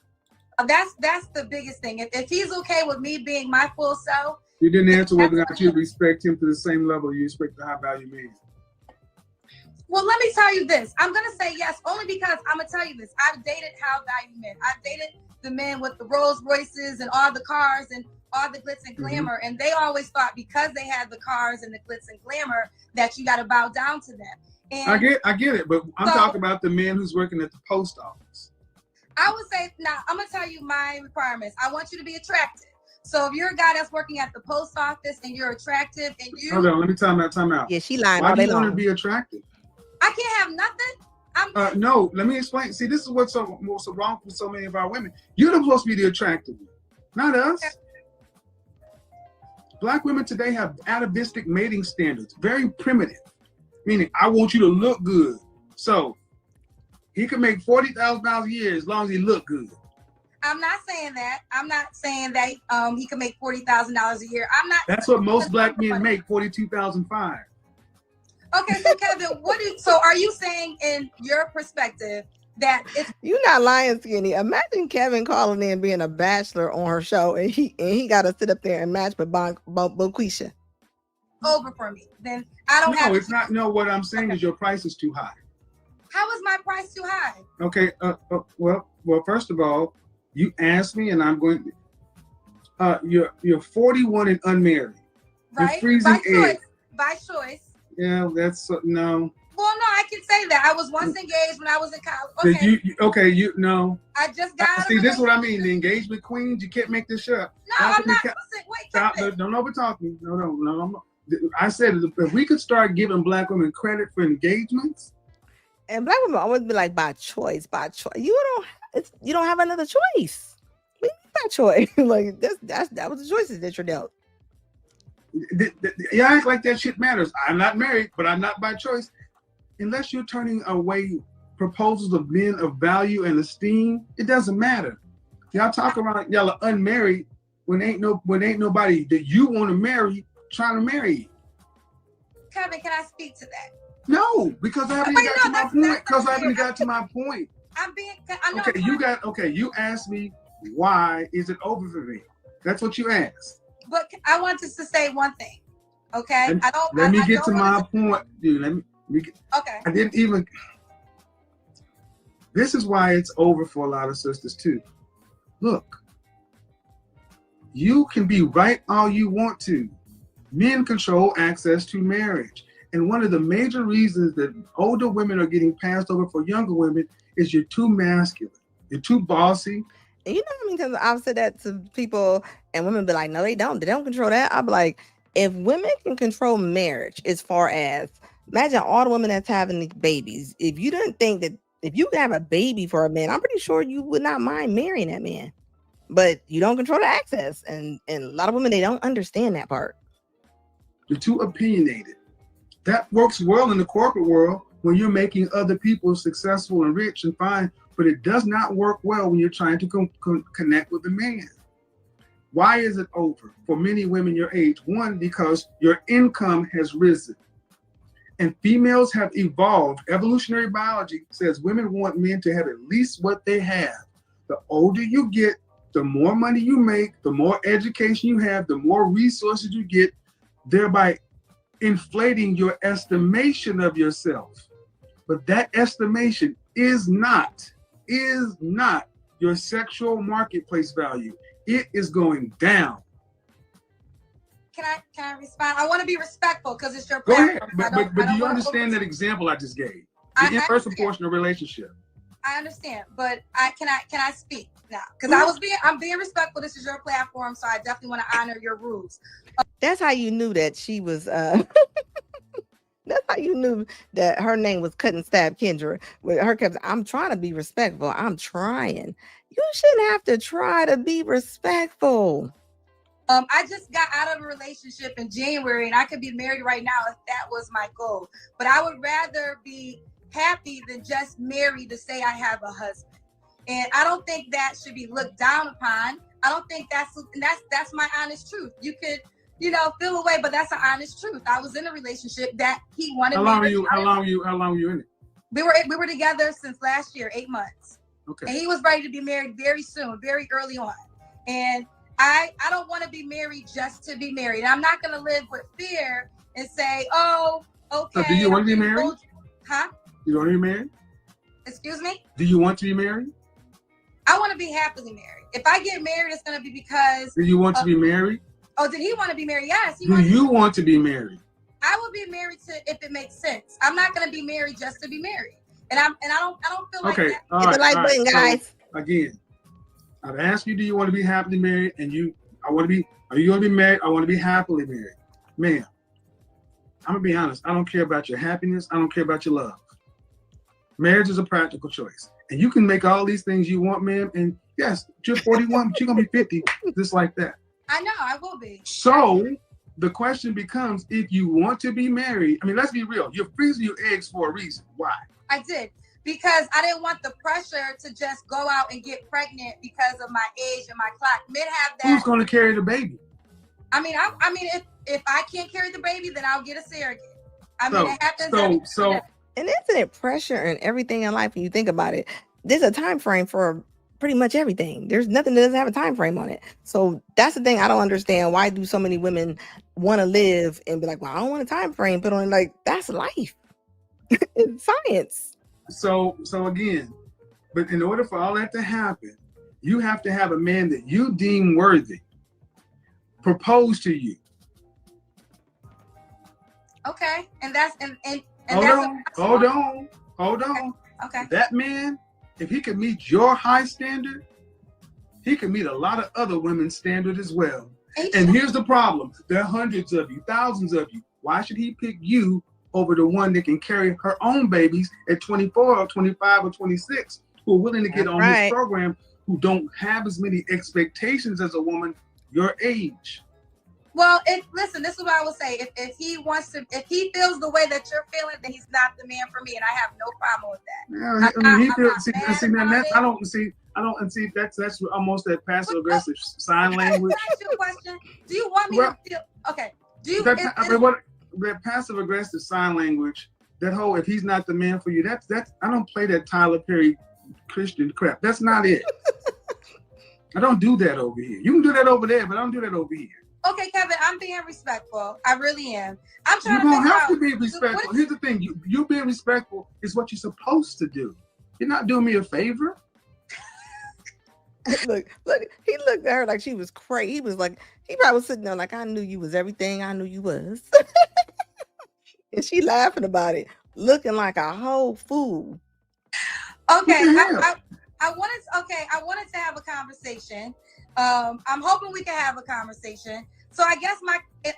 S13: That's the biggest thing. If he's okay with me being my full self.
S14: You didn't answer whether or not you respect him to the same level you respect the high value man.
S13: Well, let me tell you this. I'm going to say yes, only because I'm going to tell you this. I've dated high value men. I've dated the men with the Rolls Royces and all the cars and all the glitz and glamour. And they always thought because they had the cars and the glitz and glamour that you got to bow down to them. And
S14: I get it, but I'm talking about the man who's working at the post office.
S13: I would say, now I'm going to tell you my requirements. I want you to be attractive. So if you're a guy that's working at the post office and you're attractive and you...
S14: Hold on, let me time out.
S2: Yeah, she lying.
S14: Why do you want to be attractive?
S13: I can't have nothing.
S14: No, let me explain. See, this is what's so wrong with so many of our women. You're supposed to be the attractive one, not us. Okay. Black women today have atavistic mating standards, very primitive, meaning I want you to look good. So he can make $40,000 a year as long as he look good.
S13: I'm not saying that. I'm not saying that he can make $40,000 a year. I'm not.
S14: That's what most black men make, $42,500.
S13: Okay, so Kevin, so are you saying in your perspective that it's...
S2: You're not lying, Skinny. Imagine Kevin calling in being a bachelor on her show and he got to sit up there and match with Boquisha.
S13: Over for me. Then I don't have...
S14: No, it's not. No, what I'm saying is your price is too high.
S13: How is my price too high?
S14: Okay, well, first of all, you asked me and I'm going to... You're 41 and unmarried.
S13: Right?
S14: You're freezing eggs.
S13: By choice.
S14: Yeah, that's no.
S13: Well, no, I can say that. I was once engaged when I was in college.
S14: Okay.
S13: No. I just got.
S14: See, this is what I mean. The engagement queens. You can't make this up.
S13: No, I'm not. Listen, wait.
S14: Stop. Don't overtalk me. No. I said if we could start giving black women credit for engagements.
S2: And black women always be like, by choice. You don't have another choice. By choice. Like that was the choices that you're dealt.
S14: You act like that shit matters. I'm not married, but I'm not by choice. Unless you're turning away proposals of men of value and esteem, it doesn't matter. Y'all talk about y'all are unmarried when ain't nobody that you want to marry trying to marry you.
S13: Kevin, can I speak to that?
S14: No, because I haven't got to my point. Because I haven't got to my point. You asked me why is it over for me? That's what you asked.
S13: But I want to say one thing, okay?
S14: Let me get to my point, dude. Let me get,
S13: okay.
S14: I didn't even. This is why it's over for a lot of sisters too. Look, you can be right all you want to. Men control access to marriage, and one of the major reasons that older women are getting passed over for younger women is you're too masculine, you're too bossy.
S2: And you know how many times I've said that to people and women be like, no, they don't control that. I'll be like, if women can control marriage as far as Imagine all the women that's having these babies. If you didn't think that if you could have a baby for a man, I'm pretty sure you would not mind marrying that man. But you don't control the access. And a lot of women, they don't understand that part.
S14: You're too opinionated. That works well in the corporate world when you're making other people successful and rich and fine, but it does not work well when you're trying to connect with a man. Why is it over for many women your age? One, because your income has risen. And females have evolved. Evolutionary biology says women want men to have at least what they have. The older you get, the more money you make, the more education you have, the more resources you get, thereby inflating your estimation of yourself. But that estimation is not your sexual marketplace value. It is going down.
S13: Can I respond? I want to be respectful because it's your
S14: Go
S13: platform.
S14: ahead, but do you understand that example I just gave? The in-person portion of relationship.
S13: I understand, but can I speak now? Because I'm being respectful. This is your platform, so I definitely want to honor your rules.
S2: That's how you knew that she was that's how you knew that her name was Cut and Stab Kendra. With her kept, I'm trying to be respectful. I'm trying. You shouldn't have to try to be respectful.
S13: I just got out of a relationship in January, and I could be married right now if that was my goal. But I would rather be happy than just married to say I have a husband. And I don't think that should be looked down upon. I don't think that's my honest truth. You could, feel away, but that's an honest truth. I was in a relationship that he wanted.
S14: How long were you in it?
S13: We were together since last year, 8 months.
S14: Okay.
S13: And he was ready to be married very soon, very early on. And I don't want to be married just to be married. I'm not going to live with fear and say, oh, okay.
S14: So do you want to be married?
S13: Huh?
S14: You want to be married?
S13: Excuse me?
S14: Do you want to be married?
S13: I want to be happily married. If I get married, it's going to be because...
S14: Do you want to be married?
S13: Oh, did he want to be married? Yes.
S14: Do you want to be married?
S13: I would be married if it makes sense. I'm not going to be married just to be married. And I don't feel like that.
S2: Hit the like button, guys.
S14: So, again, I've asked you, do you want to be happily married? And are you going to be married? I want to be happily married. Man, I'm going to be honest. I don't care about your happiness. I don't care about your love. Marriage is a practical choice. And you can make all these things you want, ma'am. And yes, you're 41, but you're going to be 50, just like that.
S13: I know, I will be.
S14: So the question becomes, if you want to be married, I mean, let's be real. You're freezing your eggs for a reason. Why?
S13: I did. Because I didn't want the pressure to just go out and get pregnant because of my age and my clock. Men have that.
S14: Who's going to carry the baby?
S13: I mean, if I can't carry the baby, then I'll get a surrogate. I mean, it happens.
S2: So, and isn't it pressure and everything in life when you think about it? There's a time frame for pretty much everything. There's nothing that doesn't have a time frame on it. So that's the thing I don't understand. Why do so many women want to live and be like, well, I don't want a time frame put on it? Like, that's life. It's science.
S14: So again, but in order for all that to happen, you have to have a man that you deem worthy propose to you.
S13: Okay, and that's and
S14: hold on.
S13: Okay.
S14: That man, if he can meet your high standard, he can meet a lot of other women's standard as well. And here's the problem: there are hundreds of you, thousands of you. Why should he pick you over the one that can carry her own babies at 24 or 25 or 26, who are willing to get on this program, who don't have as many expectations as a woman your age?
S13: Well, listen, this is what I would say. If he feels the way that you're feeling, then he's not the man for me, and I have no problem with that.
S14: Yeah, I mean, that's almost that passive aggressive sign language.
S13: Can I ask you a question? Do you want me to feel okay?
S14: That passive aggressive sign language, that whole if he's not the man for you, that's I don't play that Tyler Perry Christian crap. That's not it. I don't do that over here. You can do that over there, but I don't do that over here.
S13: Okay, Kevin, I'm being respectful. I really am. I'm trying
S14: to
S13: figure out. You don't
S14: have to be respectful. Here's the thing: you being respectful is what you're supposed to do. You're not doing me a favor.
S2: Look, he looked at her like she was crazy. He was like, he probably was sitting there like, I knew you was everything I knew you was. And she laughing about it, looking like a whole fool.
S13: Okay, I wanted to have a conversation. I'm hoping we can have a conversation. So I guess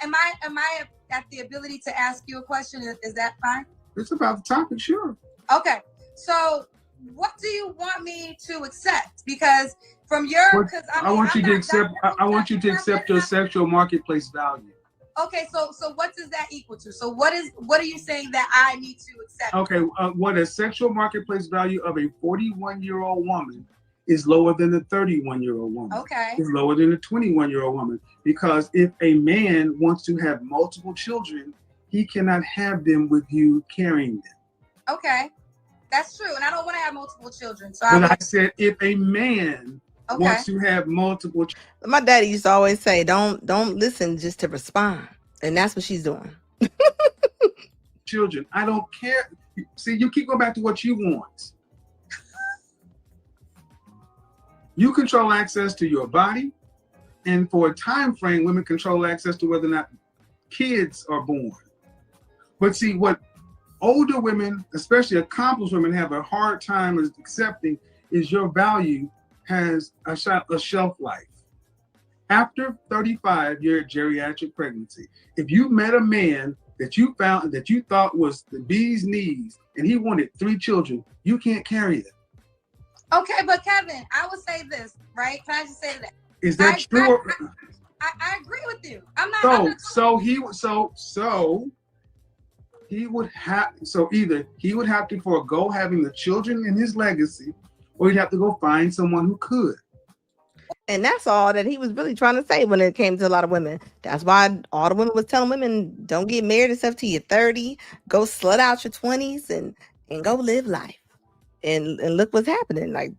S13: am I at the ability to ask you a question? Is that fine?
S14: It's about the topic, sure.
S13: Okay. So what do you want me to accept? Because from your, because
S14: I want you to accept. I want you to accept your sexual marketplace value.
S13: Okay, so what does that equal to? So what are you saying that I need to accept?
S14: Okay, what a sexual marketplace value of a 41-year-old woman is lower than a 31-year-old woman.
S13: Okay.
S14: Is lower than a 21-year-old woman, because if a man wants to have multiple children, he cannot have them with you carrying them.
S13: Okay, that's true, and I don't want to have multiple children. So
S14: but I said if a man wants to have multiple.
S2: My daddy used to always say, don't listen just to respond. And that's what she's doing.
S14: Children, I don't care. See, you keep going back to what you want. You control access to your body, and for a time frame, women control access to whether or not kids are born. But see, what older women, especially accomplished women, have a hard time accepting is your value has a shelf life. After 35, you're at geriatric pregnancy. If you met a man that you found that you thought was the bee's knees and he wanted 3 children, you can't carry them.
S13: Okay, but Kevin, I would say this, right? Can I just say that?
S14: Is that true?
S13: I agree with you. So either he would have to forego having the children in his legacy, or he'd have to go find someone who could.
S2: And that's all that he was really trying to say when it came to a lot of women. That's why all the women was telling women, don't get married and stuff till you're 30. Go slut out your 20s and go live life. And look what's happening. Like,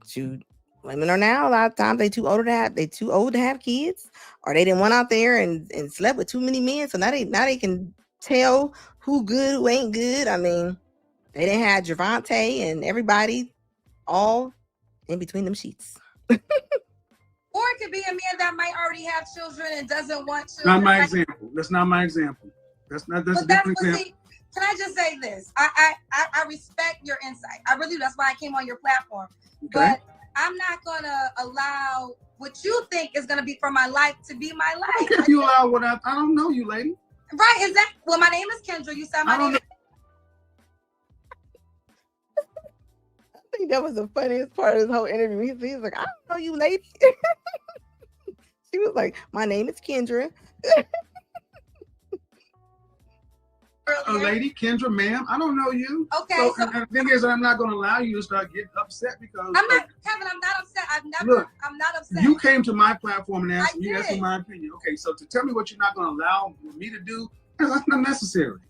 S2: women are now, a lot of times they too old to have kids, or they didn't went out there and slept with too many men. So now they can tell who good, who ain't good. I mean, they didn't have Javante and everybody all in between them sheets.
S13: Or it could be a man that might already have children and doesn't want children.
S14: Not my example. That's not my example. That's a different example.
S13: See, can I just say this? I respect your insight. I really do. That's why I came on your platform. Okay. But I'm not gonna allow what you think is gonna be for my life to be my life.
S14: If you allow what I don't know you, lady.
S13: Right? Is that? Well, my name is Kendra. You said my name.
S2: I think that was the funniest part of this whole interview. He was like, I don't know you, lady. She was like, my name is Kendra.
S14: Lady, Kendra, ma'am, I don't know you.
S13: Okay.
S14: So the thing is, I'm not going to allow you to start getting upset because
S13: I'm not, Kevin. I'm not upset. I'm not upset.
S14: You came to my platform and asked me my opinion. Okay, so to tell me what you're not going to allow me to do, that's not necessary.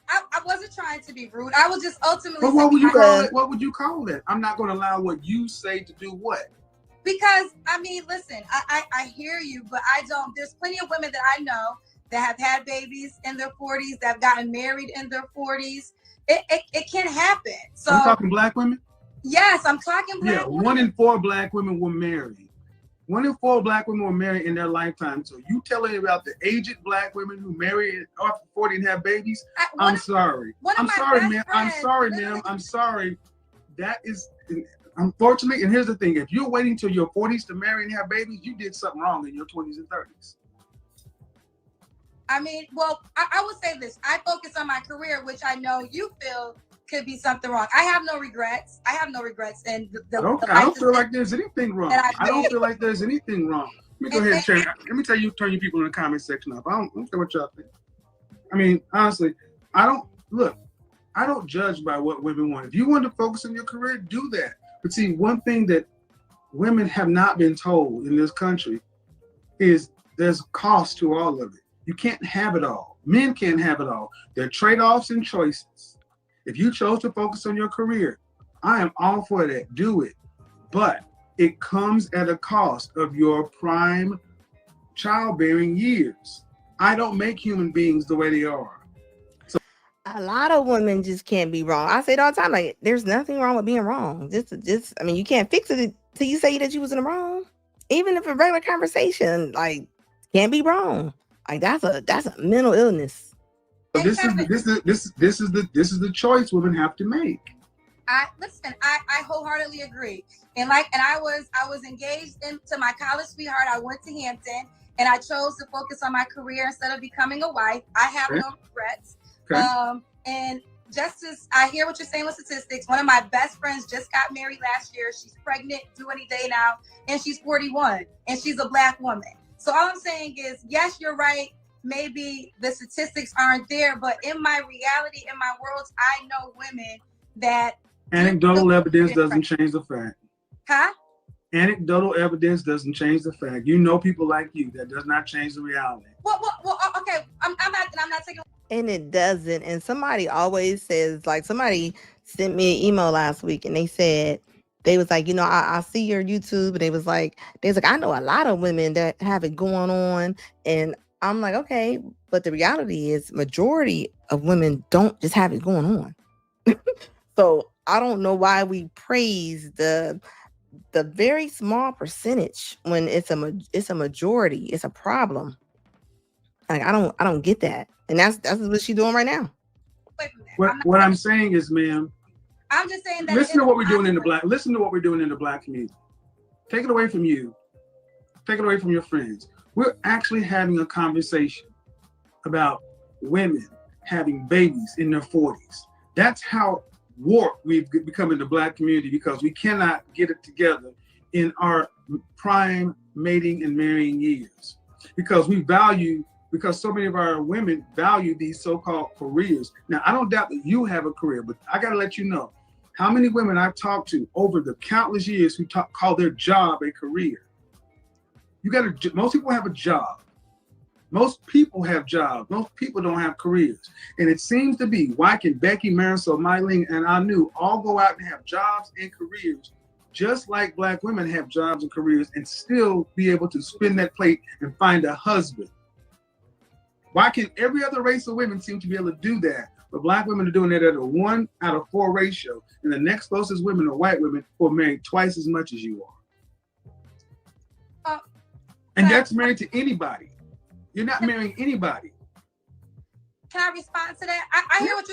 S13: I wasn't trying to be rude. I was just ultimately.
S14: But what would you call it? What would you call it? I'm not going to allow what you say to do what?
S13: Because I mean, listen, I hear you, but I don't. There's plenty of women that I know that have had babies in their 40s, that have gotten married in their 40s. It can happen. So
S14: I'm talking black women.
S13: Yes, I'm talking black women.
S14: 1 in 4 black women were married. 1 in 4 black women were married in their lifetime. So you telling me about the aged black women who marry after 40 and have babies? I'm sorry. I'm sorry, ma'am. I'm sorry, ma'am. I'm sorry. That is, unfortunately, and here's the thing. If you're waiting till your 40s to marry and have babies, you did something wrong in your 20s and 30s.
S13: I mean, well, I would say this. I focus on my career, which I know you feel could be something wrong. I have no regrets. And
S14: I don't feel like there's anything wrong. I don't feel like there's anything wrong. Let me go ahead and share. Let me tell you, turn you people in the comment section up. I don't care what y'all think. I mean, honestly, I don't judge by what women want. If you want to focus on your career, do that. But see, one thing that women have not been told in this country is there's a cost to all of it. You can't have it all. Men can't have it all. There are trade-offs and choices. If you chose to focus on your career, I am all for that. Do it. But it comes at a cost of your prime childbearing years. I don't make human beings the way they are. So
S2: a lot of women just can't be wrong. I say it all the time, like, there's nothing wrong with being wrong. I mean, you can't fix it till you say that you was in the wrong. Even if a regular conversation, like, can't be wrong. Like, that's a mental illness.
S14: So this is the choice women have to make.
S13: I wholeheartedly agree. And I was engaged into my college sweetheart. I went to Hampton, and I chose to focus on my career instead of becoming a wife. I have no regrets. And just as I hear what you're saying with statistics, one of my best friends just got married last year. She's pregnant, due any day now, and she's 41, and she's a Black woman. So all I'm saying is, yes, you're right. Maybe the statistics aren't there, but in my reality, in my worlds, I know women that
S14: anecdotal evidence doesn't change the fact.
S13: Huh?
S14: Anecdotal evidence doesn't change the fact. You know people like you. That does not change the reality.
S13: Well, okay. I'm not taking.
S2: And it doesn't. And somebody always says, like, somebody sent me an email last week and they said, they was like, you know, I see your YouTube. And they was like, I know a lot of women that have it going on. And I'm like, okay, but the reality is majority of women don't just have it going on. So I don't know why we praise the very small percentage when it's a majority. It's a problem. Like I don't get that. And that's what she's doing right now.
S14: What I'm saying is, ma'am,
S13: I'm just saying that
S14: listen to what we're doing in the Black community. Take it away from you. Take it away from your friends. We're actually having a conversation about women having babies in their 40s. That's how warped we've become in the Black community, because we cannot get it together in our prime mating and marrying years. Because so many of our women value these so-called careers. Now, I don't doubt that you have a career, but I got to let you know how many women I've talked to over the countless years who call their job a career. Most people have a job. Most people have jobs. Most people don't have careers. And it seems to be, why can Becky, Marisol, Mylene, and Anu all go out and have jobs and careers, just like Black women have jobs and careers, and still be able to spin that plate and find a husband? Why can every other race of women seem to be able to do that, but Black women are doing it at a 1 out of 4 ratio, and the next closest women are white women who are married twice as much as you are? And that's married to anybody. You're not marrying anybody.
S13: Can I respond to that? I hear what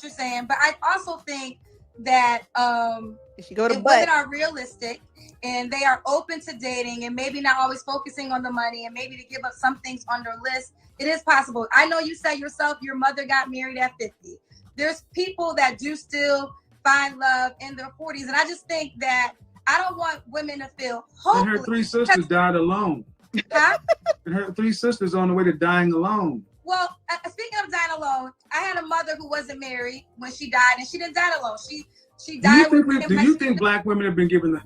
S13: you're saying. But I also think that if women are realistic and they are open to dating and maybe not always focusing on the money and maybe to give up some things on their list, it is possible. I know you said yourself, your mother got married at 50. There's people that do still find love in their 40s. And I just think that I don't want women to feel hopeless.
S14: And her 3 sisters died alone.
S13: Huh?
S14: And her 3 sisters on the way to dying alone.
S13: Well, speaking of dying alone, I had a mother who wasn't married when she died, and she didn't die alone. She died.
S14: Do you think Black women have been given the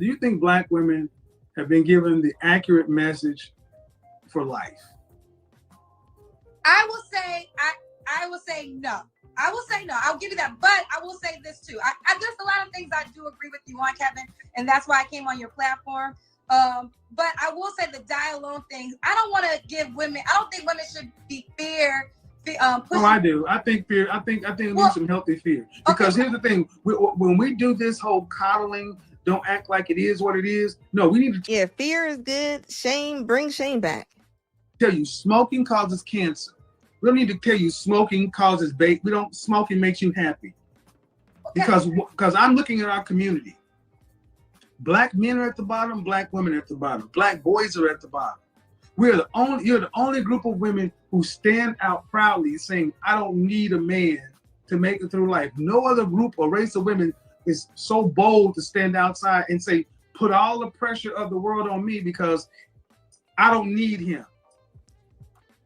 S14: accurate message for life?
S13: I will say no. I'll give you that. But I will say this too. There's a lot of things I do agree with you on, Kevin, and that's why I came on your platform. But I will say the die alone things. I don't think women should be
S14: I do. I think fear. I think we need some healthy fear. Because here's the thing: when we do this whole coddling, don't act like it is what it is. No, we need to.
S2: Yeah, fear is good. Shame, bring shame back.
S14: Tell you, smoking causes cancer. We don't need to tell you smoking causes smoking makes you happy. Because I'm looking at our community. Black men are at the bottom, Black women are at the bottom, Black boys are at the bottom. You're the only group of women who stand out proudly saying, I don't need a man to make it through life. No other group or race of women is so bold to stand outside and say, put all the pressure of the world on me because I don't need him.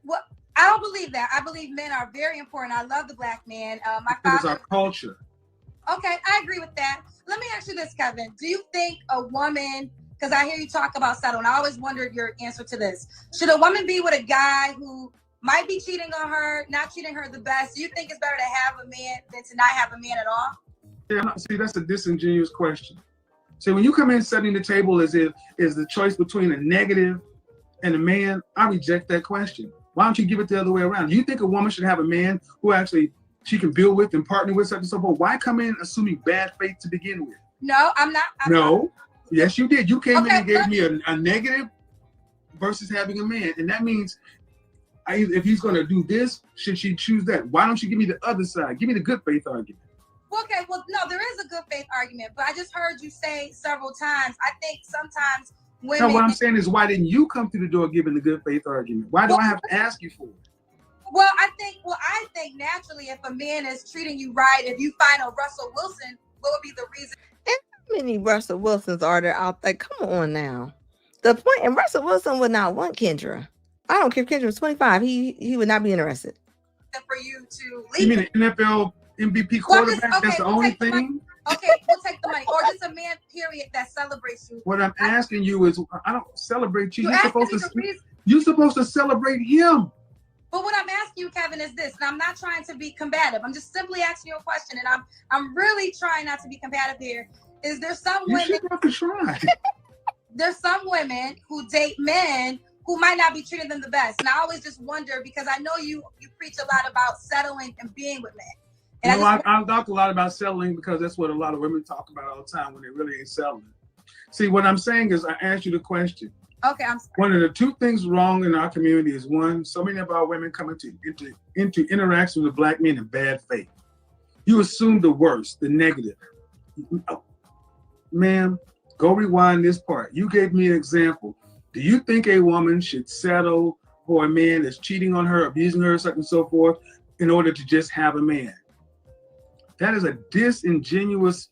S13: Well, I don't believe that. I believe men are very important. I love the Black man. My father.
S14: It's our culture.
S13: Okay, I agree with that. Let me ask you this, Kevin. Do you think a woman, because I hear you talk about settle, and I always wondered your answer to this. Should a woman be with a guy who might be cheating on her, not treating her the best? Do you think it's better to have a man than to not have a man at all?
S14: Yeah, see, that's a disingenuous question. See, when you come in setting the table as if is the choice between a negative and a man, I reject that question. Why don't you give it the other way around? Do you think a woman should have a man who actually she can build with and partner with, such and so forth? Why come in assuming bad faith to begin with?
S13: No, I'm not.
S14: No. Yes, you did. You came in and gave me a negative versus having a man. And that means if he's going to do this, should she choose that? Why don't you give me the other side? Give me the good faith argument.
S13: Okay, well, no, there is a good faith argument, but I just heard you say several times, I think sometimes
S14: No, what I'm saying is, why didn't you come through the door giving the good faith argument? Why do I have to ask you for it?
S13: Well, I think naturally, if a man is treating you right, if you find a Russell Wilson, what would be the reason?
S2: And how many Russell Wilsons are there out there? Come on now. The point, and Russell Wilson would not want Kendra. I don't care if Kendra was 25. He would not be interested.
S13: For you to leave.
S14: You mean an NFL MVP quarterback? That's the only thing?
S13: Okay, we'll take the money. Or just a man, period, that celebrates you.
S14: What I'm asking you is, I don't celebrate you. You're supposed to celebrate him.
S13: But what I'm asking you, Kevin, is this, and I'm not trying to be combative. I'm just simply asking you a question, and I'm really trying not to be combative here. Is there some women?
S14: You have to try.
S13: There's some women who date men who might not be treating them the best, and I always just wonder, because I know you preach a lot about settling and being with men. And
S14: I talk a lot about settling because that's what a lot of women talk about all the time when they really ain't settling. See, what I'm saying is, I asked you the question.
S13: Okay, I'm sorry.
S14: One of the two things wrong in our community is, one, so many of our women come into interactions with black men in bad faith. You assume the worst, the negative. Ma'am, go rewind this part. You gave me an example. Do you think a woman should settle for a man that's cheating on her, abusing her, such and so forth, in order to just have a man? That is a disingenuous.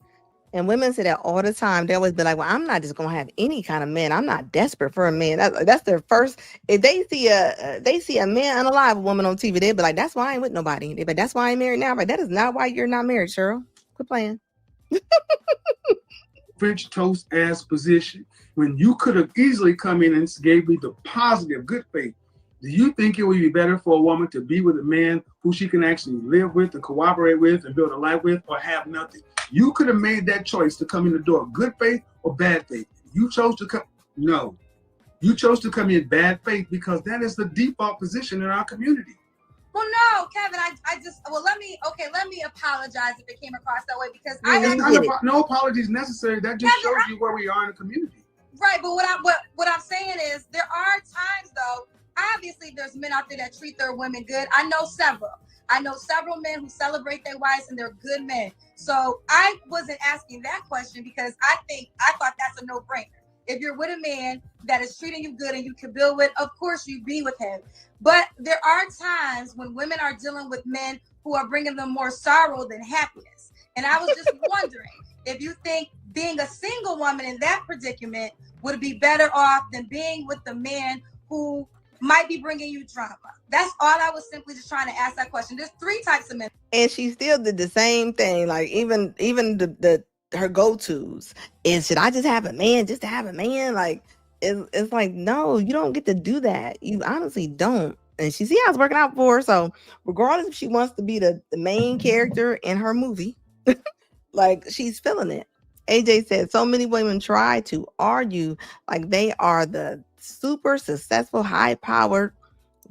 S2: And women say that all the time. They always be like, well, I'm not just going to have any kind of man. I'm not desperate for a man. That's their first. If they see a man unalive, a woman on TV, they'll be like, that's why I ain't with nobody. They be like, that's why I ain't married now. But that is not why you're not married, Cheryl. Quit playing.
S14: French toast ass position when you could have easily come in and gave me the positive good faith. Do you think it would be better for a woman to be with a man who she can actually live with and cooperate with and build a life with, or have nothing? You could have made that choice to come in the door, good faith or bad faith. You chose to come. No, you chose to come in bad faith because that is the default position in our community.
S13: Well, no, Kevin, let me apologize if it came across that way, because
S14: no apologies necessary. That just Kevin, shows you where we are in the community.
S13: Right, but what I'm saying is, there are times though. Obviously, there's men out there that treat their women good. I know several men who celebrate their wives, and they're good men. So I wasn't asking that question because I thought that's a no-brainer. If you're with a man that is treating you good and you can build with, of course you be with him. But there are times when women are dealing with men who are bringing them more sorrow than happiness. And I was just wondering if you think being a single woman in that predicament would be better off than being with the man who might be bringing you drama. That's all. I was simply just trying to ask that question. There's 3 types of men.
S2: And she still did the same thing. Like even her go-tos is, should I just have a man just to have a man? Like it's like, no, you don't get to do that. You honestly don't. And she see how it's working out for her. So regardless if she wants to be the main character in her movie, like she's feeling it. AJ said so many women try to argue like they are the super successful, high-powered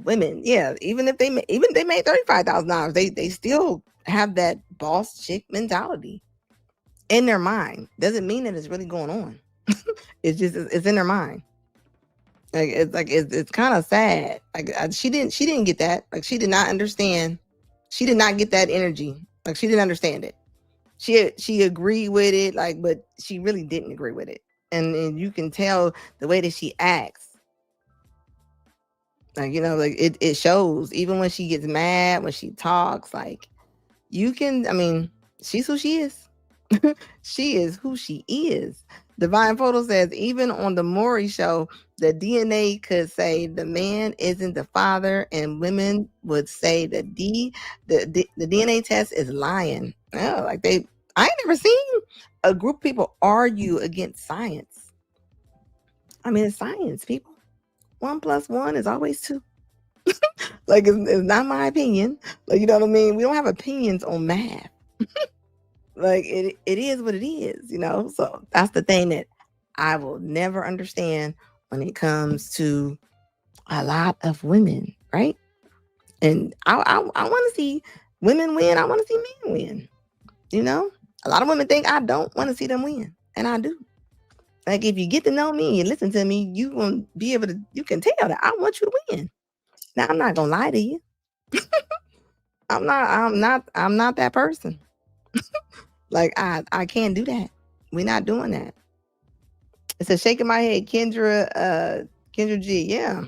S2: women. Yeah, even if they made $35,000, they still have that boss chick mentality in their mind. Doesn't mean that it's really going on. It's in their mind. It's kind of sad. Like she didn't get that. Like she did not understand. She did not get that energy. Like she didn't understand it. She agreed with it, like, but she really didn't agree with it. And you can tell the way that she acts. Like, like it shows even when she gets mad, when she talks, like she's who she is. She is who she is. Divine Photo says, even on the Maury show, the DNA could say the man isn't the father, and women would say the DNA test is lying. Oh, I ain't never seen a group of people argue against science. It's science, people. 1 + 1 is always 2. Like it's not my opinion. Like, you know what I mean? We don't have opinions on math. Like it is what it is, So that's the thing that I will never understand when it comes to a lot of women, right? And I want to see women win. I want to see men win. A lot of women think I don't want to see them win, and I do. Like if you get to know me and you listen to me, you won't be able to. You can tell that I want you to win. Now I'm not gonna lie to you. I'm not that person. Like I can't do that. We're not doing that. It says shaking my head, Kendra G. Yeah.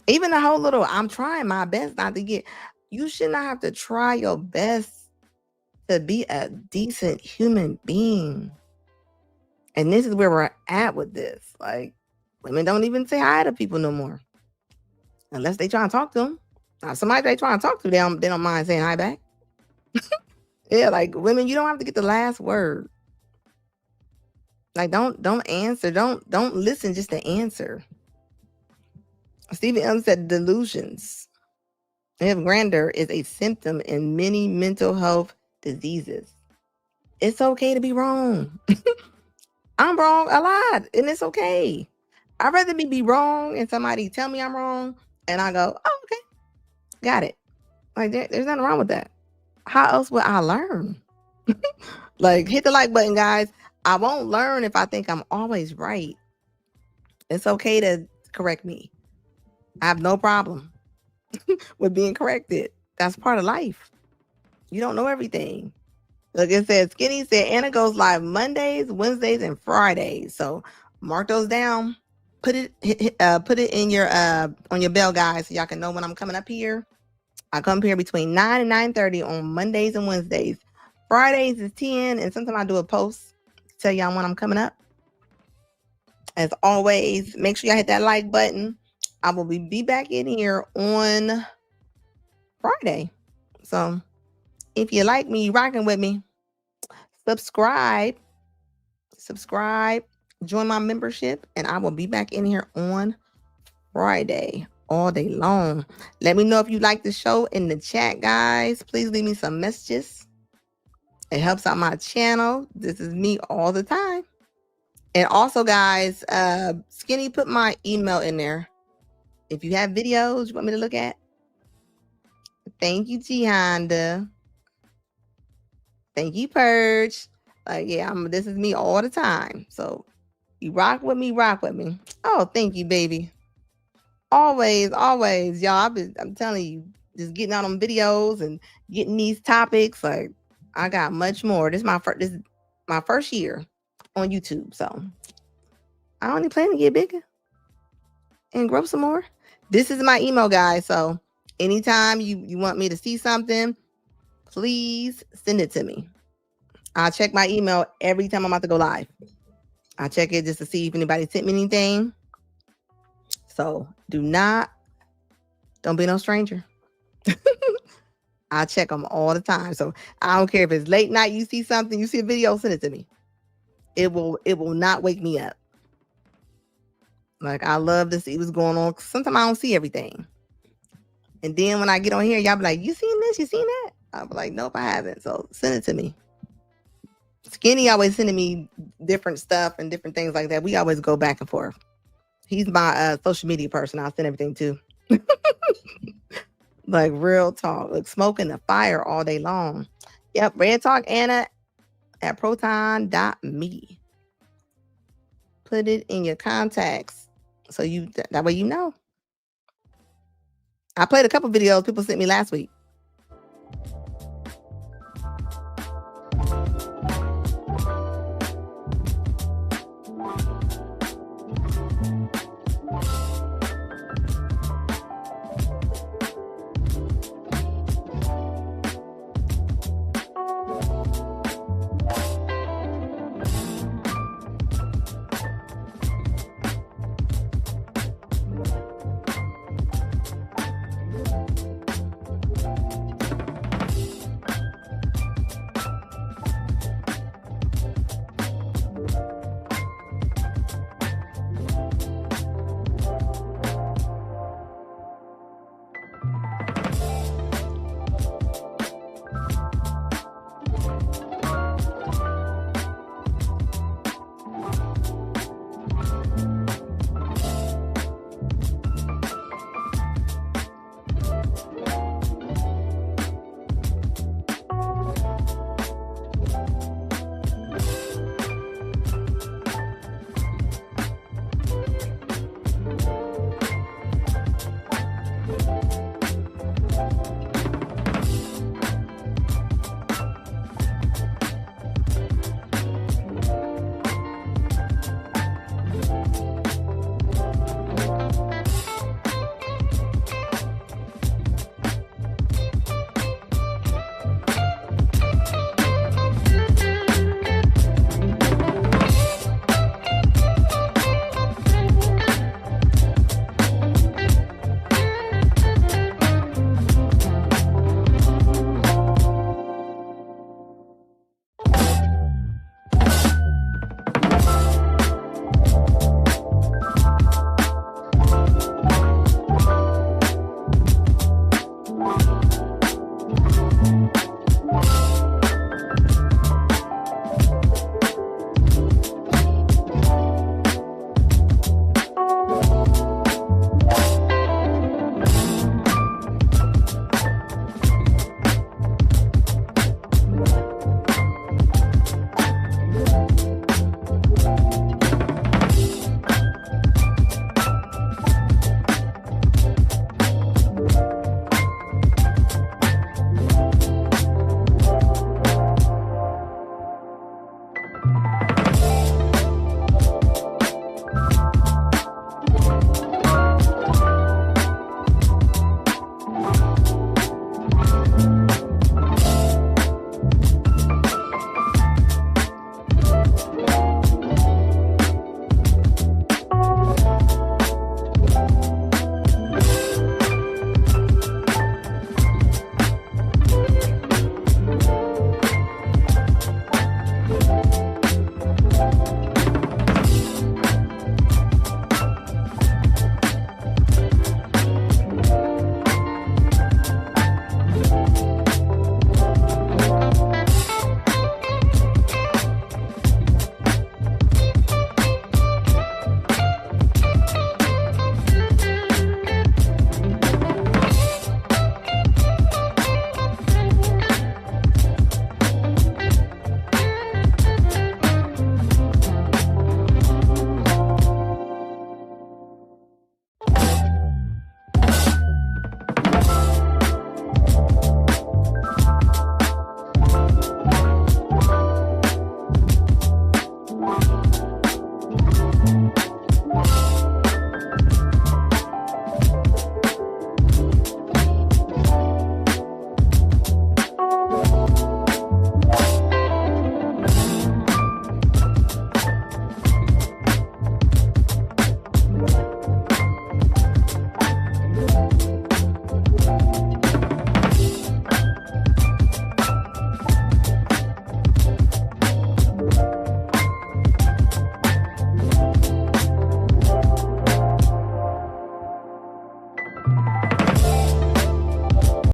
S2: Even the whole little, I'm trying my best not to get, you should not have to try your best to be a decent human being. And this is where we're at with this. Like, women don't even say hi to people no more. Unless they try and talk to them. Now, somebody they try and talk to, they don't mind saying hi back. Yeah, like women, you don't have to get the last word. Like, don't answer. Don't listen just to answer. Stephen M said delusions. If grandeur is a symptom in many mental health diseases. It's okay to be wrong. I'm wrong a lot, and it's okay. I'd rather me be wrong and somebody tell me I'm wrong, and I go, oh, okay, got it. Like, there's nothing wrong with that. How else would I learn? Like, hit the like button, guys. I won't learn if I think I'm always right. It's okay to correct me. I have no problem with being corrected. That's part of life. You don't know everything. Look, it says Skinny said Anna goes live Mondays, Wednesdays, and Fridays. So mark those down. Put it in your on your bell, guys, so y'all can know when I'm coming up here. I come here between 9 and 9:30 on Mondays and Wednesdays. Fridays is 10, and sometimes I do a post to tell y'all when I'm coming up. As always, make sure y'all hit that like button. I will be back in here on Friday. So if you like me, you rocking with me, subscribe, join my membership, and I will be back in here on Friday all day long. Let me know if you like the show in the chat, guys. Please leave me some messages. It helps out my channel. This is me all the time. And also, guys, Skinny put my email in there. If you have videos you want me to look at. Thank you, G Honda. Thank you, Purge. Yeah, this is me all the time. So you rock with me. Oh, thank you, baby. Always, y'all. I'm telling you, just getting out on videos and getting these topics. Like, I got much more. This is my first year on YouTube. So I only plan to get bigger and grow some more. This is my email, guys. So anytime you want me to see something, please send it to me. I'll check my email every time I'm about to go live. I check it just to see if anybody sent me anything. So don't be no stranger. I check them all the time. So I don't care if it's late night, you see something, you see a video, send it to me. It will not wake me up. Like, I love to see what's going on. Sometimes I don't see everything. And then when I get on here, y'all be like, you seen this? You seen that? I'll be like, nope, I haven't. So send it to me. Skinny always sending me different stuff and different things like that. We always go back and forth. He's my social media person. I'll send everything too. Like, real talk. Like, smoking the fire all day long. Yep, Red Talk Anna at proton.me. Put it in your contacts so that way you know. I played a couple videos people sent me last week.